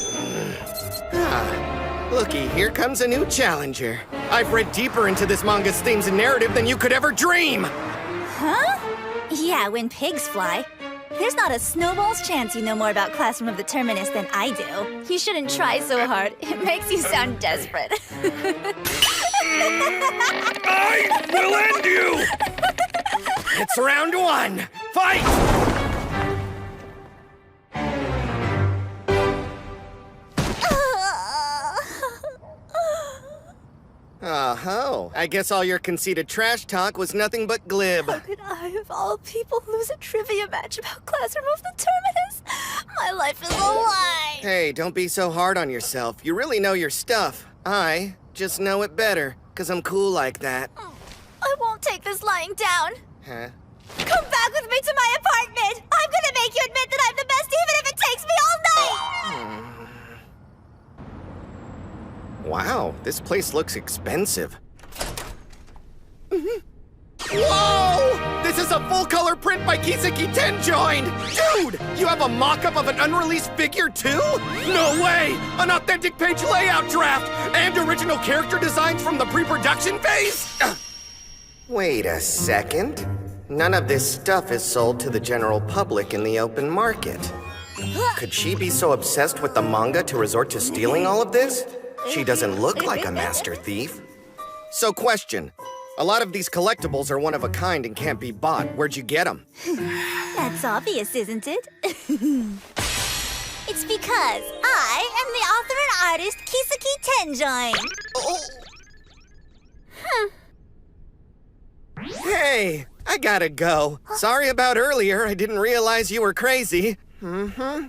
Looky, here comes a new challenger. I've read deeper into this manga's themes and narrative than you could ever dream! Huh? Yeah, when pigs fly. There's not a snowball's chance you know more about Classroom of the Terminus than I do. You shouldn't try so hard. It makes you sound desperate. I will end you! It's round 1! Fight! Oh, I guess all your conceited trash talk was nothing but glib. How could I, of all people, lose a trivia match about Classroom of the Terminus? My life is a lie! Hey, don't be so hard on yourself. You really know your stuff. I just know it better, 'cause I'm cool like that. I won't take this lying down. Huh? Come back with me to my apartment! I'm gonna make you admit that I'm the best even if it takes me all night! Wow, this place looks expensive. Whoa! This is a full-color print by Kiseki Tenjoin! Dude, you have a mock-up of an unreleased figure too? No way! An authentic page layout draft! And original character designs from the pre-production phase? Wait a second. None of this stuff is sold to the general public in the open market. Could she be so obsessed with the manga to resort to stealing all of this? She doesn't look like a master thief. So question. A lot of these collectibles are one of a kind and can't be bought. Where'd you get them? That's obvious, isn't it? It's because I am the author and artist Kiseki Tenjoin. Hey, I gotta go. Sorry about earlier. I didn't realize you were crazy.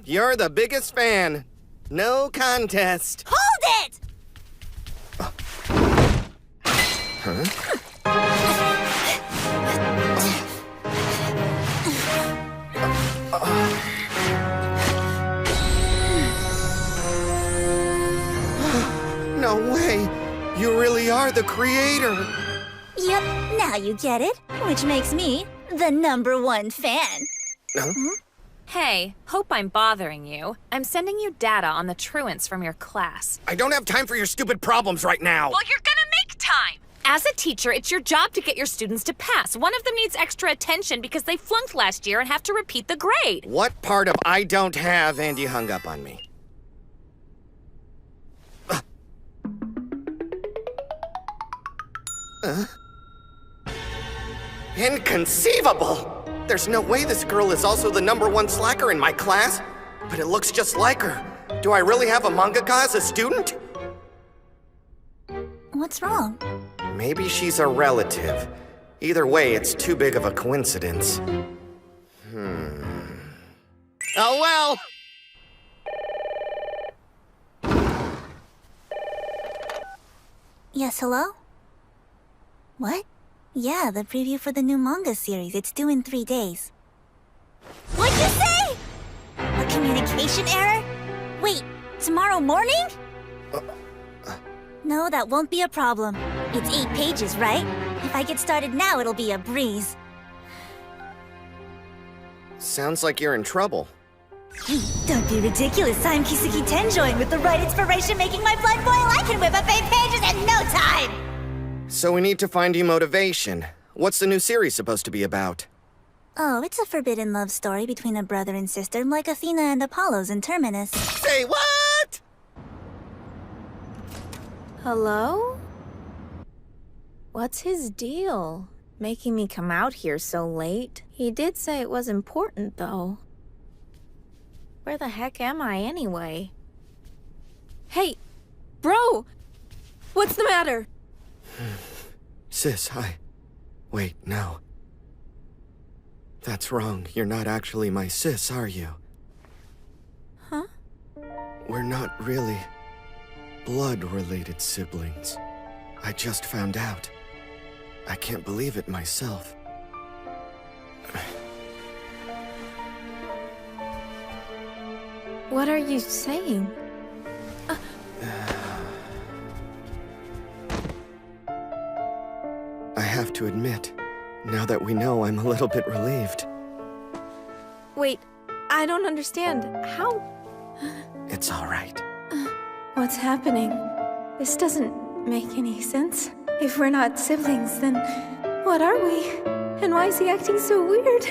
You're the biggest fan. No contest. Hold it! Huh? No way! You really are the creator! Yep, now you get it. Which makes me the #1 fan. Hey, hope I'm bothering you. I'm sending you data on the truants from your class. I don't have time for your stupid problems right now! Well, you're gonna make time! As a teacher, it's your job to get your students to pass. One of them needs extra attention because they flunked last year and have to repeat the grade. What part of I don't have and you hung up on me? Inconceivable! There's no way this girl is also the #1 slacker in my class, but it looks just like her. Do I really have a mangaka as a student? What's wrong? Maybe she's a relative. Either way, it's too big of a coincidence. Oh well! Yes, hello? What? Yeah, the preview for the new manga series. It's due in 3 days. What'd you say? A communication error? Wait, tomorrow morning? No, that won't be a problem. It's 8 pages, right? If I get started now, it'll be a breeze. Sounds like you're in trouble. Don't be ridiculous. I'm Kisuki Tenjoin with the right inspiration making my blood boil. I can whip up 8 pages in no time! So we need to find you motivation. What's the new series supposed to be about? Oh, it's a forbidden love story between a brother and sister, like Athena and Apollo's in Terminus. Say what?! Hello? What's his deal? Making me come out here so late? He did say it was important, though. Where the heck am I, anyway? Hey, bro! What's the matter? Sis, Wait, no. That's wrong. You're not actually my sis, are you? Huh? We're not really blood-related siblings. I just found out. I can't believe it myself. What are you saying? I have to admit, now that we know, I'm a little bit relieved. Wait, I don't understand. How? It's all right. What's happening? This doesn't make any sense. If we're not siblings, then what are we? And why is he acting so weird?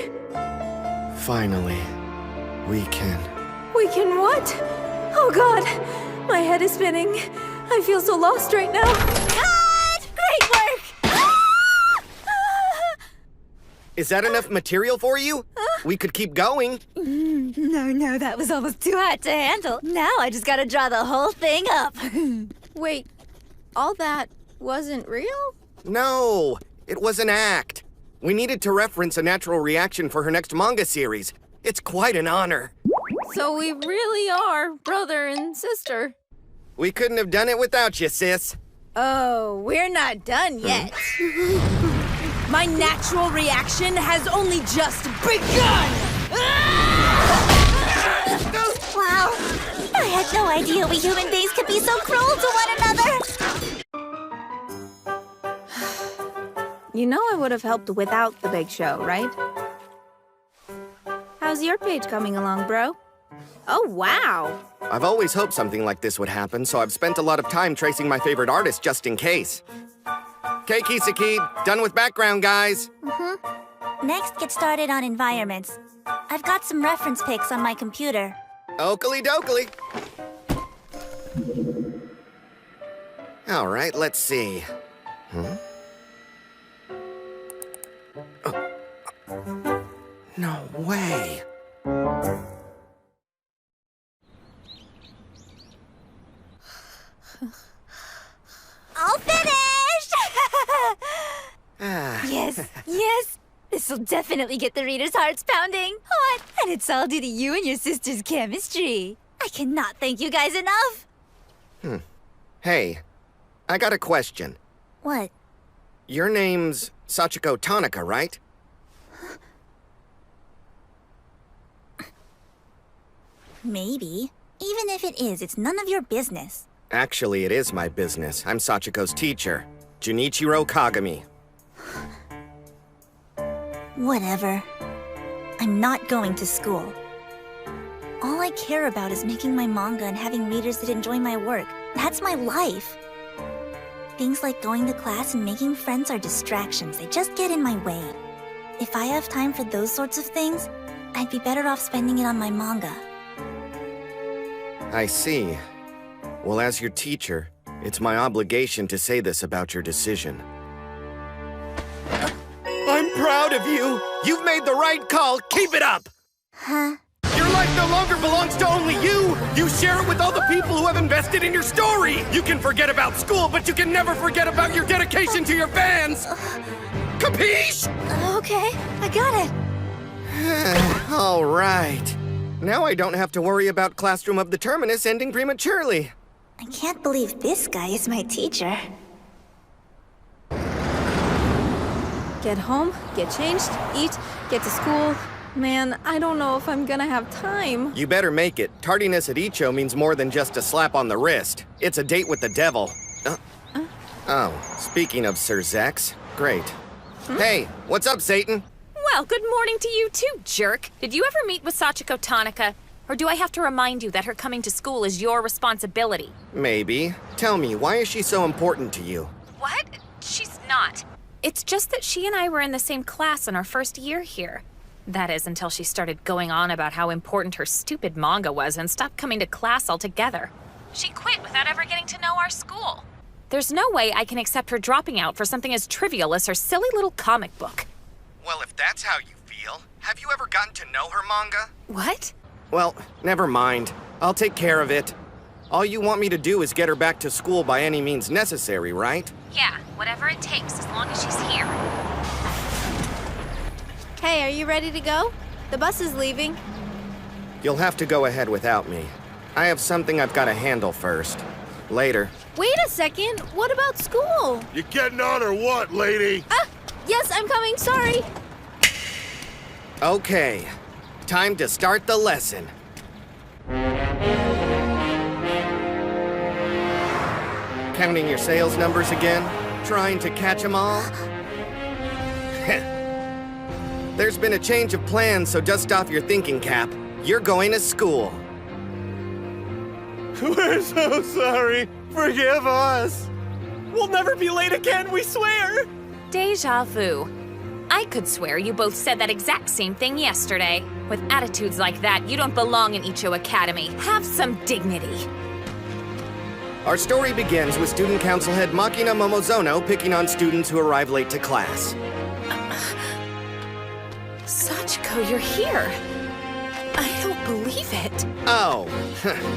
Finally, we can. We can what? Oh god, my head is spinning. I feel so lost right now. Cut! Great work! Is that enough material for you? We could keep going. No, that was almost too hard to handle. Now I just gotta draw the whole thing up. Wait, all that wasn't real? No, it was an act. We needed to reference a natural reaction for her next manga series. It's quite an honor. So we really are brother and sister. We couldn't have done it without you, sis. Oh, we're not done yet. My natural reaction has only just begun! Wow, I had no idea we human beings could be so cruel to one another. You know I would have helped without the big show, right? How's your page coming along, bro? Oh, wow! I've always hoped something like this would happen, so I've spent a lot of time tracing my favorite artist just in case. Okay, Kisaki, done with background, guys. Next, get started on environments. I've got some reference pics on my computer. Oakley dokley. All right, let's see. No way. All finished! Yes. This'll definitely get the readers' hearts pounding. Hot. And it's all due to you and your sister's chemistry. I cannot thank you guys enough. Hey, I got a question. What? Your name's Sachiko Tanaka, right? Maybe. Even if it is, it's none of your business. Actually, it is my business. I'm Sachiko's teacher, Junichiro Kagami. Whatever. I'm not going to school. All I care about is making my manga and having readers that enjoy my work. That's my life. Things like going to class and making friends are distractions. They just get in my way. If I have time for those sorts of things, I'd be better off spending it on my manga. I see. Well, as your teacher, it's my obligation to say this about your decision. I'm proud of you. You've made the right call. Keep it up. Huh? Your life no longer belongs to only you. You share it with all the people who have invested in your story. You can forget about school, but you can never forget about your dedication to your fans. Capiche? Okay, I got it. All right. Now I don't have to worry about Classroom of the Terminus ending prematurely. I can't believe this guy is my teacher. Get home, get changed, eat, get to school. Man, I don't know if I'm gonna have time. You better make it. Tardiness at Icho means more than just a slap on the wrist. It's a date with the devil. Oh, speaking of Sir Zex, great. Hey, what's up, Satan? Well, good morning to you too, jerk. Did you ever meet with Sachiko Tanaka? Or do I have to remind you that her coming to school is your responsibility? Maybe. Tell me, why is she so important to you? What? She's not. It's just that she and I were in the same class in our first year here. That is, until she started going on about how important her stupid manga was and stopped coming to class altogether. She quit without ever getting to know our school. There's no way I can accept her dropping out for something as trivial as her silly little comic book. Well, if that's how you feel, have you ever gotten to know her manga? What? Well, never mind. I'll take care of it. All you want me to do is get her back to school by any means necessary, right? Yeah, whatever it takes, as long as she's here. Hey, are you ready to go? The bus is leaving. You'll have to go ahead without me. I have something I've got to handle first. Later. Wait a second. What about school? You getting on or what, lady? Yes, I'm coming. Sorry. Okay. Time to start the lesson. Counting your sales numbers again? Trying to catch them all? There's been a change of plans, so dust off your thinking cap. You're going to school. We're so sorry. Forgive us. We'll never be late again, we swear. Deja vu. I could swear you both said that exact same thing yesterday. With attitudes like that, you don't belong in Icho Academy. Have some dignity. Our story begins with Student Council Head Makina Momozono picking on students who arrive late to class. Sachiko, you're here. I don't believe it. Oh,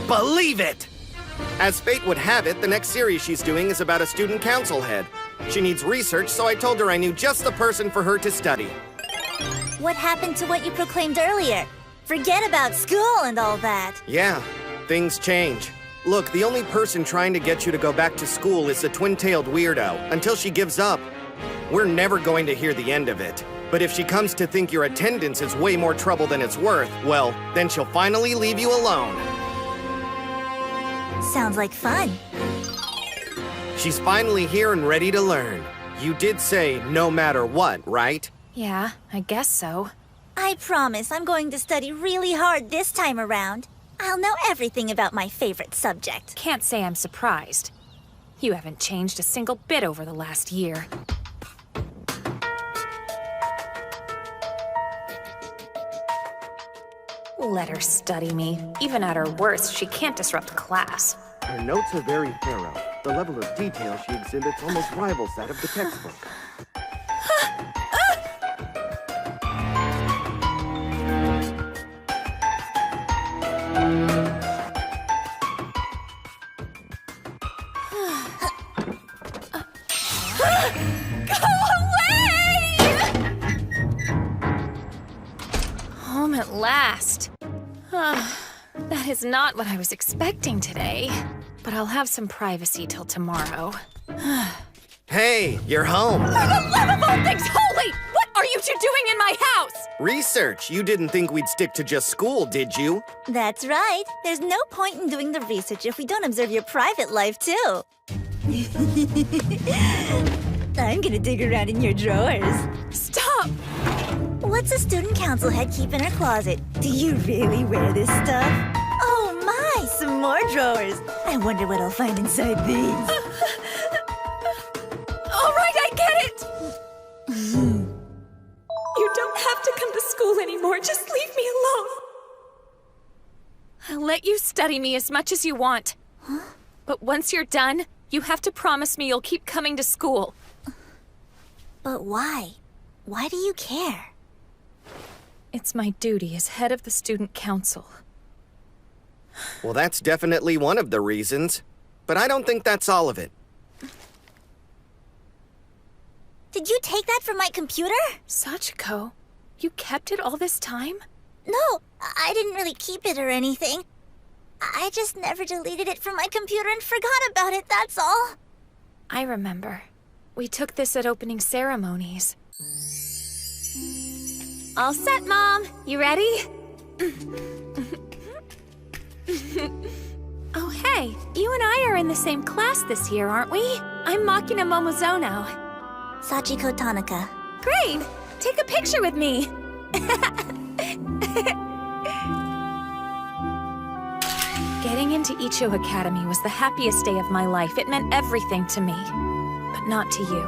believe it! As fate would have it, the next series she's doing is about a student council head. She needs research, so I told her I knew just the person for her to study. What happened to what you proclaimed earlier? Forget about school and all that. Yeah, things change. Look, the only person trying to get you to go back to school is the twin-tailed weirdo, until she gives up. We're never going to hear the end of it. But if she comes to think your attendance is way more trouble than it's worth, well, then she'll finally leave you alone. Sounds like fun. She's finally here and ready to learn. You did say no matter what, right? Yeah, I guess so. I promise I'm going to study really hard this time around. I'll know everything about my favorite subject. Can't say I'm surprised. You haven't changed a single bit over the last year. Let her study me. Even at her worst, she can't disrupt class. Her notes are very thorough. The level of detail she exhibits almost rivals that of the textbook. Go away! Home at last. That is not what I was expecting today. But I'll have some privacy till tomorrow. Hey, you're home. For the love of all things holy! What are you two doing in my house? Research. You didn't think we'd stick to just school, did you? That's right. There's no point in doing the research if we don't observe your private life, too. I'm gonna dig around in your drawers. Stop! What's a student council head keep in her closet? Do you really wear this stuff? Oh my, some more drawers. I wonder what I'll find inside these. All right, I get it! You don't have to come to school anymore. Just leave me alone. I'll let you study me as much as you want. Huh? But once you're done, you have to promise me you'll keep coming to school. But why? Why do you care? It's my duty as head of the student council. Well, that's definitely one of the reasons. But I don't think that's all of it. Did you take that from my computer? Sachiko, you kept it all this time? No, I didn't really keep it or anything. I just never deleted it from my computer and forgot about it, that's all. I remember. We took this at opening ceremonies. All set, Mom. You ready? Oh, hey. You and I are in the same class this year, aren't we? I'm Makina Momozono. Sachiko Tanaka. Great! Take a picture with me. Getting into Icho Academy was the happiest day of my life. It meant everything to me. But not to you.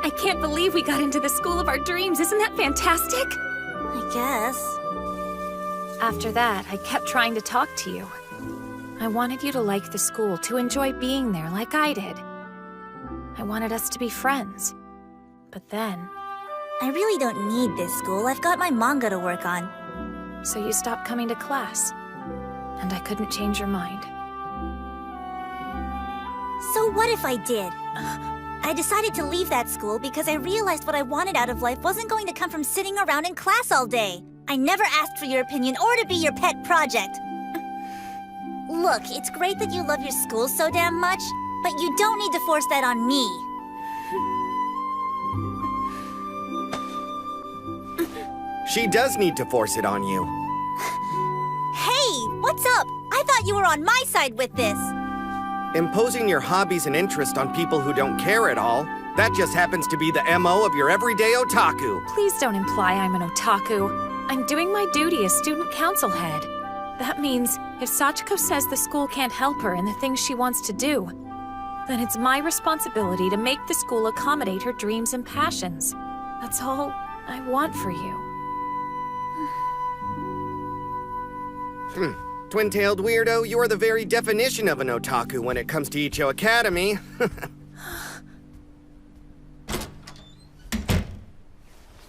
I can't believe we got into the school of our dreams. Isn't that fantastic? I guess. After that, I kept trying to talk to you. I wanted you to like the school, to enjoy being there like I did. I wanted us to be friends. But then... I really don't need this school. I've got my manga to work on. So you stopped coming to class. And I couldn't change your mind. So what if I did? I decided to leave that school because I realized what I wanted out of life wasn't going to come from sitting around in class all day. I never asked for your opinion or to be your pet project. Look, it's great that you love your school so damn much, but you don't need to force that on me. She does need to force it on you. Hey, what's up? I thought you were on my side with this. Imposing your hobbies and interests on people who don't care at all, that just happens to be the MO of your everyday otaku. Please don't imply I'm an otaku. I'm doing my duty as student council head. That means if Sachiko says the school can't help her in the things she wants to do, then it's my responsibility to make the school accommodate her dreams and passions. That's all I want for you. Twin-tailed weirdo, you are the very definition of an otaku when it comes to Icho Academy.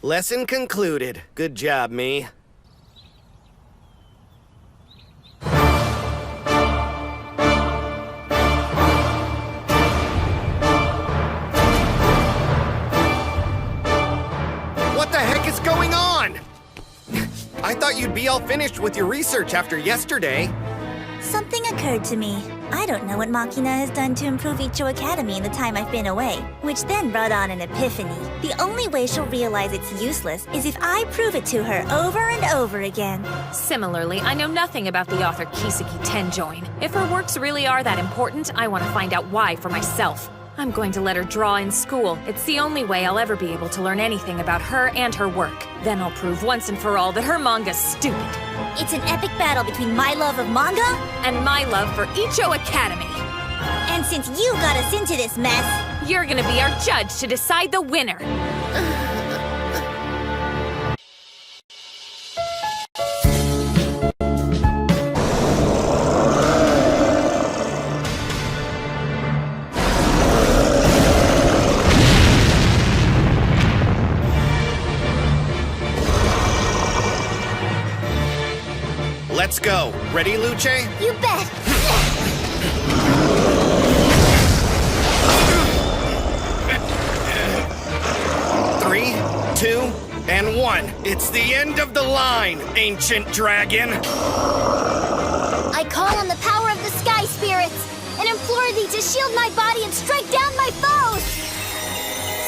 Lesson concluded. Good job, me. What the heck is going on? I thought you'd be all finished with your research after yesterday. Something occurred to me. I don't know what Makina has done to improve Icho Academy in the time I've been away, which then brought on an epiphany. The only way she'll realize it's useless is if I prove it to her over and over again. Similarly, I know nothing about the author Kiseki Tenjoin. If her works really are that important, I want to find out why for myself. I'm going to let her draw in school. It's the only way I'll ever be able to learn anything about her and her work. Then I'll prove once and for all that her manga's stupid. It's an epic battle between my love of manga and my love for Icho Academy. And since you got us into this mess, you're gonna be our judge to decide the winner. Let's go. Ready, Luce? You bet. 3, 2, and 1. It's the end of the line, ancient dragon. I call on the power of the sky spirits and implore thee to shield my body and strike down my foes.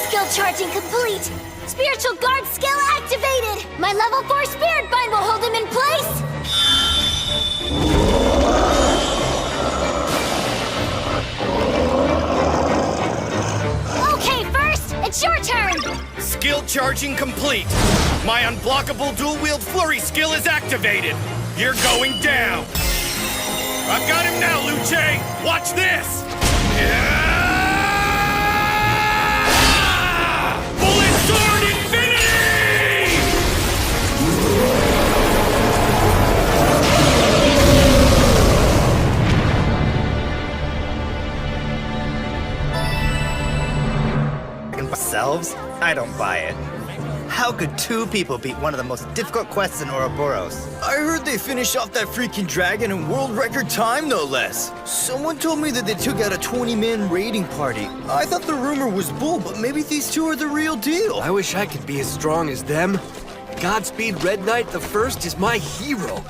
Skill charging complete. Spiritual guard skill activated. My level 4 spirit bind will hold him in place. Okay, first, it's your turn! Skill charging complete. My unblockable dual-wield flurry skill is activated. You're going down. I've got him now, Luce. Watch this. Bullet Sword Infinity! Selves? I don't buy it. How could two people beat one of the most difficult quests in Ouroboros? I heard they finished off that freaking dragon in world record time, no less. Someone told me that they took out a 20-man raiding party. I thought the rumor was bull, but maybe these two are the real deal. I wish I could be as strong as them. Godspeed Red Knight the First is my hero.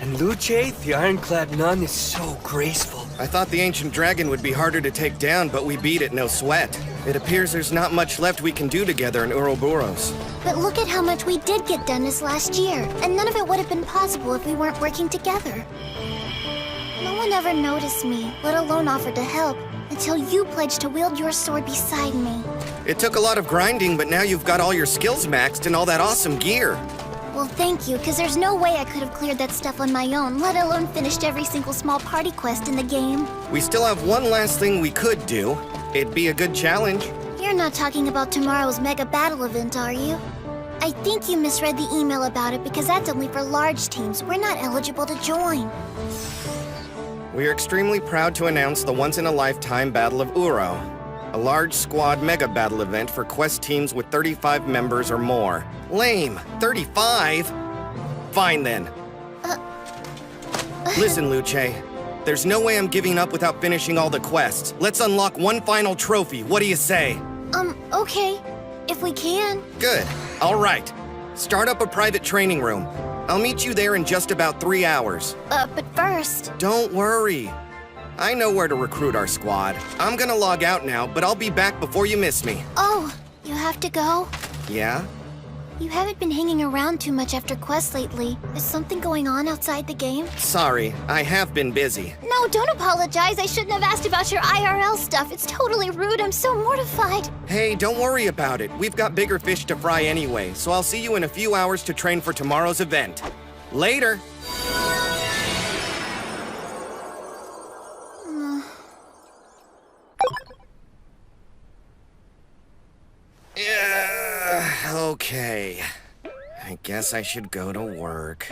And Luce, the ironclad nun, is so graceful. I thought the ancient dragon would be harder to take down, but we beat it no sweat. It appears there's not much left we can do together in Ouroboros. But look at how much we did get done this last year, and none of it would have been possible if we weren't working together. No one ever noticed me, let alone offered to help, until you pledged to wield your sword beside me. It took a lot of grinding, but now you've got all your skills maxed and all that awesome gear. Well, thank you, because there's no way I could have cleared that stuff on my own, let alone finished every single small party quest in the game. We still have one last thing we could do. It'd be a good challenge. You're not talking about tomorrow's mega battle event, are you? I think you misread the email about it because that's only for large teams. We're not eligible to join. We are extremely proud to announce the once-in-a-lifetime Battle of Uro, a large squad mega battle event for quest teams with 35 members or more. Lame. 35? Fine then. Listen, Luce. There's no way I'm giving up without finishing all the quests. Let's unlock one final trophy. What do you say? Okay. If we can. Good. All right. Start up a private training room. I'll meet you there in just about 3 hours. But first... Don't worry. I know where to recruit our squad. I'm gonna log out now, but I'll be back before you miss me. Oh, you have to go? Yeah? You haven't been hanging around too much after quests lately. Is something going on outside the game? Sorry, I have been busy. No, don't apologize. I shouldn't have asked about your IRL stuff. It's totally rude. I'm so mortified. Hey, don't worry about it. We've got bigger fish to fry anyway, so I'll see you in a few hours to train for tomorrow's event. Later! Okay. I guess I should go to work.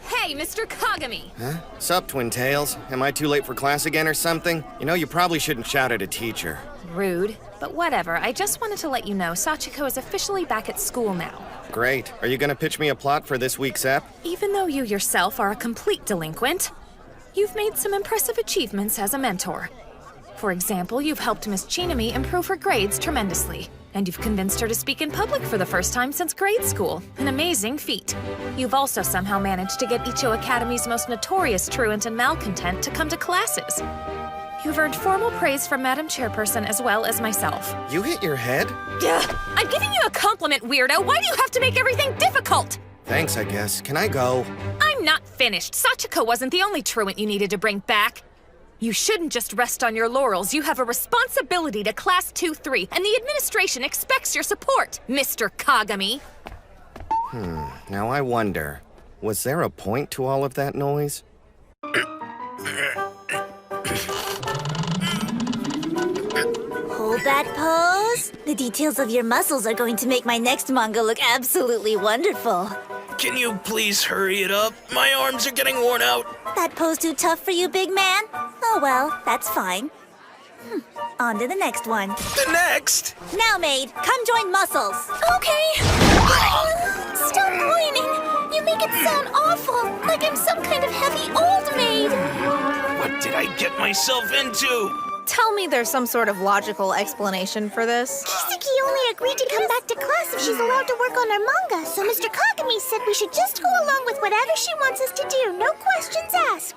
Hey, Mr. Kagami! Huh? Sup, Twin Tails? Am I too late for class again or something? You know, you probably shouldn't shout at a teacher. Rude. But whatever, I just wanted to let you know Sachiko is officially back at school now. Great. Are you gonna pitch me a plot for this week's ep? Even though you yourself are a complete delinquent, you've made some impressive achievements as a mentor. For example, you've helped Miss Chinami improve her grades tremendously, and you've convinced her to speak in public for the first time since grade school. An amazing feat. You've also somehow managed to get Icho Academy's most notorious truant and malcontent to come to classes. You've earned formal praise from Madam Chairperson as well as myself. You hit your head? I'm giving you a compliment, weirdo! Why do you have to make everything difficult? Thanks, I guess. Can I go? I'm not finished. Sachiko wasn't the only truant you needed to bring back. You shouldn't just rest on your laurels. You have a responsibility to Class 2-3, and the administration expects your support, Mr. Kagami. Now I wonder, was there a point to all of that noise? Hold that pose. The details of your muscles are going to make my next manga look absolutely wonderful. Can you please hurry it up? My arms are getting worn out. That pose too tough for you, big man? Oh well, that's fine. On to the next one. The next? Now, maid, come join Muscles. Okay. Stop whining. You make it sound awful, like I'm some kind of heavy old maid. What did I get myself into? Tell me there's some sort of logical explanation for this. Kiseki only agreed to come back to class if she's allowed to work on her manga, so Mr. Kagami said we should just go along with whatever she wants us to do, no questions asked.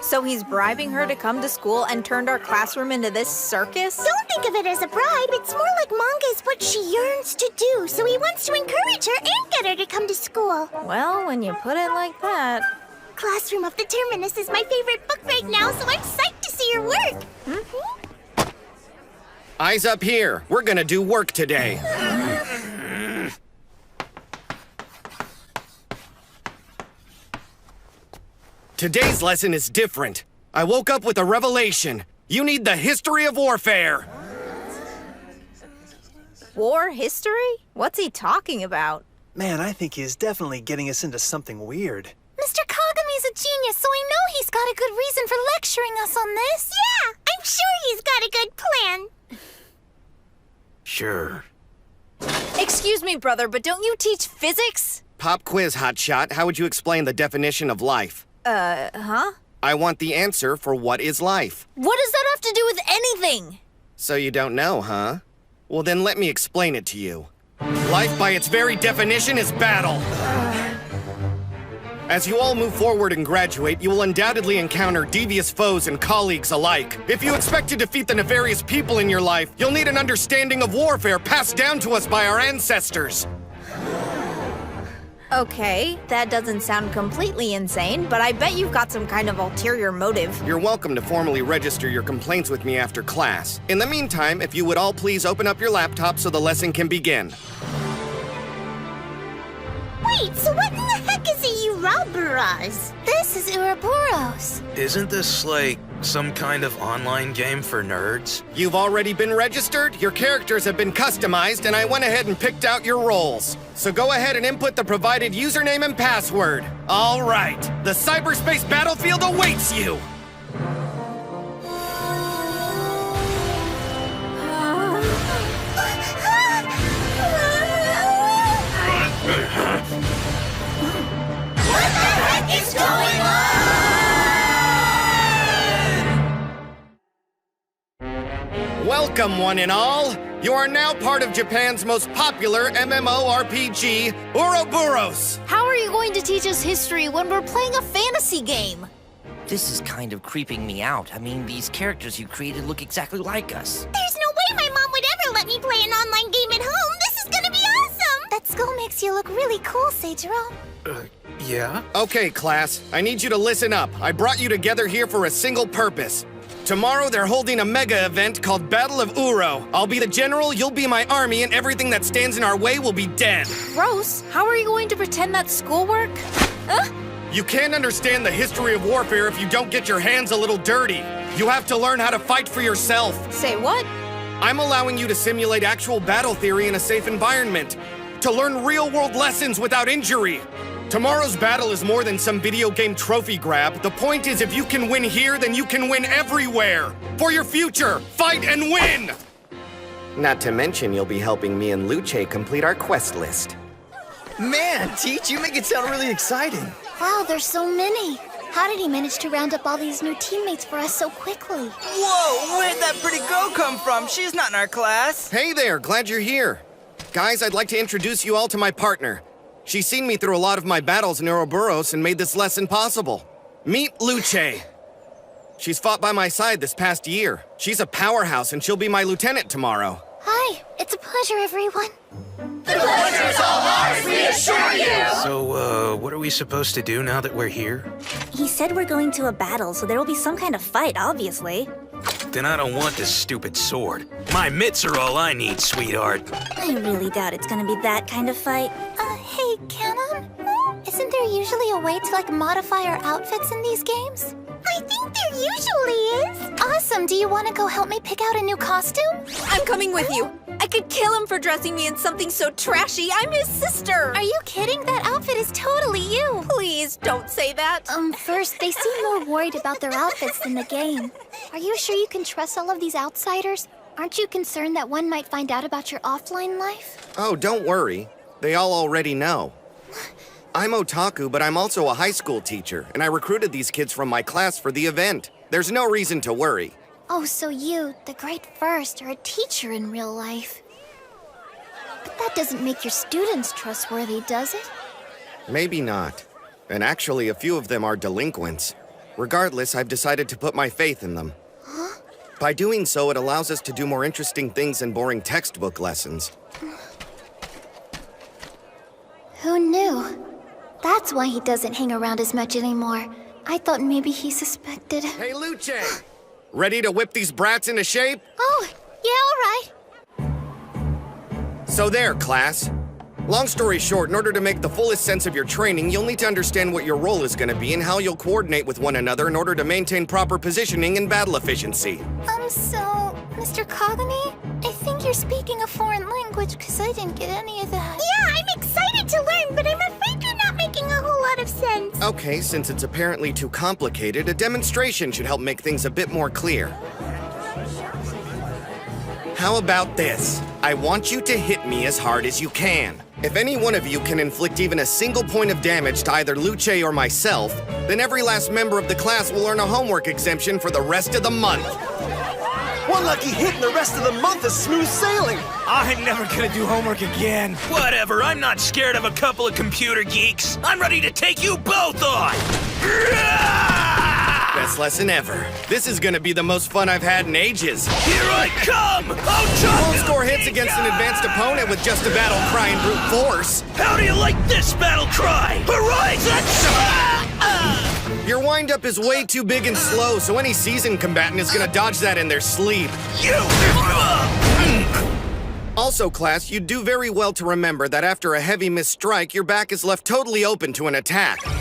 So he's bribing her to come to school and turned our classroom into this circus? Don't think of it as a bribe. It's more like manga is what she yearns to do, so he wants to encourage her and get her to come to school. Well, when you put it like that... Classroom of the Terminus is my favorite book right now, so I'm psyched to see her work. Eyes up here. We're gonna do work today. Today's lesson is different. I woke up with a revelation. You need the history of warfare. War history? What's he talking about? Man, I think he's definitely getting us into something weird. Mr. Kagami's a genius, so I know he's got a good reason for lecturing us on this. Yeah, I'm sure he's got a good plan. Sure. Excuse me, brother, but don't you teach physics? Pop quiz, hotshot. How would you explain the definition of life? Huh? I want the answer for what is life. What does that have to do with anything? So you don't know, huh? Well, then let me explain it to you. Life, by its very definition, is battle. As you all move forward and graduate, you will undoubtedly encounter devious foes and colleagues alike. If you expect to defeat the nefarious people in your life, you'll need an understanding of warfare passed down to us by our ancestors. Okay, that doesn't sound completely insane, but I bet you've got some kind of ulterior motive. You're welcome to formally register your complaints with me after class. In the meantime, if you would all please open up your laptop so the lesson can begin. Wait, so what in the heck is a Ouroboros? This is Ouroboros. Isn't this like some kind of online game for nerds? You've already been registered, your characters have been customized, and I went ahead and picked out your roles. So go ahead and input the provided username and password. All right, the cyberspace battlefield awaits you! What the heck is going on? Welcome, one and all. You are now part of Japan's most popular MMORPG, Ouroboros. How are you going to teach us history when we're playing a fantasy game? This is kind of creeping me out. I mean, these characters you created look exactly like us. There's no way my mom would ever let me play an online game at home. This is gonna be awesome. That skull makes you look really cool, Seijiro. Yeah? Okay, class, I need you to listen up. I brought you together here for a single purpose. Tomorrow, they're holding a mega event called Battle of Uro. I'll be the general, you'll be my army, and everything that stands in our way will be dead. Gross. How are you going to pretend that's schoolwork? You can't understand the history of warfare if you don't get your hands a little dirty. You have to learn how to fight for yourself. Say what? I'm allowing you to simulate actual battle theory in a safe environment. To learn real-world lessons without injury. Tomorrow's battle is more than some video game trophy grab. The point is, if you can win here, then you can win everywhere. For your future, fight and win! Not to mention, you'll be helping me and Luce complete our quest list. Man, Teach, you make it sound really exciting. Wow, there's so many. How did he manage to round up all these new teammates for us so quickly? Whoa, where'd that pretty girl come from? She's not in our class. Hey there, glad you're here. Guys, I'd like to introduce you all to my partner. She's seen me through a lot of my battles in Ouroboros and made this lesson possible. Meet Luce. She's fought by my side this past year. She's a powerhouse and she'll be my lieutenant tomorrow. Hi, it's a pleasure, everyone. The pleasure's all ours, we assure you! So, what are we supposed to do now that we're here? He said we're going to a battle, so there will be some kind of fight, obviously. Then I don't want this stupid sword. My mitts are all I need, sweetheart. I really doubt it's gonna be that kind of fight. Hey, Canon? Isn't there usually a way to, modify our outfits in these games? I think there usually is. Awesome, do you want to go help me pick out a new costume? I'm coming with you. I could kill him for dressing me in something so trashy. I'm his sister. Are you kidding? That outfit is totally you. Please don't say that. First, they seem more worried about their outfits than the game. Are you sure you can trust all of these outsiders? Aren't you concerned that one might find out about your offline life? Oh, don't worry. They all already know. I'm Otaku, but I'm also a high school teacher, and I recruited these kids from my class for the event. There's no reason to worry. Oh, so you, the great first, are a teacher in real life. But that doesn't make your students trustworthy, does it? Maybe not. And actually, a few of them are delinquents. Regardless, I've decided to put my faith in them. Huh? By doing so, it allows us to do more interesting things than boring textbook lessons. Who knew? That's why he doesn't hang around as much anymore. I thought maybe he suspected. Hey, Luce! Ready to whip these brats into shape? Oh, yeah, all right. So there, class. Long story short, in order to make the fullest sense of your training, you'll need to understand what your role is going to be and how you'll coordinate with one another in order to maintain proper positioning and battle efficiency. So, Mr. Kagami, I think you're speaking a foreign language because I didn't get any of that. Yeah, I'm excited to learn, but I'm afraid you're not making a whole lot of sense. Okay, since it's apparently too complicated, a demonstration should help make things a bit more clear. How about this? I want you to hit me as hard as you can. If any one of you can inflict even a single point of damage to either Luce or myself, then every last member of the class will earn a homework exemption for the rest of the month. One lucky hit and the rest of the month is smooth sailing. I'm never gonna do homework again. Whatever, I'm not scared of a couple of computer geeks. I'm ready to take you both on! Best lesson ever. This is gonna be the most fun I've had in ages. Here I come! You won't score hits against an advanced opponent with just a battle cry and brute force. How do you like this battle cry? Horizon! Your wind-up is way too big and slow, so any seasoned combatant is gonna dodge that in their sleep. Also, class, you do very well to remember that after a heavy missed strike, your back is left totally open to an attack. Skill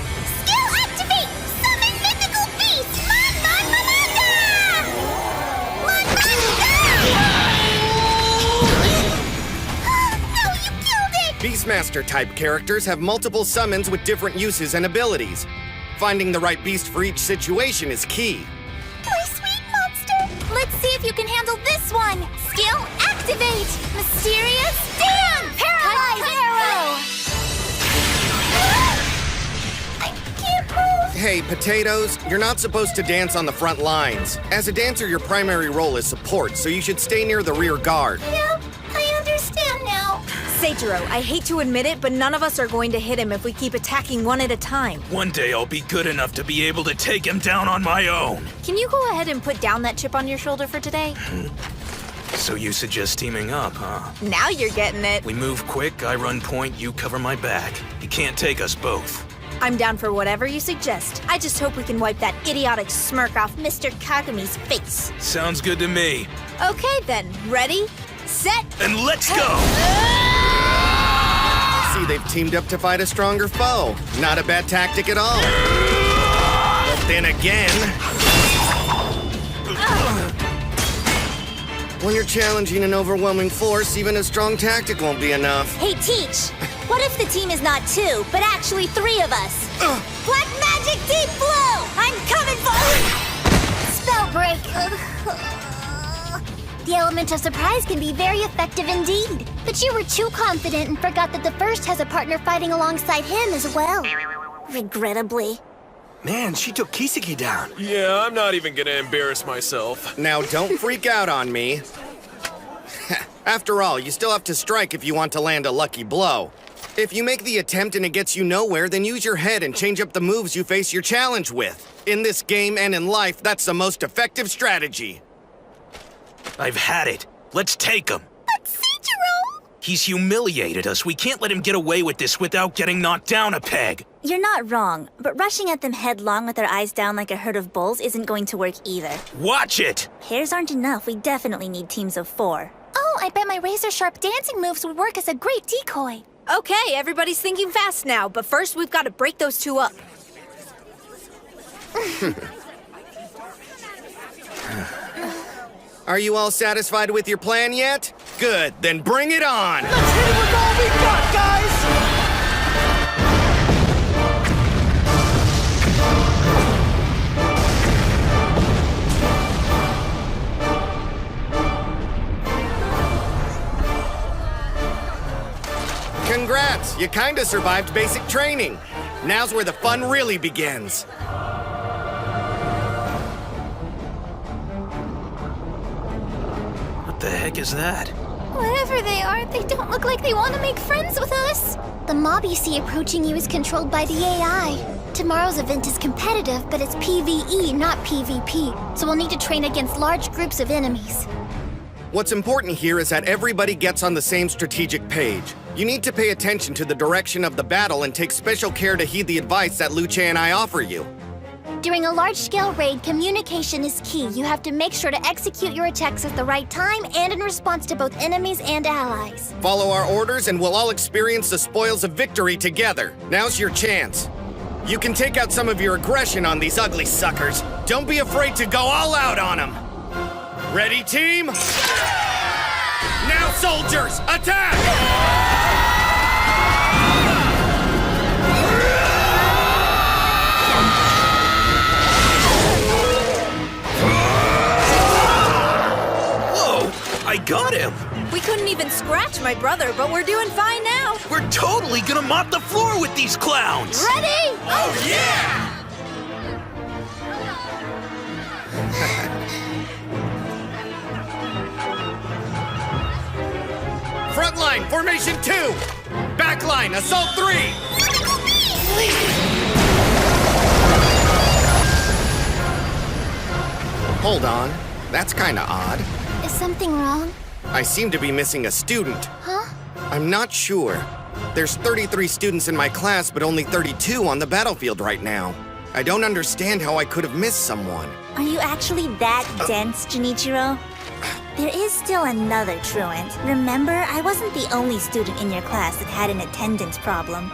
activate! Summon mythical beast! No, you killed it! Beastmaster-type characters have multiple summons with different uses and abilities. Finding the right beast for each situation is key. My sweet monster! Let's see if you can handle this one! Skill activate! Mysterious dance! Paralyze arrow! I can't move! Hey, potatoes, you're not supposed to dance on the front lines. As a dancer, your primary role is support, so you should stay near the rear guard. Yeah, I understand now. Seijiro, I hate to admit it, but none of us are going to hit him if we keep attacking one at a time. One day I'll be good enough to be able to take him down on my own. Can you go ahead and put down that chip on your shoulder for today? So you suggest teaming up, huh? Now you're getting it. We move quick, I run point, you cover my back. You can't take us both. I'm down for whatever you suggest. I just hope we can wipe that idiotic smirk off Mr. Kagami's face. Sounds good to me. Okay then, ready, set, and let's go! See, they've teamed up to fight a stronger foe. Not a bad tactic at all. But then again... When you're challenging an overwhelming force, even a strong tactic won't be enough. Hey, Teach! What if the team is not 2, but actually 3 of us? Black Magic Deep Blue! I'm coming for... Spell break! The element of surprise can be very effective indeed. But you were too confident and forgot that the first has a partner fighting alongside him as well. Regrettably. Man, she took Kiseki down. Yeah, I'm not even gonna embarrass myself. Now don't freak out on me. After all, you still have to strike if you want to land a lucky blow. If you make the attempt and it gets you nowhere, then use your head and change up the moves you face your challenge with. In this game and in life, that's the most effective strategy. I've had it. Let's take him. But Seijiro! He's humiliated us. We can't let him get away with this without getting knocked down a peg. You're not wrong, but rushing at them headlong with our eyes down like a herd of bulls isn't going to work either. Watch it! Pairs aren't enough. We definitely need teams of 4. Oh, I bet my razor-sharp dancing moves would work as a great decoy. Okay, everybody's thinking fast now, but first we've got to break those 2 up. Are you all satisfied with your plan yet? Good, then bring it on! Let's hit it with all we've got, guys! Congrats! You kinda survived basic training. Now's where the fun really begins. What the heck is that? Whatever they are, they don't look like they want to make friends with us. The mob you see approaching you is controlled by the AI. Tomorrow's event is competitive, but it's PvE, not PvP, so we'll need to train against large groups of enemies. What's important here is that everybody gets on the same strategic page. You need to pay attention to the direction of the battle and take special care to heed the advice that Luce and I offer you. During a large-scale raid, communication is key. You have to make sure to execute your attacks at the right time and in response to both enemies and allies. Follow our orders and we'll all experience the spoils of victory together. Now's your chance. You can take out some of your aggression on these ugly suckers. Don't be afraid to go all out on them. Ready, team? Now, soldiers, attack! I got him! We couldn't even scratch my brother, but we're doing fine now. We're totally gonna mop the floor with these clowns! Ready? Oh, yeah! Front line, formation 2! Back line, assault 3! Hold on, that's kinda odd. Is something wrong? I seem to be missing a student. Huh? I'm not sure. There's 33 students in my class, but only 32 on the battlefield right now. I don't understand how I could have missed someone. Are you actually that dense, Junichiro? There is still another truant. Remember, I wasn't the only student in your class that had an attendance problem.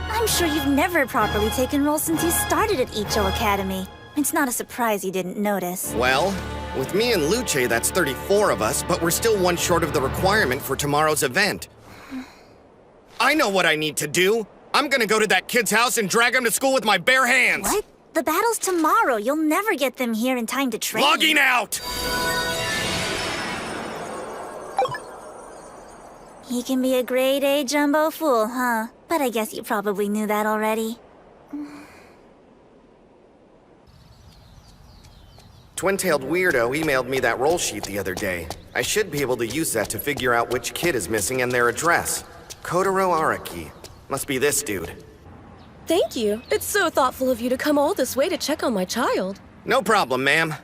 I'm sure you've never properly taken roll since you started at Icho Academy. It's not a surprise you didn't notice. Well, with me and Luce, that's 34 of us, but we're still one short of the requirement for tomorrow's event. I know what I need to do. I'm gonna go to that kid's house and drag him to school with my bare hands. What? The battle's tomorrow. You'll never get them here in time to train. Logging out! He can be a grade A jumbo fool, huh? But I guess you probably knew that already. Twin-tailed weirdo emailed me that roll sheet the other day. I should be able to use that to figure out which kid is missing and their address. Kotaro Araki. Must be this dude. Thank you. It's so thoughtful of you to come all this way to check on my child. No problem, ma'am.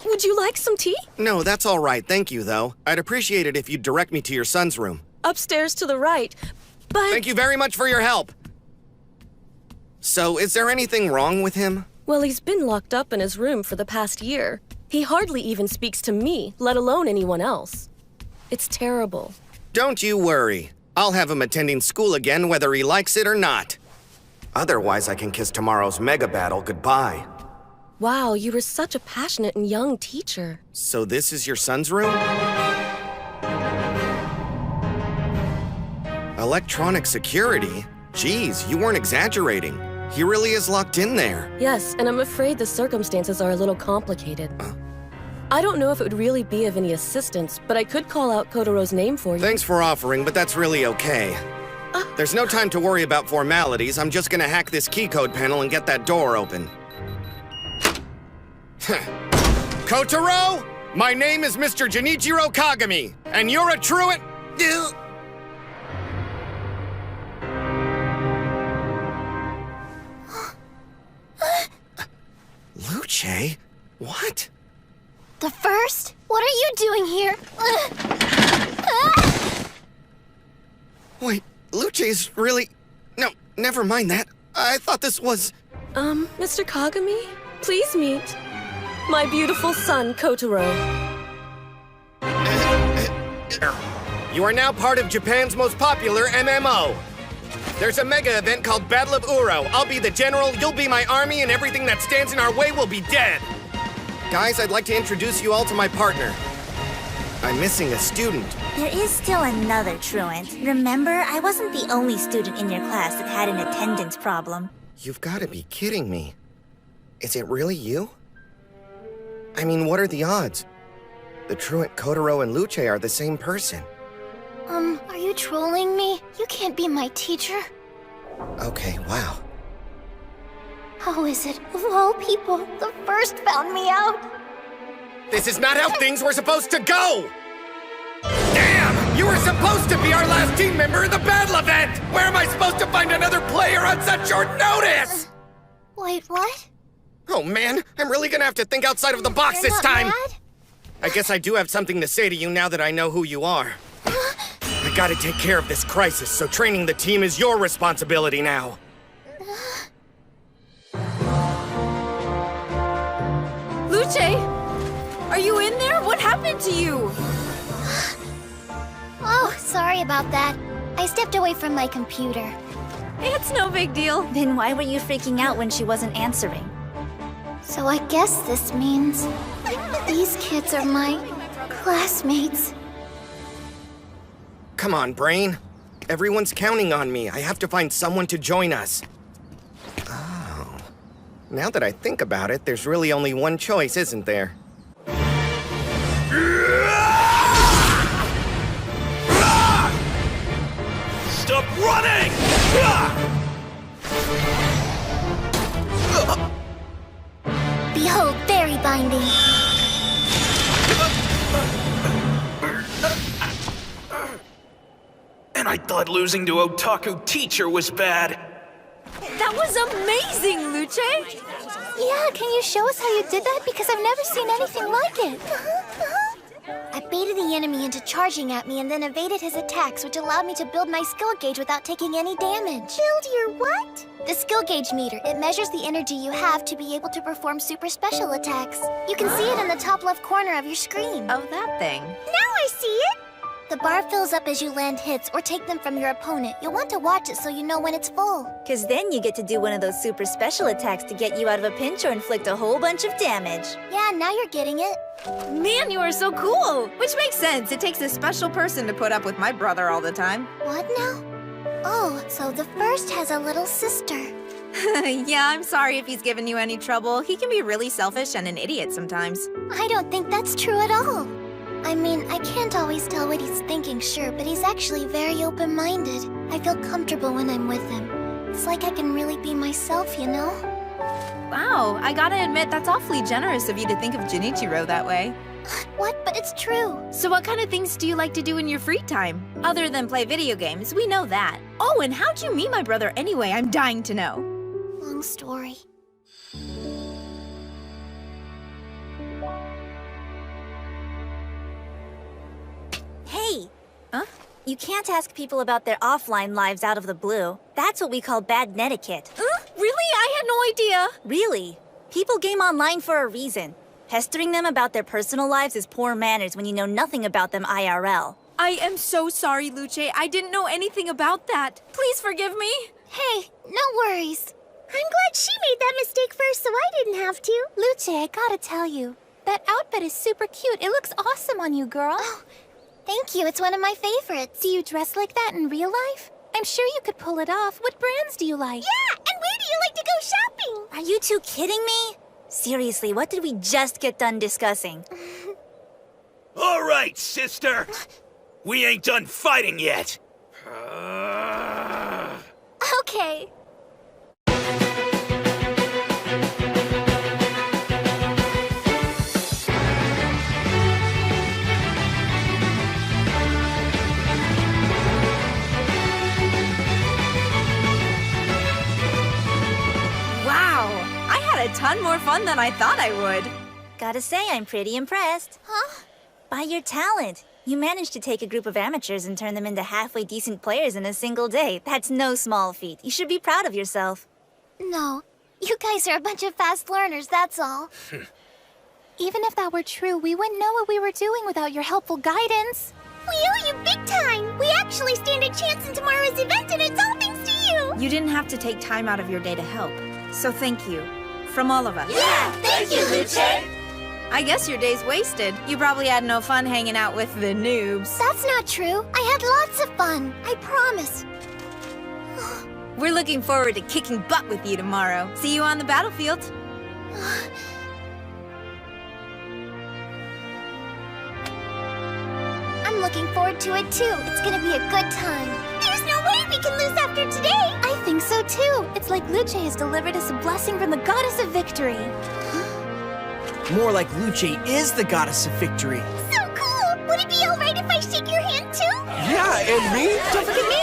Would you like some tea? No, that's all right, thank you, though. I'd appreciate it if you'd direct me to your son's room. Upstairs to the right, but... Thank you very much for your help. So, is there anything wrong with him? Well, he's been locked up in his room for the past year. He hardly even speaks to me, let alone anyone else. It's terrible. Don't you worry. I'll have him attending school again whether he likes it or not. Otherwise, I can kiss tomorrow's mega battle goodbye. Wow, you were such a passionate and young teacher. So this is your son's room? Electronic security? Geez, you weren't exaggerating. He really is locked in there. Yes, and I'm afraid the circumstances are a little complicated. I don't know if it would really be of any assistance, but I could call out Kotaro's name for you. Thanks for offering, but that's really okay. There's no time to worry about formalities. I'm just gonna hack this key code panel and get that door open. Kotaro! My name is Mr. Junichiro Kagami, and you're a truant... Luce? What? The first? What are you doing here? Wait, Luce's really... No, never mind that. I thought this was... Mr. Kagami? Please meet my beautiful son, Kotaro. You are now part of Japan's most popular MMO. There's a mega event called Battle of Uro. I'll be the general, you'll be my army, and everything that stands in our way will be dead. Guys, I'd like to introduce you all to my partner. I'm missing a student. There is still another truant. Remember, I wasn't the only student in your class that had an attendance problem. You've got to be kidding me. Is it really you? I mean, what are the odds? The truant Kotaro and Luce are the same person. Are you trolling me? You can't be my teacher. Okay, wow. How is it, of all people, the first found me out? This is not how things were supposed to go! Damn! You were supposed to be our last team member in the battle event! Where am I supposed to find another player on such short notice? Wait, what? Oh man, I'm really gonna have to think outside of the box You're this not time! mad? I guess I do have something to say to you now that I know who you are. I gotta take care of this crisis, so training the team is your responsibility now. Luce! Are you in there? What happened to you? Oh, sorry about that. I stepped away from my computer. It's no big deal. Then why were you freaking out when she wasn't answering? So I guess this means these kids are my classmates. Come on, Brain. Everyone's counting on me. I have to find someone to join us. Oh. Now that I think about it, there's really only one choice, isn't there? And I thought losing to Otaku teacher was bad. That was amazing, Luce! Yeah, can you show us how you did that? Because I've never seen anything like it. I baited the enemy into charging at me and then evaded his attacks, which allowed me to build my skill gauge without taking any damage. Build your what? The skill gauge meter. It measures the energy you have to be able to perform super special attacks. You can see it in the top left corner of your screen. Oh, that thing. Now I see it! The bar fills up as you land hits or take them from your opponent. You'll want to watch it so you know when it's full. Because then you get to do one of those super special attacks to get you out of a pinch or inflict a whole bunch of damage. Yeah, now you're getting it. Man, you are so cool! Which makes sense. It takes a special person to put up with my brother all the time. What now? Oh, so the first has a little sister. Yeah, I'm sorry if he's given you any trouble. He can be really selfish and an idiot sometimes. I don't think that's true at all. I mean, I can't always tell what he's thinking, sure, but he's actually very open-minded. I feel comfortable when I'm with him. It's like I can really be myself, you know? Wow, I gotta admit, that's awfully generous of you to think of Junichiro that way. What? But it's true. So what kind of things do you like to do in your free time? Other than play video games, we know that. Oh, and how'd you meet my brother anyway? I'm dying to know. Long story. Hey! Huh? You can't ask people about their offline lives out of the blue. That's what we call bad netiquette. Really? I had no idea. Really? People game online for a reason. Pestering them about their personal lives is poor manners when you know nothing about them IRL. I am so sorry, Luce. I didn't know anything about that. Please forgive me. Hey, no worries. I'm glad she made that mistake first so I didn't have to. Luce, I gotta tell you, that outfit is super cute. It looks awesome on you, girl. Oh, thank you. It's one of my favorites. Do you dress like that in real life? I'm sure you could pull it off. What brands do you like? Yeah, and where do you like to go shopping? Are you two kidding me? Seriously, what did we just get done discussing? All right, sister. We ain't done fighting yet. Okay. A ton more fun than I thought I would. Gotta say, I'm pretty impressed. Huh? By your talent. You managed to take a group of amateurs and turn them into halfway decent players in a single day. That's no small feat. You should be proud of yourself. No. You guys are a bunch of fast learners, that's all. Even if that were true, we wouldn't know what we were doing without your helpful guidance. We owe you big time! We actually stand a chance in tomorrow's event, and it's all thanks to you! You didn't have to take time out of your day to help. So thank you. From all of us. Yeah, thank you, Luce! I guess your day's wasted. You probably had no fun hanging out with the noobs. That's not true. I had lots of fun. I promise. We're looking forward to kicking butt with you tomorrow. See you on the battlefield. I'm looking forward to it too. It's gonna be a good time. There's no way we can lose after today! I think so too. It's like Luce has delivered us a blessing from the goddess of victory. More like Luce is the goddess of victory. So cool! Would it be alright if I shake your hand too? Yeah, and me? Don't forget me!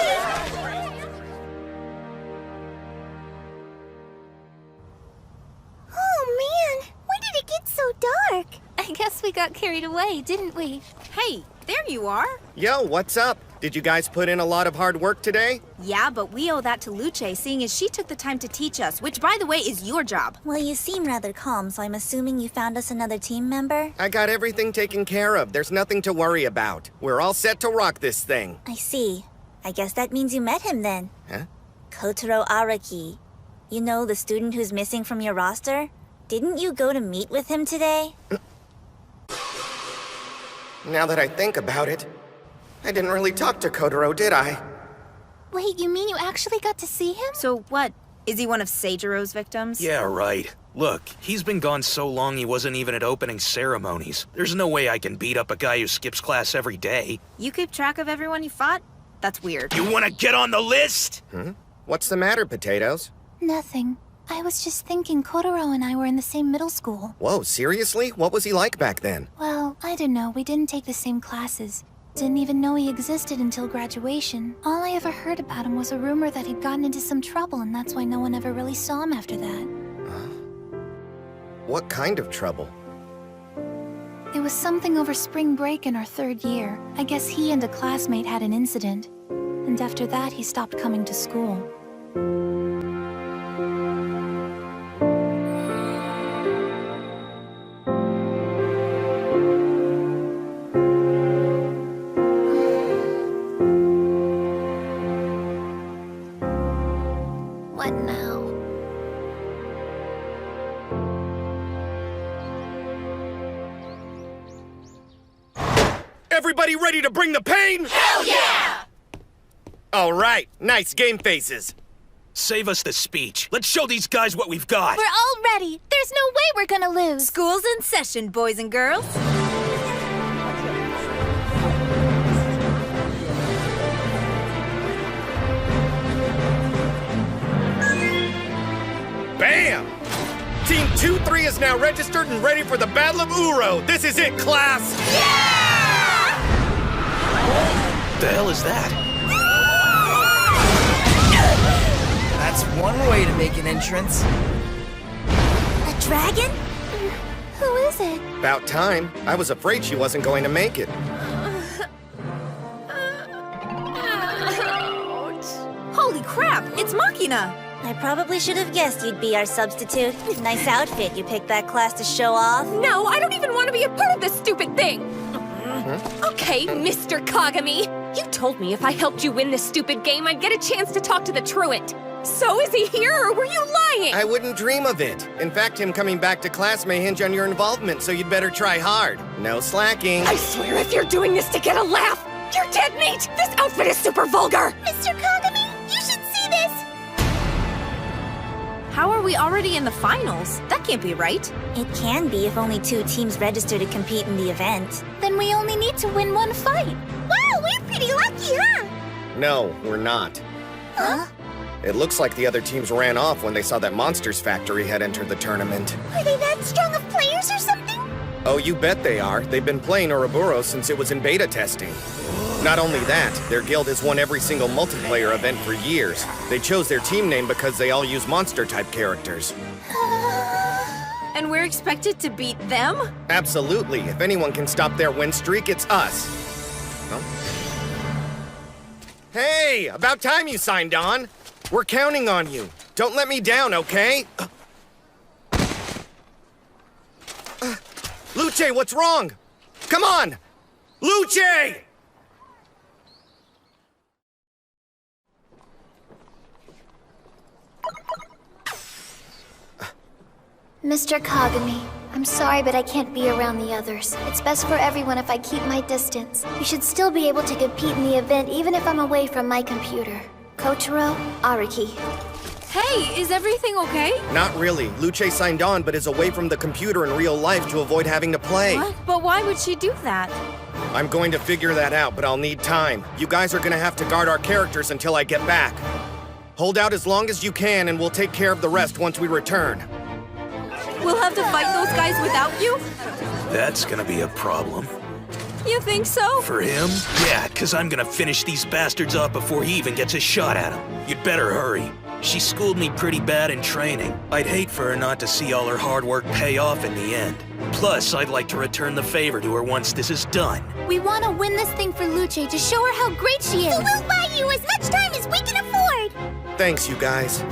Oh man, when did it get so dark? I guess we got carried away, didn't we? Hey, there you are. Yo, what's up? Did you guys put in a lot of hard work today? Yeah, but we owe that to Luce, seeing as she took the time to teach us, which, by the way, is your job. Well, you seem rather calm, so I'm assuming you found us another team member? I got everything taken care of. There's nothing to worry about. We're all set to rock this thing. I see. I guess that means you met him then. Huh? Kotaro Araki. You know, the student who's missing from your roster? Didn't you go to meet with him today? Now that I think about it, I didn't really talk to Kotaro, did I? Wait, you mean you actually got to see him? So what? Is he one of Seijiro's victims? Yeah, right. Look, he's been gone so long he wasn't even at opening ceremonies. There's no way I can beat up a guy who skips class every day. You keep track of everyone you fought? That's weird. You wanna get on the list? What's the matter, Potatoes? Nothing. I was just thinking Kotaro and I were in the same middle school. Whoa, seriously? What was he like back then? Well, I don't know. We didn't take the same classes. Didn't even know he existed until graduation. All I ever heard about him was a rumor that he'd gotten into some trouble, and that's why no one ever really saw him after that. What kind of trouble? It was something over spring break in our 3rd year. I guess he and a classmate had an incident. And after that, he stopped coming to school. What now? Everybody ready to bring the pain? Hell yeah! All right, nice game faces. Save us the speech. Let's show these guys what we've got. We're all ready. There's no way we're gonna lose. School's in session, boys and girls. Bam! Team 2-3 is now registered and ready for the Battle of Uro. This is it, class! The hell is that? That's one way to make an entrance. A dragon? Who is it? About time. I was afraid she wasn't going to make it. Holy crap, it's Machina! I probably should have guessed you'd be our substitute. Nice outfit you picked that class to show off. No, I don't even want to be a part of this stupid thing! Okay, Mr. Kagami. You told me if I helped you win this stupid game, I'd get a chance to talk to the truant. So is he here, or were you lying? I wouldn't dream of it. In fact, him coming back to class may hinge on your involvement, so you'd better try hard. No slacking. I swear if you're doing this to get a laugh, you're dead meat! This outfit is super vulgar! Mr. Kagami, you should see this! How are we already in the finals? That can't be right. It can be if only 2 teams register to compete in the event. Then we only need to win 1 fight. Wow, we're pretty lucky, huh? No, we're not. Huh? It looks like the other teams ran off when they saw that Monsters Factory had entered the tournament. Are they that strong of players or something? Oh, you bet they are. They've been playing Ouroboros since it was in beta testing. Not only that, their guild has won every single multiplayer event for years. They chose their team name because they all use monster-type characters. And we're expected to beat them? Absolutely. If anyone can stop their win streak, it's us. Well. Hey, about time you signed on. We're counting on you. Don't let me down, okay? Luce, what's wrong? Come on! Luce! Mr. Kagami, I'm sorry, but I can't be around the others. It's best for everyone if I keep my distance. You should still be able to compete in the event even if I'm away from my computer. Kotaro, Araki. Hey, is everything okay? Not really. Luce signed on, but is away from the computer in real life to avoid having to play. What? But why would she do that? I'm going to figure that out, but I'll need time. You guys are gonna have to guard our characters until I get back. Hold out as long as you can, and we'll take care of the rest once we return. We'll have to fight those guys without you? That's gonna be a problem. You think so? For him? Yeah, 'cause I'm gonna finish these bastards up before he even gets a shot at him. You'd better hurry. She schooled me pretty bad in training. I'd hate for her not to see all her hard work pay off in the end. Plus, I'd like to return the favor to her once this is done. We want to win this thing for Luce to show her how great she is. So we'll buy you as much time as we can afford. Thanks, you guys.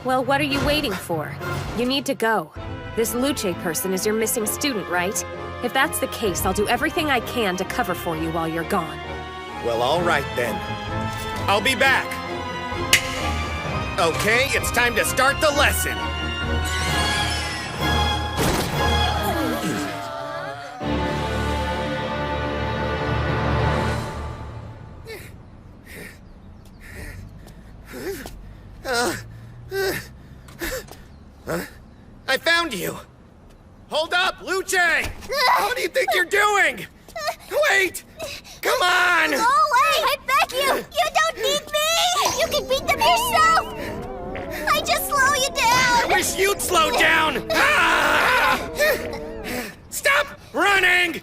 Well, what are you waiting for? You need to go. This Luce person is your missing student, right? If that's the case, I'll do everything I can to cover for you while you're gone. Well, all right then. I'll be back. Okay, it's time to start the lesson. I found you! Hold up, Luce! What do you think you're doing? Wait! Come on! Go away! I beg you! You don't need me! You can beat them yourself! I just slow you down! I wish you'd slow down! Ah! Stop running!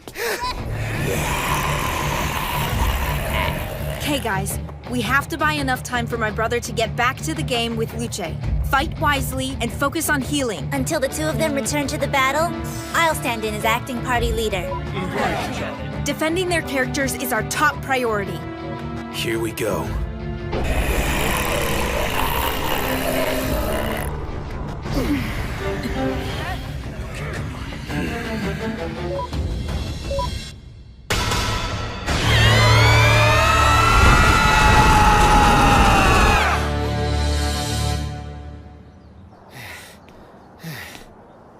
Okay, guys. We have to buy enough time for my brother to get back to the game with Luce. Fight wisely and focus on healing. Until the two of them return to the battle, I'll stand in as acting party leader. Defending their characters is our top priority. Here we go.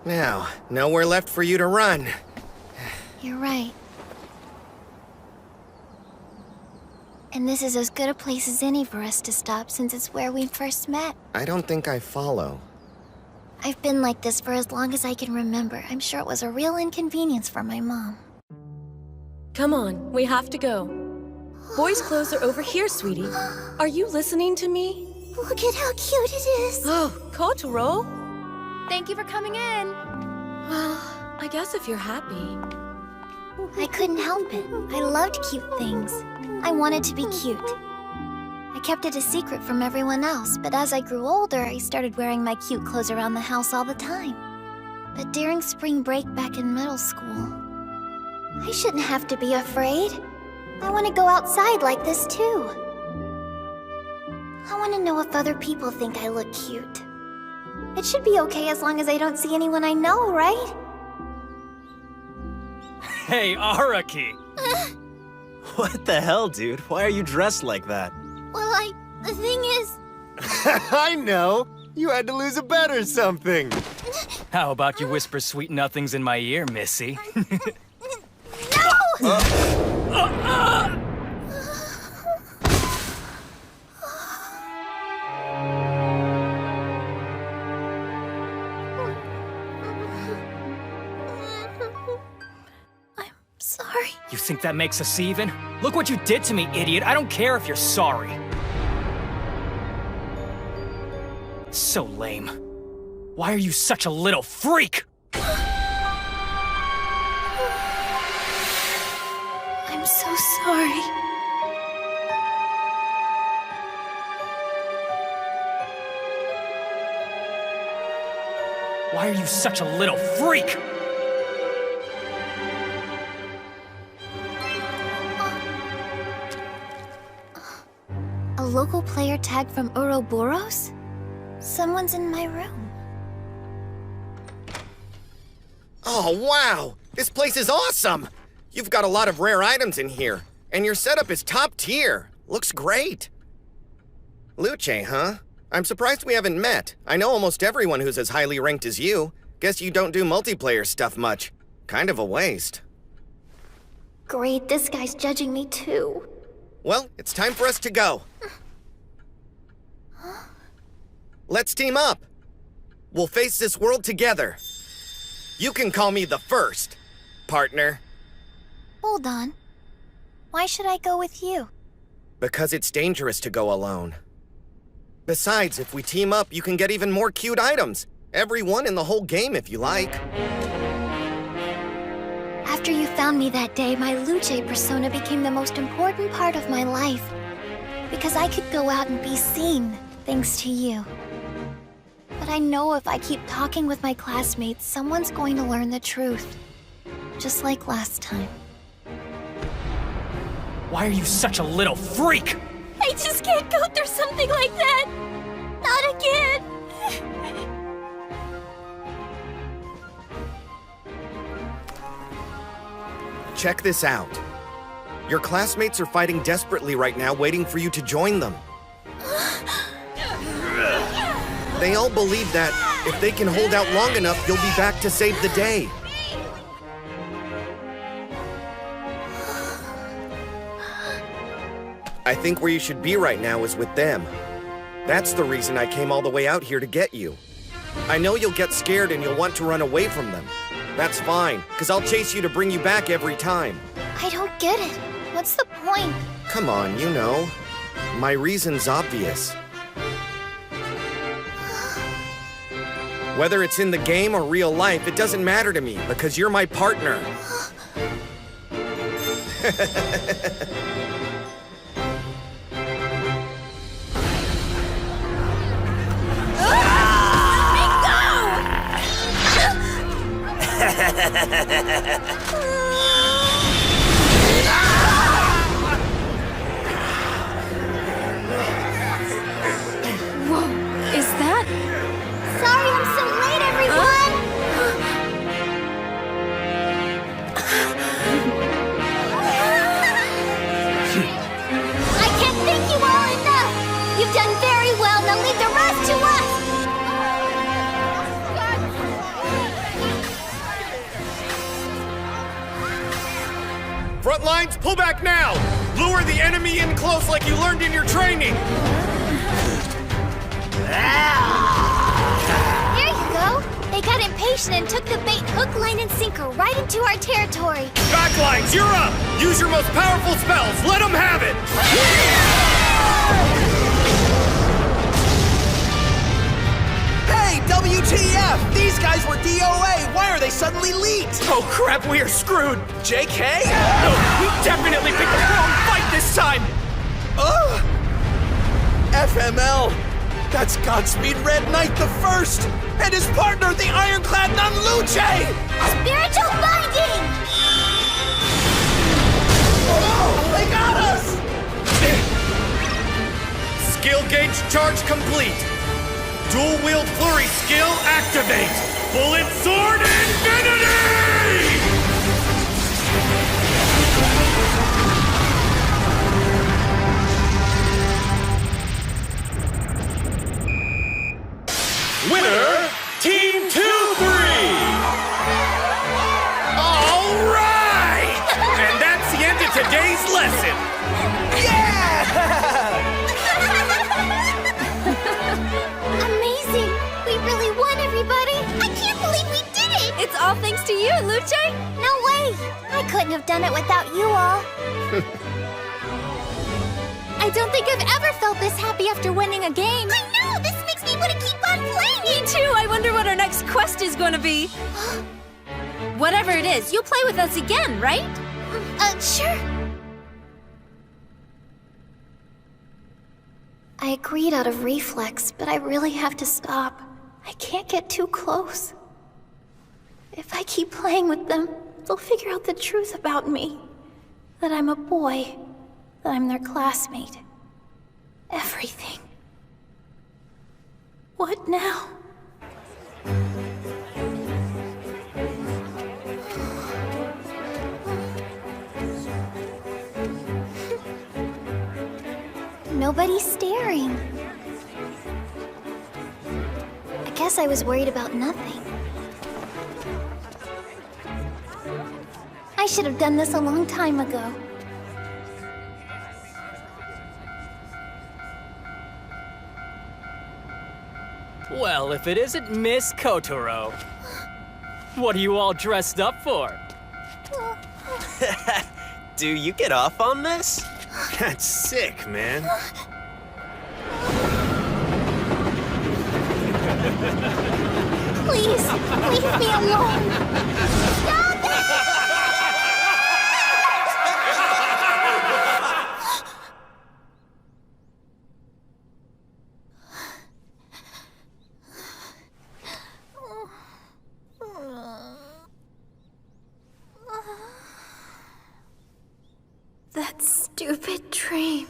Now, nowhere left for you to run. You're right. And this is as good a place as any for us to stop since it's where we first met. I don't think I follow. I've been like this for as long as I can remember. I'm sure it was a real inconvenience for my mom. Come on, we have to go. Boys' clothes are over here, sweetie. Are you listening to me? Look at how cute it is. Oh, Kotaro? Thank you for coming in. Well, I guess if you're happy. I couldn't help it. I loved cute things. I wanted to be cute. I kept it a secret from everyone else, but as I grew older, I started wearing my cute clothes around the house all the time. But during spring break back in middle school, I shouldn't have to be afraid. I want to go outside like this too. I want to know if other people think I look cute. It should be okay as long as I don't see anyone I know, right? Hey, Araki! What the hell, dude? Why are you dressed like that? Well, the thing is... I know! You had to lose a bet or something! How about you whisper sweet nothings in my ear, Missy? No! Sorry. You think that makes us even? Look what you did to me, idiot! I don't care if you're sorry! So lame. Why are you such a little freak? I'm so sorry. Why are you such a little freak? A local player tag from Ouroboros? Someone's in my room. Oh, wow! This place is awesome! You've got a lot of rare items in here, and your setup is top tier. Looks great. Luce, huh? I'm surprised we haven't met. I know almost everyone who's as highly ranked as you. Guess you don't do multiplayer stuff much. Kind of a waste. Great, this guy's judging me too. Well, it's time for us to go. Let's team up. We'll face this world together. You can call me the first, partner. Hold on. Why should I go with you? Because it's dangerous to go alone. Besides, if we team up, you can get even more cute items. Every one in the whole game if you like. After you found me that day, my Luce persona became the most important part of my life. Because I could go out and be seen, thanks to you. But I know if I keep talking with my classmates, someone's going to learn the truth. Just like last time. Why are you such a little freak? I just can't go through something like that! Not again! Check this out. Your classmates are fighting desperately right now, waiting for you to join them. They all believe that if they can hold out long enough, you'll be back to save the day. I think where you should be right now is with them. That's the reason I came all the way out here to get you. I know you'll get scared and you'll want to run away from them. That's fine, because I'll chase you to bring you back every time. I don't get it. What's the point? Come on, you know. My reason's obvious. Whether it's in the game or real life, it doesn't matter to me, because you're my partner. Whoa, is that? Sorry I'm so late, everyone! I can't thank you all enough! You've done very well, now leave the rest to us! Front lines, pull back now! Lure the enemy in close like you learned in your training! There you go! They got impatient and took the bait hook, line, and sinker right into our territory. Backlines, you're up! Use your most powerful spells! Let them have it! Hey, WTF! These guys were DOA! Why are they suddenly leaked? Oh crap, we are screwed! JK? No, we definitely picked the wrong fight this time! Ugh! FML! That's Godspeed Red Knight the First! And his partner, the ironclad Nunluce! Spiritual binding! Oh, they got us! Skill gauge charge complete! Dual wield flurry skill activate! Bullet sword infinity! Winner, Team 2-3! All right! And that's the end of today's lesson! Amazing! We really won, everybody! I can't believe we did it! It's all thanks to you, Luce! No way! I couldn't have done it without you all. I don't think I've ever felt this happy after winning a game. I know! This makes me want to keep on playing! Me too! I wonder what our next quest is going to be. Whatever it is, you'll play with us again, right? Sure. I agreed out of reflex, but I really have to stop. I can't get too close. If I keep playing with them, they'll figure out the truth about me. That I'm a boy. That I'm their classmate. Everything. What now? Nobody's staring. I guess I was worried about nothing. I should have done this a long time ago. Well, if it isn't Miss Kotaro. What are you all dressed up for? Do you get off on this? That's sick, man. Please, leave me alone. Stop it! That stupid dream.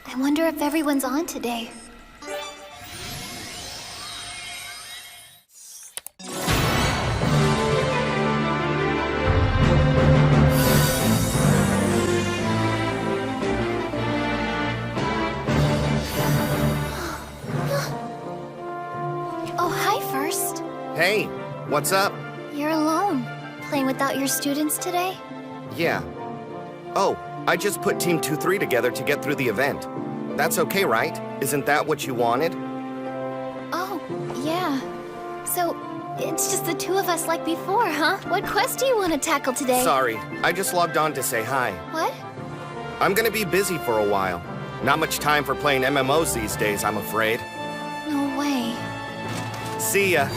I wonder if everyone's on today. Oh, hi, First. Hey, what's up? You're alone. Playing without your students today? Yeah. Oh, I just put Team 2-3 together to get through the event. That's okay, right? Isn't that what you wanted? Oh, yeah. So, it's just the two of us like before, huh? What quest do you want to tackle today? Sorry, I just logged on to say hi. What? I'm gonna be busy for a while. Not much time for playing MMOs these days, I'm afraid. No way. See ya.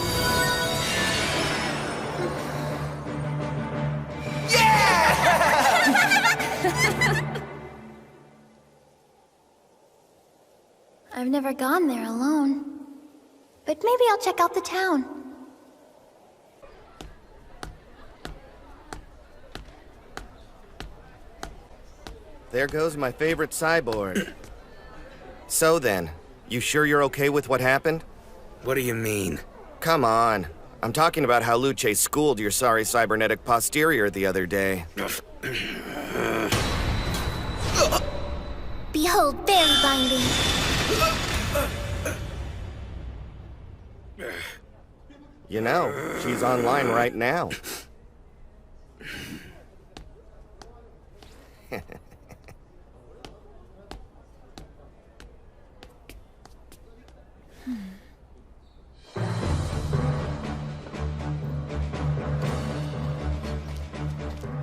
I've never gone there alone. But maybe I'll check out the town. There goes my favorite cyborg. So then, you sure you're okay with what happened? What do you mean? Come on. I'm talking about how Luce schooled your sorry cybernetic posterior the other day. Behold, fairy binding. You know, she's online right now.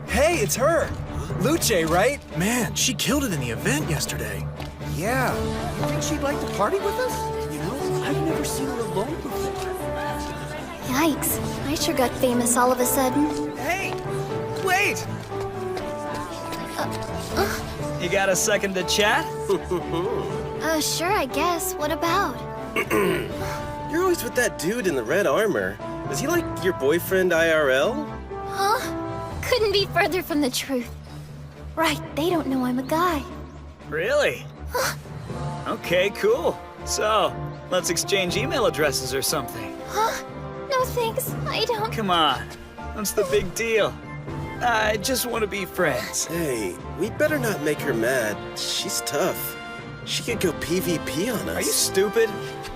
Hey, it's her! Luce, right? Man, she killed it in the event yesterday. Yeah. You think she'd like to party with us? You know, I've never seen her alone before. Yikes, I sure got famous all of a sudden. Hey! Wait! You got a second to chat? Sure, I guess. What about? You're always with that dude in the red armor. Is he like your boyfriend IRL? Huh? Couldn't be further from the truth. Right, they don't know I'm a guy. Really? Okay, cool. So, let's exchange email addresses or something. Huh? No thanks, I don't... Come on. What's the big deal? I just want to be friends. Hey, we better not make her mad. She's tough. She could go PvP on us. Are you stupid?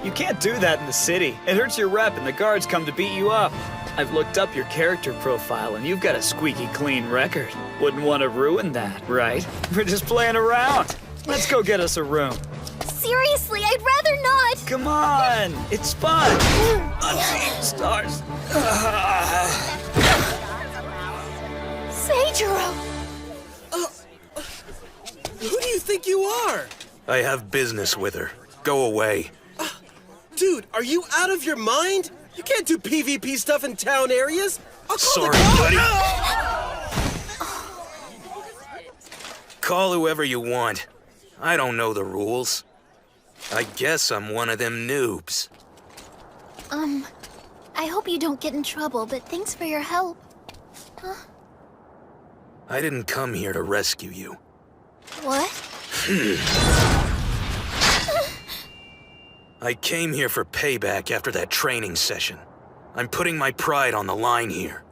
You can't do that in the city. It hurts your rep and the guards come to beat you up. I've looked up your character profile and you've got a squeaky clean record. Wouldn't want to ruin that, right? We're just playing around. Let's go get us a room. Seriously, I'd rather not! Come on! It's fun! Unseen stars. Seijiro! Who do you think you are? I have business with her. Go away. Dude, are you out of your mind? You can't do PvP stuff in town areas. Sorry, buddy. Call whoever you want. I don't know the rules. I guess I'm one of them noobs. I hope you don't get in trouble, but thanks for your help. Huh? I didn't come here to rescue you. What? I came here for payback after that training session. I'm putting my pride on the line here.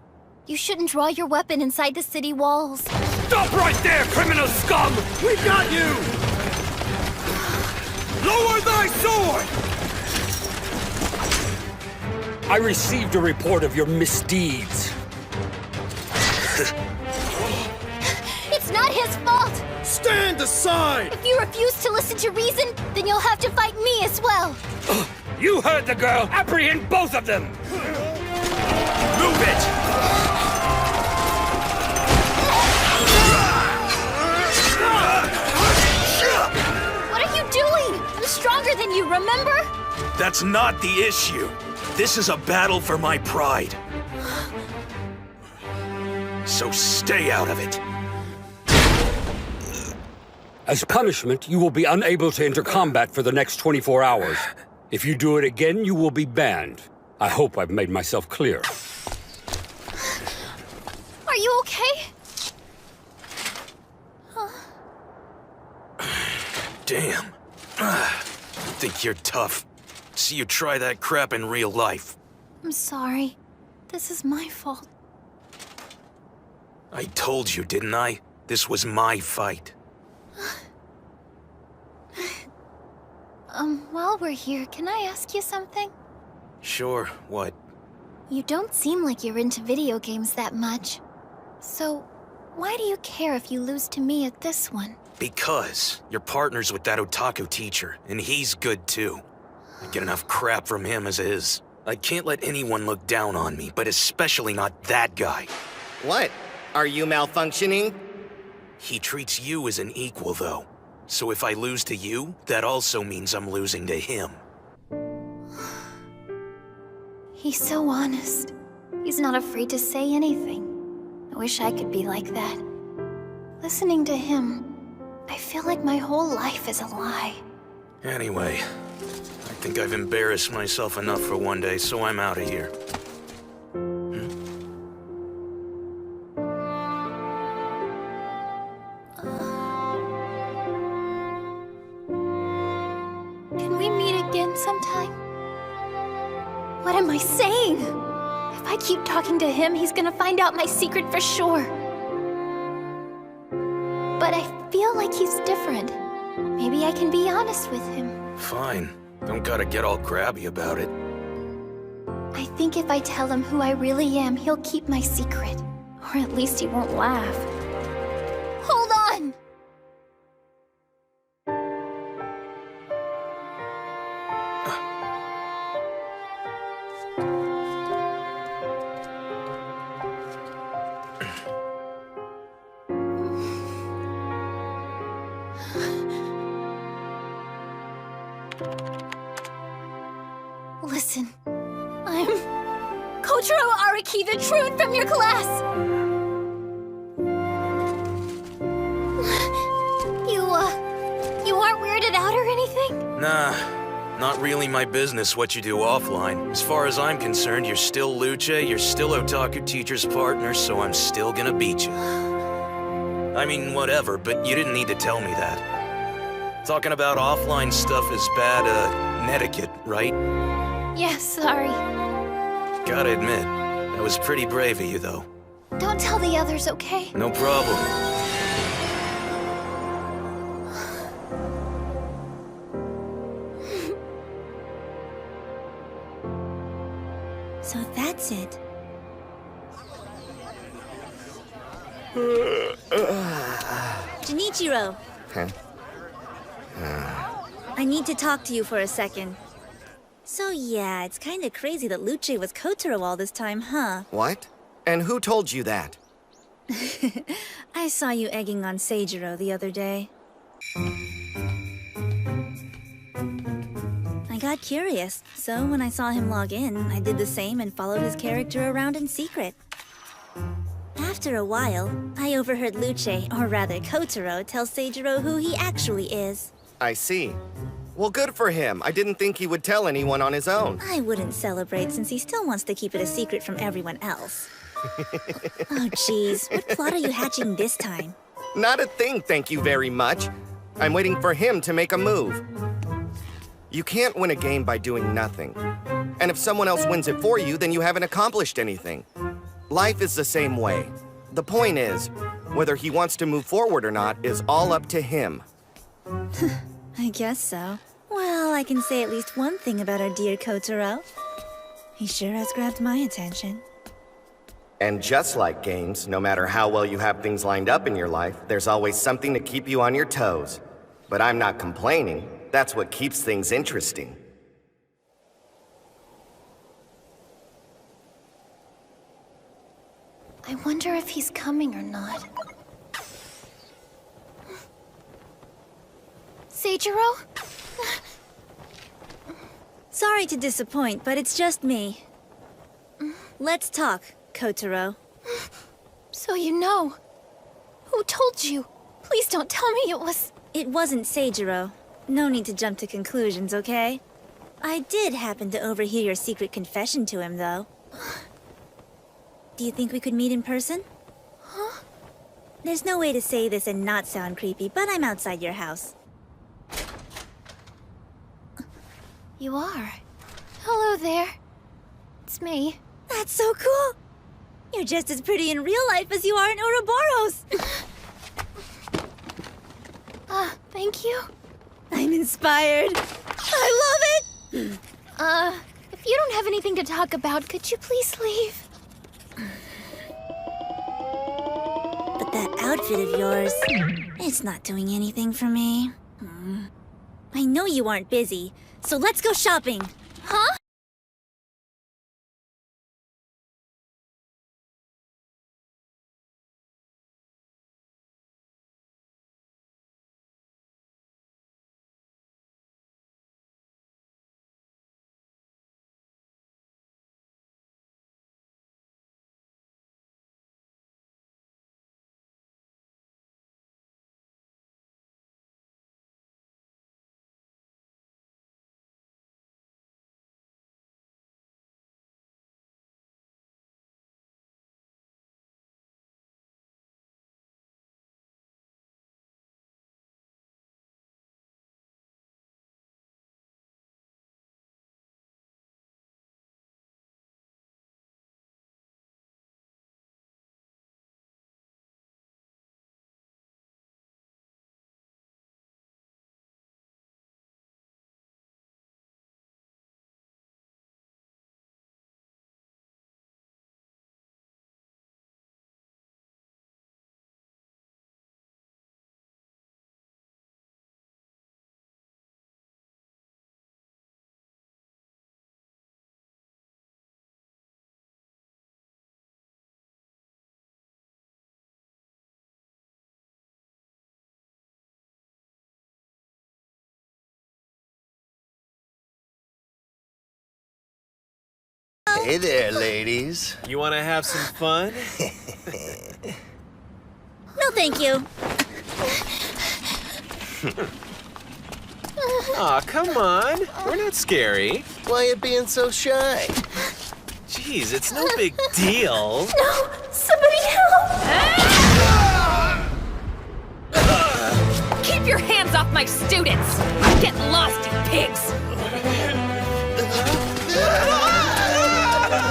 You shouldn't draw your weapon inside the city walls. Stop right there, criminal scum! We've got you! Lower thy sword! I received a report of your misdeeds. It's not his fault! Stand aside! If you refuse to listen to reason, then you'll have to fight me as well. You heard the girl! Apprehend both of them! Move it! What are you doing? I'm stronger than you, remember? That's not the issue. This is a battle for my pride. So stay out of it. As punishment, you will be unable to enter combat for the next 24 hours. If you do it again, you will be banned. I hope I've made myself clear. Are you okay? Damn. Think you're tough. See you try that crap in real life. I'm sorry. This is my fault. I told you, didn't I? This was my fight. While we're here, can I ask you something? Sure, what? You don't seem like you're into video games that much. So, why do you care if you lose to me at this one? Because you're partners with that Otaku teacher, and he's good too. I get enough crap from him as is. I can't let anyone look down on me, but especially not that guy. What? Are you malfunctioning? He treats you as an equal, though. So if I lose to you, that also means I'm losing to him. He's so honest. He's not afraid to say anything. I wish I could be like that. Listening to him, I feel like my whole life is a lie. Anyway, think I've embarrassed myself enough for one day, so I'm out of here. Can we meet again sometime? What am I saying? If I keep talking to him, he's gonna find out my secret for sure. But I feel like he's different. Maybe I can be honest with him. Fine. Don't gotta get all crabby about it. I think if I tell him who I really am, he'll keep my secret. Or at least he won't laugh. Hold on! Listen, I'm Kotaro Araki, the truant from your class! You aren't weirded out or anything? Nah, not really my business what you do offline. As far as I'm concerned, you're still Luce, you're still Otaku teacher's partner, so I'm still gonna beat you. I mean, whatever, but you didn't need to tell me that. Talking about offline stuff is bad, netiquette, right? Yes, sorry. Gotta admit, that was pretty brave of you, though. Don't tell the others, okay? No problem. So that's it. Junichiro, Huh? I need to talk to you for a second. So yeah, it's kinda crazy that Luce was Kotaro all this time, huh? What? And who told you that? I saw you egging on Seijiro the other day. I got curious, so when I saw him log in, I did the same and followed his character around in secret. After a while, I overheard Luce, or rather Kotaro, tell Seijiro who he actually is. I see. Well, good for him. I didn't think he would tell anyone on his own. I wouldn't celebrate since he still wants to keep it a secret from everyone else. Oh, jeez. What plot are you hatching this time? Not a thing, thank you very much. I'm waiting for him to make a move. You can't win a game by doing nothing. And if someone else wins it for you, then you haven't accomplished anything. Life is the same way. The point is, whether he wants to move forward or not is all up to him. I guess so. Well, I can say at least one thing about our dear Kotaro. He sure has grabbed my attention. And just like games, no matter how well you have things lined up in your life, there's always something to keep you on your toes. But I'm not complaining. That's what keeps things interesting. I wonder if he's coming or not. Seijiro? Sorry to disappoint, but it's just me. Let's talk, Kotaro. So you know. Who told you? Please don't tell me it was... It wasn't Seijiro. No need to jump to conclusions, okay? I did happen to overhear your secret confession to him, though. Do you think we could meet in person? Huh? There's no way to say this and not sound creepy, but I'm outside your house. You are. Hello there. It's me. That's so cool! You're just as pretty in real life as you are in Ouroboros! Thank you. I'm inspired. I love it! If you don't have anything to talk about, could you please leave? But that outfit of yours, it's not doing anything for me. I know you aren't busy, so let's go shopping. Huh? Hey there, ladies. You want to have some fun? No, thank you. Aw, come on. We're not scary. Why are you being so shy? Jeez, it's no big deal. No! Somebody help! Keep your hands off my students! Get lost, you pigs!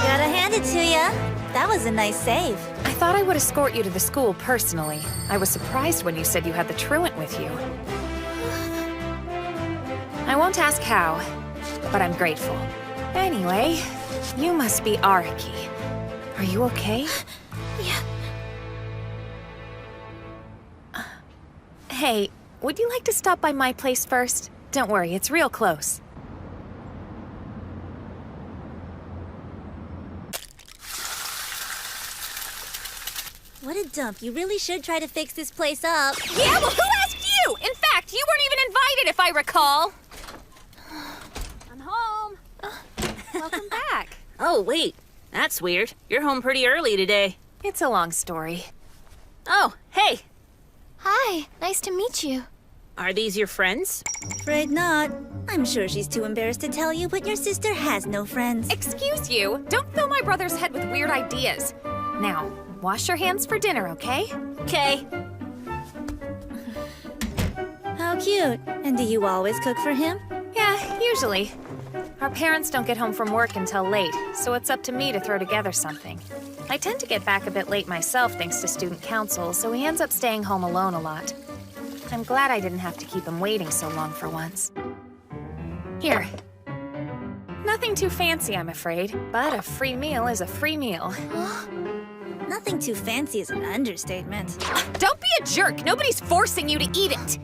Gotta hand it to ya. That was a nice save. I thought I would escort you to the school personally. I was surprised when you said you had the truant with you. I won't ask how, but I'm grateful. Anyway, you must be Araki. Are you okay? Yeah. Hey, would you like to stop by my place first? Don't worry, it's real close. What a dump. You really should try to fix this place up. Yeah, well, who asked you? In fact, you weren't even invited, if I recall. I'm home. Welcome back. Oh, wait. That's weird. You're home pretty early today. It's a long story. Oh, hey. Hi, nice to meet you. Are these your friends? Afraid not. I'm sure she's too embarrassed to tell you, but your sister has no friends. Excuse you, don't fill my brother's head with weird ideas. Now, wash your hands for dinner, okay? Okay. How cute. And do you always cook for him? Yeah, usually. Our parents don't get home from work until late, so it's up to me to throw together something. I tend to get back a bit late myself thanks to student council, so he ends up staying home alone a lot. I'm glad I didn't have to keep him waiting so long for once. Here. Nothing too fancy, I'm afraid, but a free meal is a free meal. Nothing too fancy is an understatement. Don't be a jerk! Nobody's forcing you to eat it!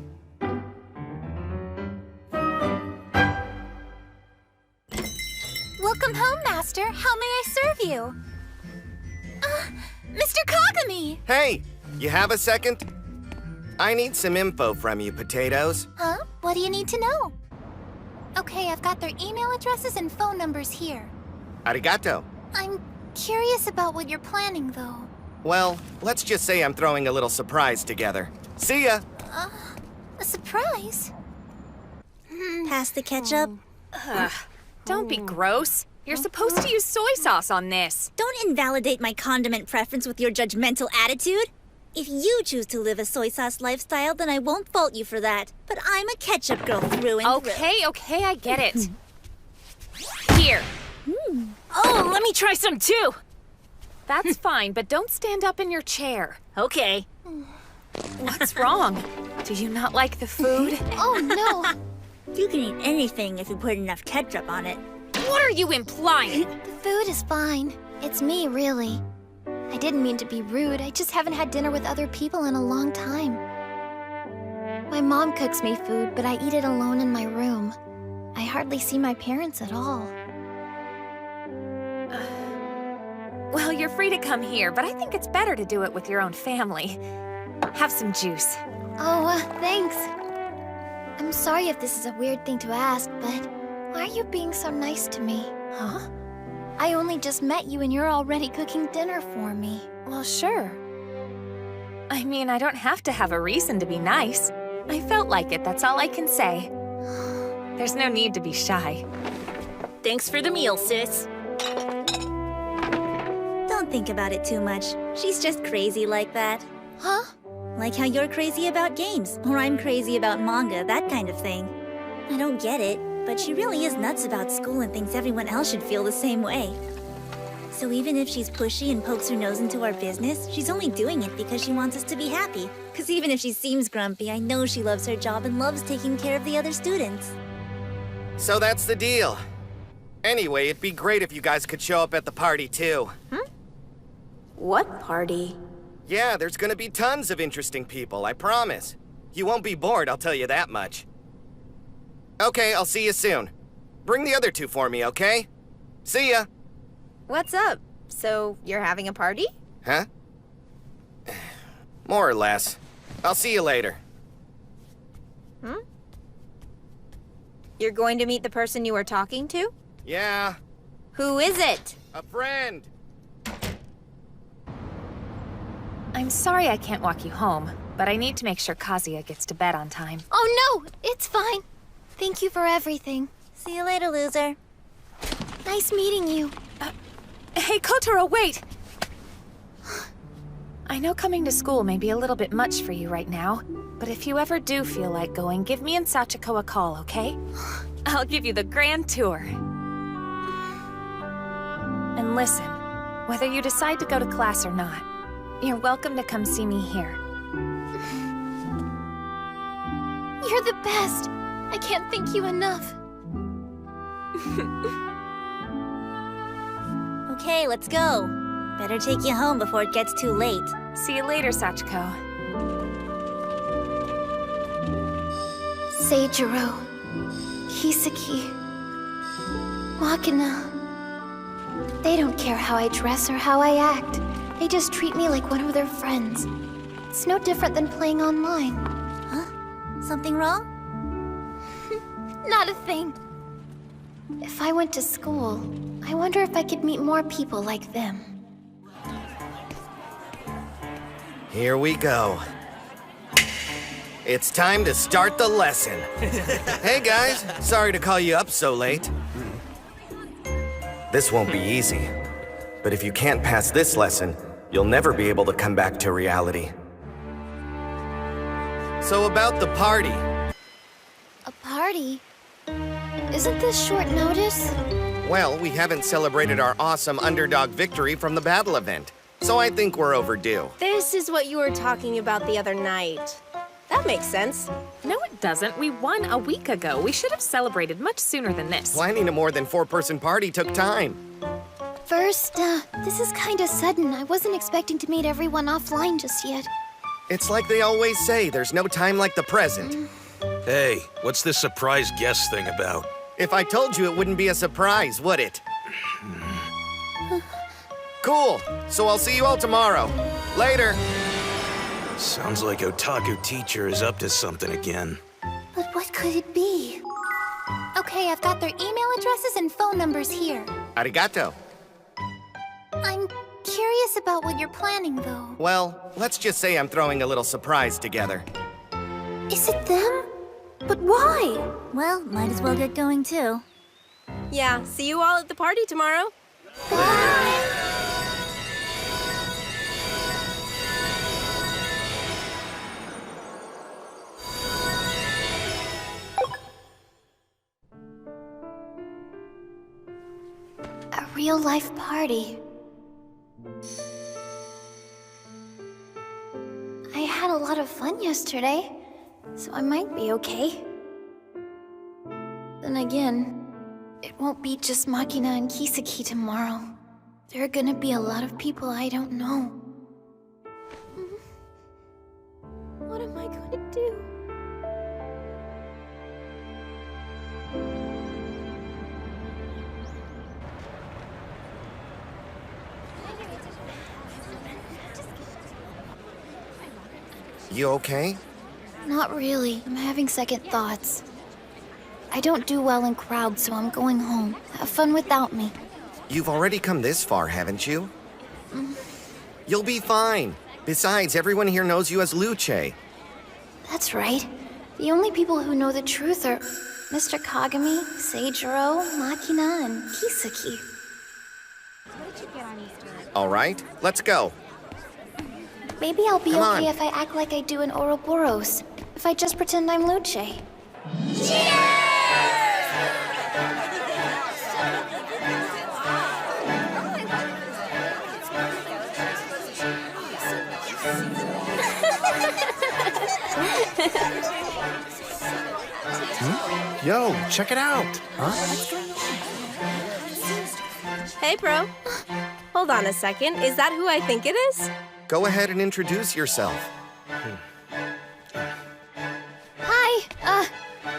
Welcome home, Master. How may I serve you? Mr. Kagami! Hey, you have a second? I need some info from you, potatoes. Huh? What do you need to know? Okay, I've got their email addresses and phone numbers here. Arigato. I'm curious about what you're planning, though. Well, let's just say I'm throwing a little surprise together. See ya! A surprise? Pass the ketchup. Don't be gross. You're supposed to use soy sauce on this. Don't invalidate my condiment preference with your judgmental attitude. If you choose to live a soy sauce lifestyle, then I won't fault you for that. But I'm a ketchup girl through and through. Okay, I get it. Here. Oh, let me try some too. That's fine, but don't stand up in your chair. Okay. What's wrong? Do you not like the food? Oh, no. You can eat anything if you put enough ketchup on it. What are you implying? The food is fine. It's me, really. I didn't mean to be rude. I just haven't had dinner with other people in a long time. My mom cooks me food, but I eat it alone in my room. I hardly see my parents at all. Well, you're free to come here, but I think it's better to do it with your own family. Have some juice. Oh, thanks. I'm sorry if this is a weird thing to ask, but why are you being so nice to me? Huh? I only just met you and you're already cooking dinner for me. Well, sure. I mean, I don't have to have a reason to be nice. I felt like it, that's all I can say. There's no need to be shy. Thanks for the meal, sis. Don't think about it too much. She's just crazy like that. Huh? Like how you're crazy about games, or I'm crazy about manga, that kind of thing. I don't get it, but she really is nuts about school and thinks everyone else should feel the same way. So even if she's pushy and pokes her nose into our business, she's only doing it because she wants us to be happy. Because even if she seems grumpy, I know she loves her job and loves taking care of the other students. So that's the deal. Anyway, it'd be great if you guys could show up at the party too. What party? Yeah, there's gonna be tons of interesting people, I promise. You won't be bored, I'll tell you that much. Okay, I'll see you soon. Bring the other two for me, okay? See ya! What's up? So, you're having a party? Huh? More or less. I'll see you later. You're going to meet the person you were talking to? Yeah. Who is it? A friend! I'm sorry I can't walk you home, but I need to make sure Kazuya gets to bed on time. Oh no, it's fine. Thank you for everything. See you later, loser. Nice meeting you. Hey, Kotaro, wait! I know coming to school may be a little bit much for you right now, but if you ever do feel like going, give me and Sachiko a call, okay? I'll give you the grand tour. And listen, whether you decide to go to class or not, you're welcome to come see me here. You're the best. I can't thank you enough. Okay, let's go. Better take you home before it gets too late. See you later, Sachiko. Seijiro, Kiseki, Makina. They don't care how I dress or how I act. They just treat me like one of their friends. It's no different than playing online. Huh? Something wrong? Not a thing. If I went to school, I wonder if I could meet more people like them. Here we go. It's time to start the lesson. Hey guys, sorry to call you up so late. This won't be easy, but if you can't pass this lesson, you'll never be able to come back to reality. So about the party. A party? Isn't this short notice? Well, we haven't celebrated our awesome underdog victory from the battle event, so I think we're overdue. This is what you were talking about the other night. That makes sense. No, it doesn't. We won a week ago. We should have celebrated much sooner than this. Planning a more than 4-person party took time. First, this is kinda sudden. I wasn't expecting to meet everyone offline just yet. It's like they always say, there's no time like the present. Hey, what's this surprise guest thing about? If I told you, it wouldn't be a surprise, would it? Cool. So I'll see you all tomorrow. Later. Sounds like Otaku teacher is up to something again. But what could it be? Okay, I've got their email addresses and phone numbers here. Arigato. I'm curious about what you're planning, though. Well, let's just say I'm throwing a little surprise together. Is it them? But why? Well, might as well get going, too. Yeah, see you all at the party tomorrow. A real-life party. I had a lot of fun yesterday, so I might be okay. Then again, it won't be just Makina and Kiseki tomorrow. There are gonna be a lot of people I don't know. What am I going to do? You okay? Not really. I'm having second thoughts. I don't do well in crowds, so I'm going home. Have fun without me. You've already come this far, haven't you? You'll be fine. Besides, everyone here knows you as Luce. That's right. The only people who know the truth are Mr. Kagami, Seijiro, Makina, and Kiseki. All right, let's go. Maybe I'll be Come okay on. if I act like I do in Ouroboros. If I just pretend I'm Luce. Yo, check it out. Huh? Hey, bro. Hold on a second. Is that who I think it is? Go ahead and introduce yourself. Hi,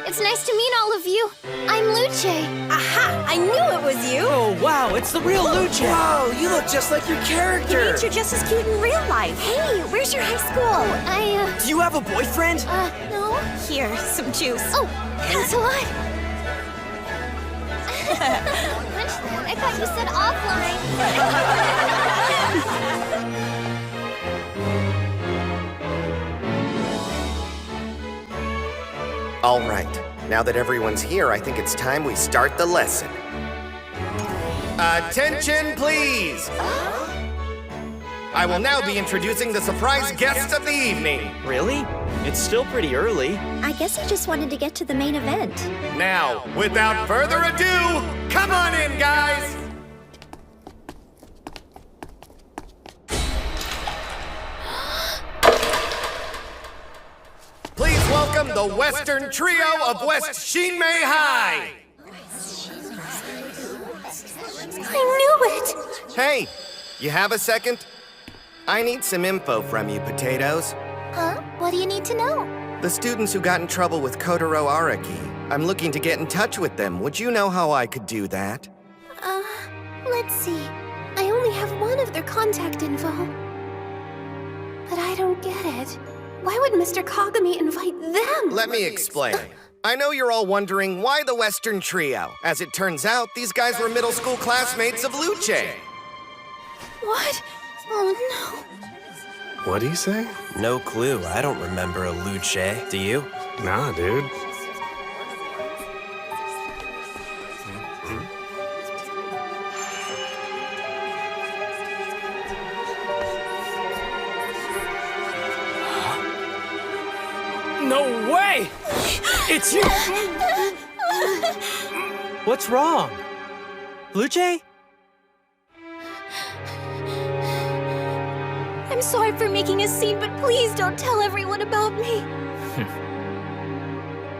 it's nice to meet all of you. I'm Luce. Aha! I knew it was you! Oh, wow, it's the real Luce. Whoa, you look just like your character. You're just as cute in real life. Hey, where's your high school? Do you have a boyfriend? No. Here, some juice. Oh, thanks a lot. I thought you said offline. All right. Now that everyone's here, I think it's time we start the lesson. Attention, please! I will now be introducing the surprise guest of the evening. Really? It's still pretty early. I guess he just wanted to get to the main event. Now, without further ado, come on in, guys! Please welcome the Western Trio of West Shinmei High! I knew it! Hey, you have a second? I need some info from you, Potatoes. Huh? What do you need to know? The students who got in trouble with Kotaro Araki. I'm looking to get in touch with them. Would you know how I could do that? Let's see. I only have one of their contact info. But I don't get it. Why would Mr. Kagami invite them? Let me explain. I know you're all wondering why the Western Trio. As it turns out, these guys were middle school classmates of Luce. What? Oh no. What'd he say? No clue. I don't remember a Luce. Do you? Nah, dude. No way! It's you! What's wrong? Luce? I'm sorry for making a scene, but please don't tell everyone about me.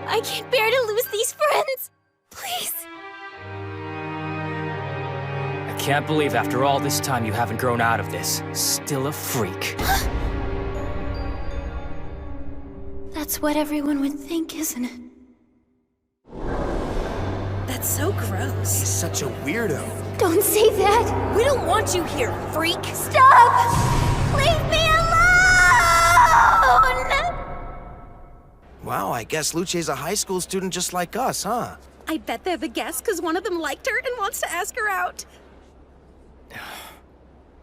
I can't bear to lose these friends. Please. I can't believe after all this time you haven't grown out of this. Still a freak. That's what everyone would think, isn't it? That's so gross. He's such a weirdo. Don't say that! We don't want you here, freak! Stop! Leave me alone! Wow, I guess Luce's a high school student just like us, huh? I bet they're the guests because one of them liked her and wants to ask her out.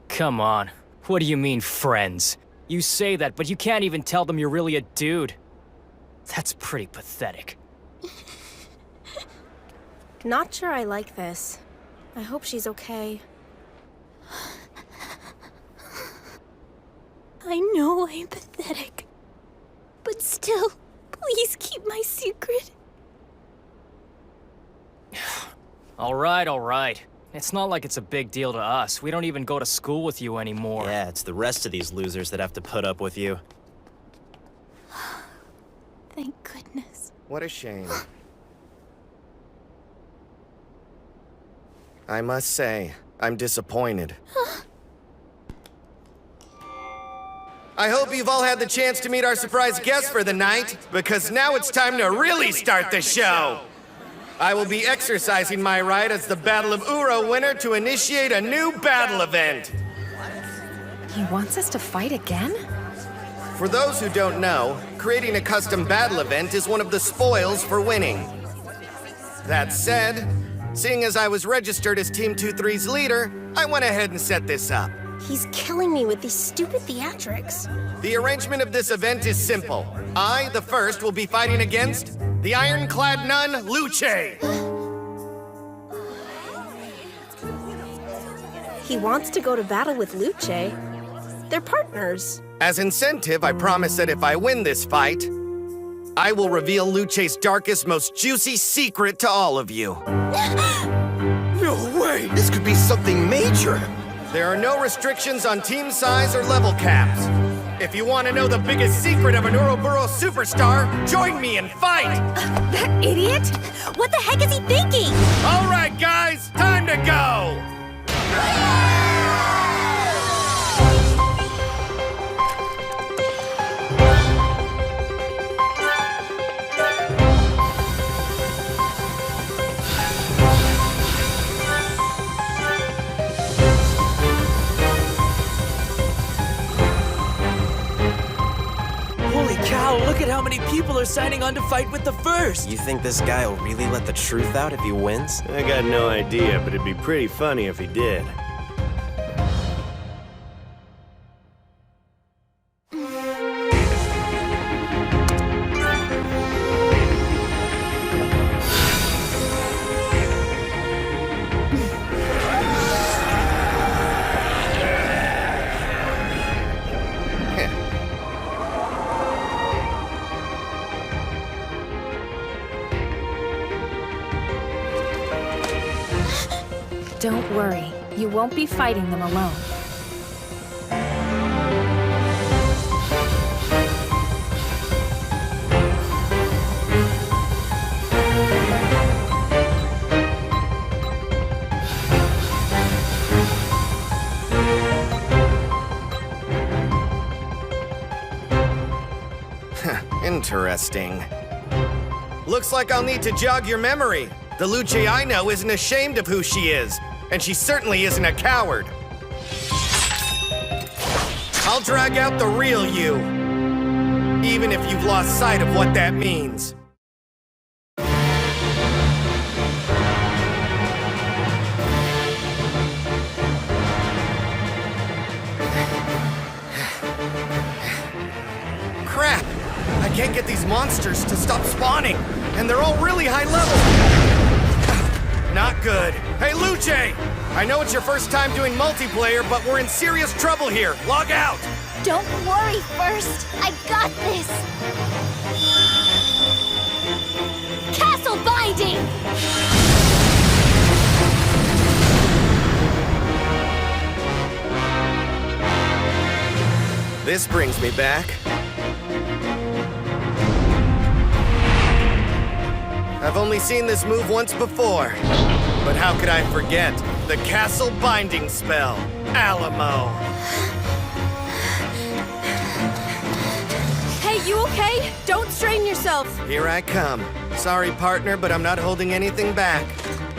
Come on. What do you mean, friends? You say that, but you can't even tell them you're really a dude. That's pretty pathetic. Not sure I like this. I hope she's okay. I know I'm pathetic. But still, please keep my secret. All right. It's not like it's a big deal to us. We don't even go to school with you anymore. Yeah, it's the rest of these losers that have to put up with you. Thank goodness. What a shame. I must say, I'm disappointed. I hope you've all had the chance to meet our surprise guest for the night, because now it's time to really start the show! I will be exercising my right as the Battle of Uro winner to initiate a new battle event! He wants us to fight again? For those who don't know, creating a custom battle event is one of the spoils for winning. That said, seeing as I was registered as Team 2-3's leader, I went ahead and set this up. He's killing me with these stupid theatrics. The arrangement of this event is simple. I, the first, will be fighting against the ironclad nun, Luce. He wants to go to battle with Luce. They're partners. As incentive, I promise that if I win this fight, I will reveal Luce's darkest, most juicy secret to all of you. No way! This could be something major! There are no restrictions on team size or level caps. If you want to know the biggest secret of an Ouroboros superstar, join me and fight! That idiot? What the heck is he thinking? All right, guys, time to go! Holy cow, look at how many people are signing on to fight with the first. You think this guy will really let the truth out if he wins? I got no idea, but it'd be pretty funny if he did. Don't worry, you won't be fighting them alone. Interesting. Looks like I'll need to jog your memory. The Luce I know isn't ashamed of who she is, and she certainly isn't a coward. I'll drag out the real you, even if you've lost sight of what that means. Crap! I can't get these monsters to stop spawning, and they're all really high level. Not good. Hey, Luce! I know it's your first time doing multiplayer, but we're in serious trouble here. Log out! Don't worry, First. I got this. Castle binding! This brings me back. I've only seen this move once before, but how could I forget the castle binding spell, Alamo? Hey, you okay? Don't strain yourself. Here I come. Sorry, partner, but I'm not holding anything back.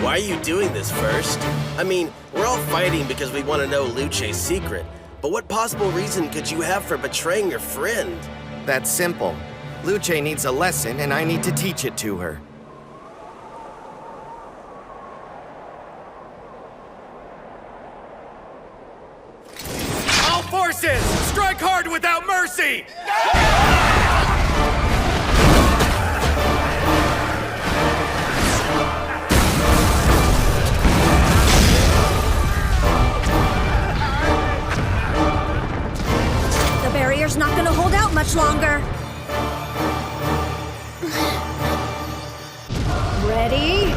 Why are you doing this, First? I mean, we're all fighting because we want to know Luce's secret, but what possible reason could you have for betraying your friend? That's simple. Luce needs a lesson, and I need to teach it to her. Forces! Strike hard without mercy! The barrier's not gonna hold out much longer. Ready?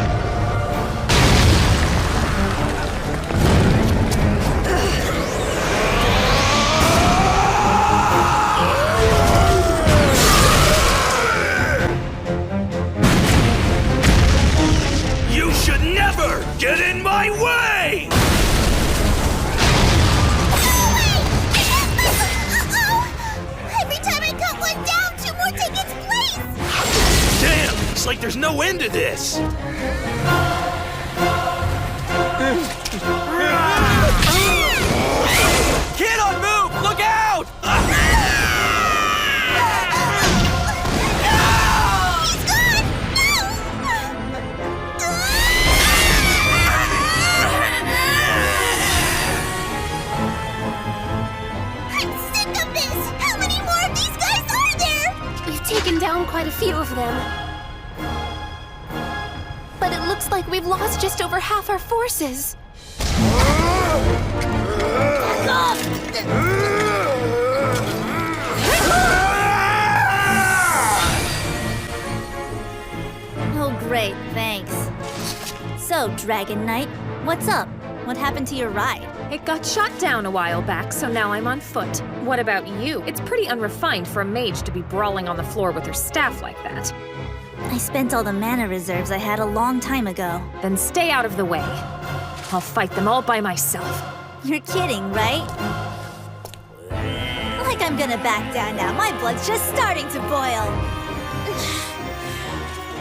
Get in my way! Every time I cut one down, two more take its place! Damn, it's like there's no end to this. Kid on move! Look out! Taken down quite a few of them. But it looks like we've lost just over half our forces. Oh, great, thanks. So, Dragon Knight, what's up? What happened to your ride? It got shot down a while back, so now I'm on foot. What about you? It's pretty unrefined for a mage to be brawling on the floor with her staff like that. I spent all the mana reserves I had a long time ago. Then stay out of the way. I'll fight them all by myself. You're kidding, right? Like I'm gonna back down now. My blood's just starting to boil.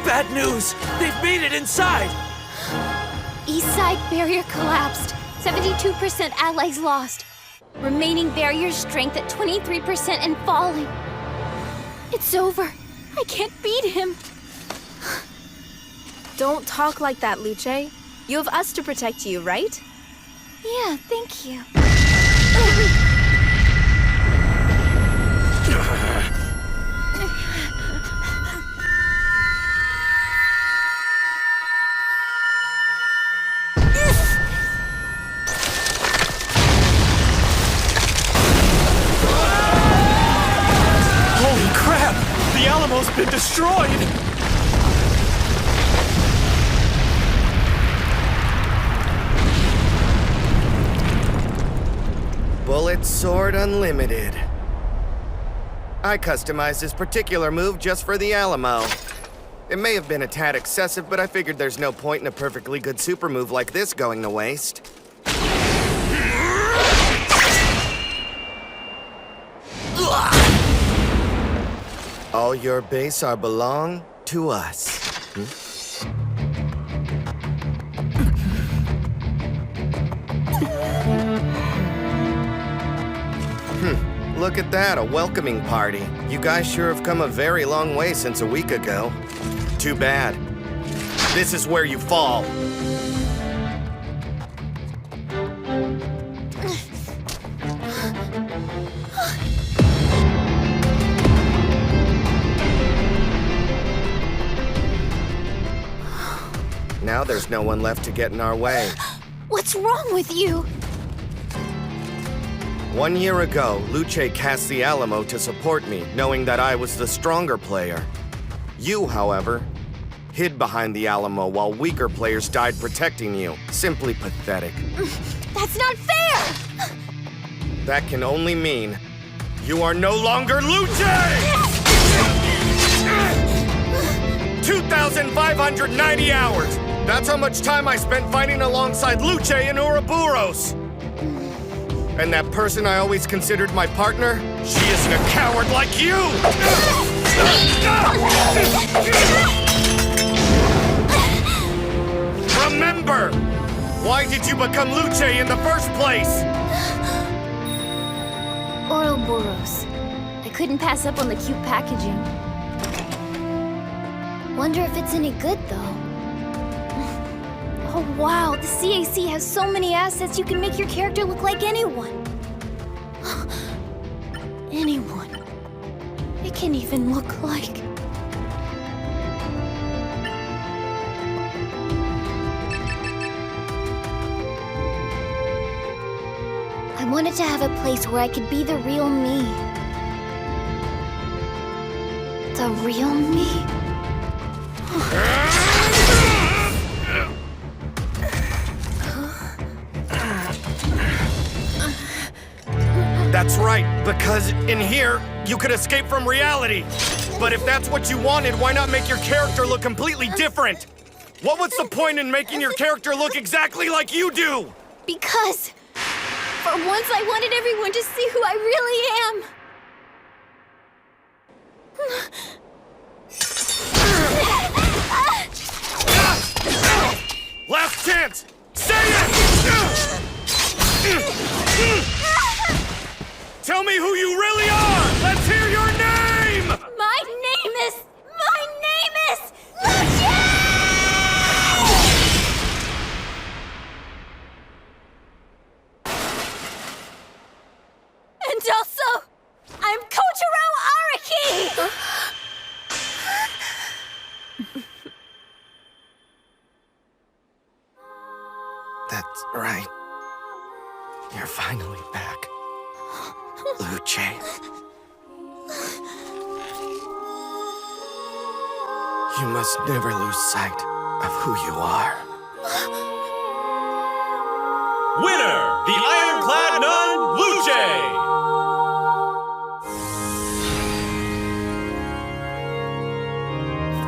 Bad news! They've made it inside! East side barrier collapsed. 72% allies lost. Remaining barrier strength at 23% and falling. It's over. I can't beat him. Don't talk like that, Luce. You have us to protect you, right? Yeah, thank you. Holy crap! The Alamo's been destroyed! Bullet Sword Unlimited. I customized this particular move just for the Alamo. It may have been a tad excessive, but I figured there's no point in a perfectly good super move like this going to waste. All your base are belong to us. Look at that, a welcoming party. You guys sure have come a very long way since a week ago. Too bad. This is where you fall. Now there's no one left to get in our way. What's wrong with you? 1 year ago, Luce cast the Alamo to support me, knowing that I was the stronger player. You, however, hid behind the Alamo while weaker players died protecting you. Simply pathetic. That's not fair! That can only mean you are no longer Luce! 2,590 hours! That's how much time I spent fighting alongside Luce and Ouroboros! And that person I always considered my partner, she isn't a coward like you! Remember! Why did you become Luce in the first place? Ouroboros. I couldn't pass up on the cute packaging. Wonder if it's any good, though. Oh, wow. The CAC has so many assets, you can make your character look like anyone. Anyone. It can even look like... I wanted to have a place where I could be the real me. The real me? That's right, because in here, you could escape from reality. But if that's what you wanted, why not make your character look completely different? What was the point in making your character look exactly like you do? Because... for once I wanted everyone to see who I really am. Last chance! Say it! Tell me who you really are! Let's hear your name! My name is Luce! And also, I'm Kotaro Araki! That's right. You're finally back. Luce. You must never lose sight of who you are. Winner, the ironclad nun, Luce!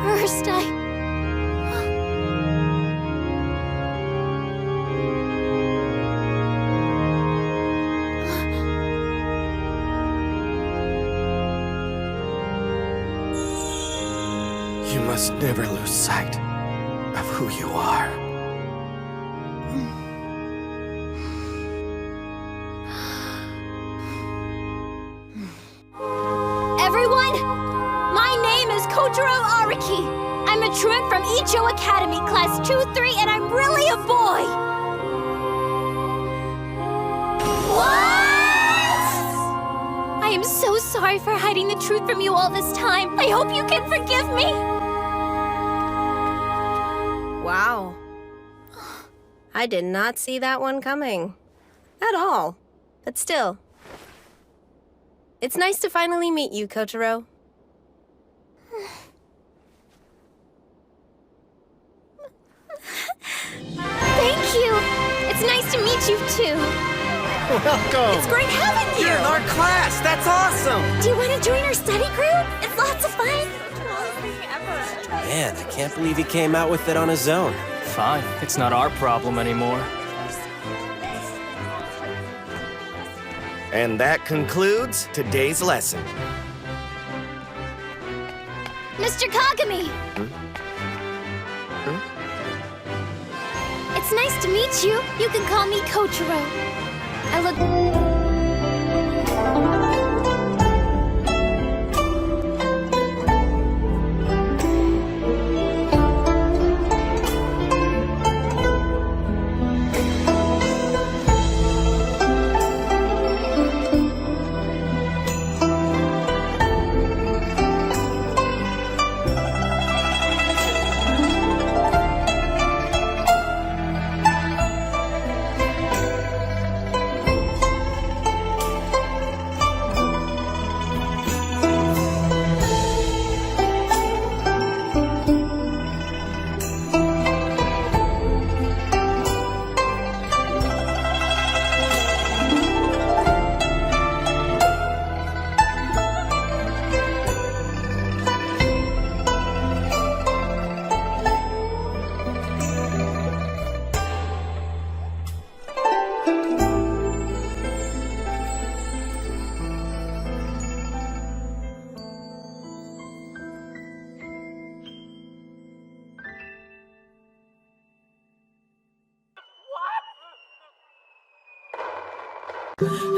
First, You must never lose sight of who you are. Everyone, Kotaro Araki. I'm a truant from Icho Academy, class 2-3, and I'm really a boy. What? I am so sorry for hiding the truth from you all this time. I hope you can forgive me. Wow. I did not see that one coming. At all. But still. It's nice to finally meet you, Kotaro. Thank you. It's nice to meet you, too. Welcome. It's great having you. You're in our class. That's awesome. Do you want to join our study group? It's lots of fun. Man, I can't believe he came out with it on his own. Fine. It's not our problem anymore. And that concludes today's lesson. Mr. Kagami! It's nice to meet you. You can call me Kotaro. I look...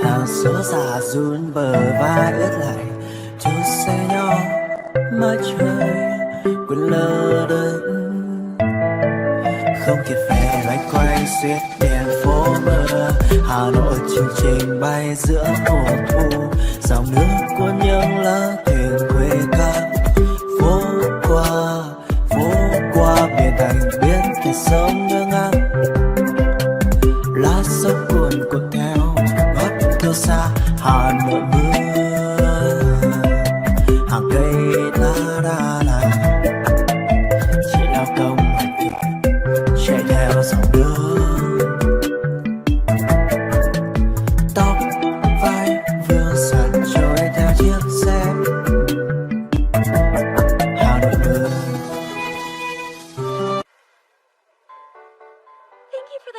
Hàng số già run bờ vai ướt lạnh, chút xe nhỏ mắt trời quên lơ đễnh. Không kịp về loanh quanh xiết đèn phố mơ, Hà Nội chương trình bay giữa mùa thu, dòng nước cuốn những lá thuyền quê ca. Phố qua biển thành biến kẻ sông ngơ ngác, lá sông cuồn cuộn theo gót theo xa. Hà Nội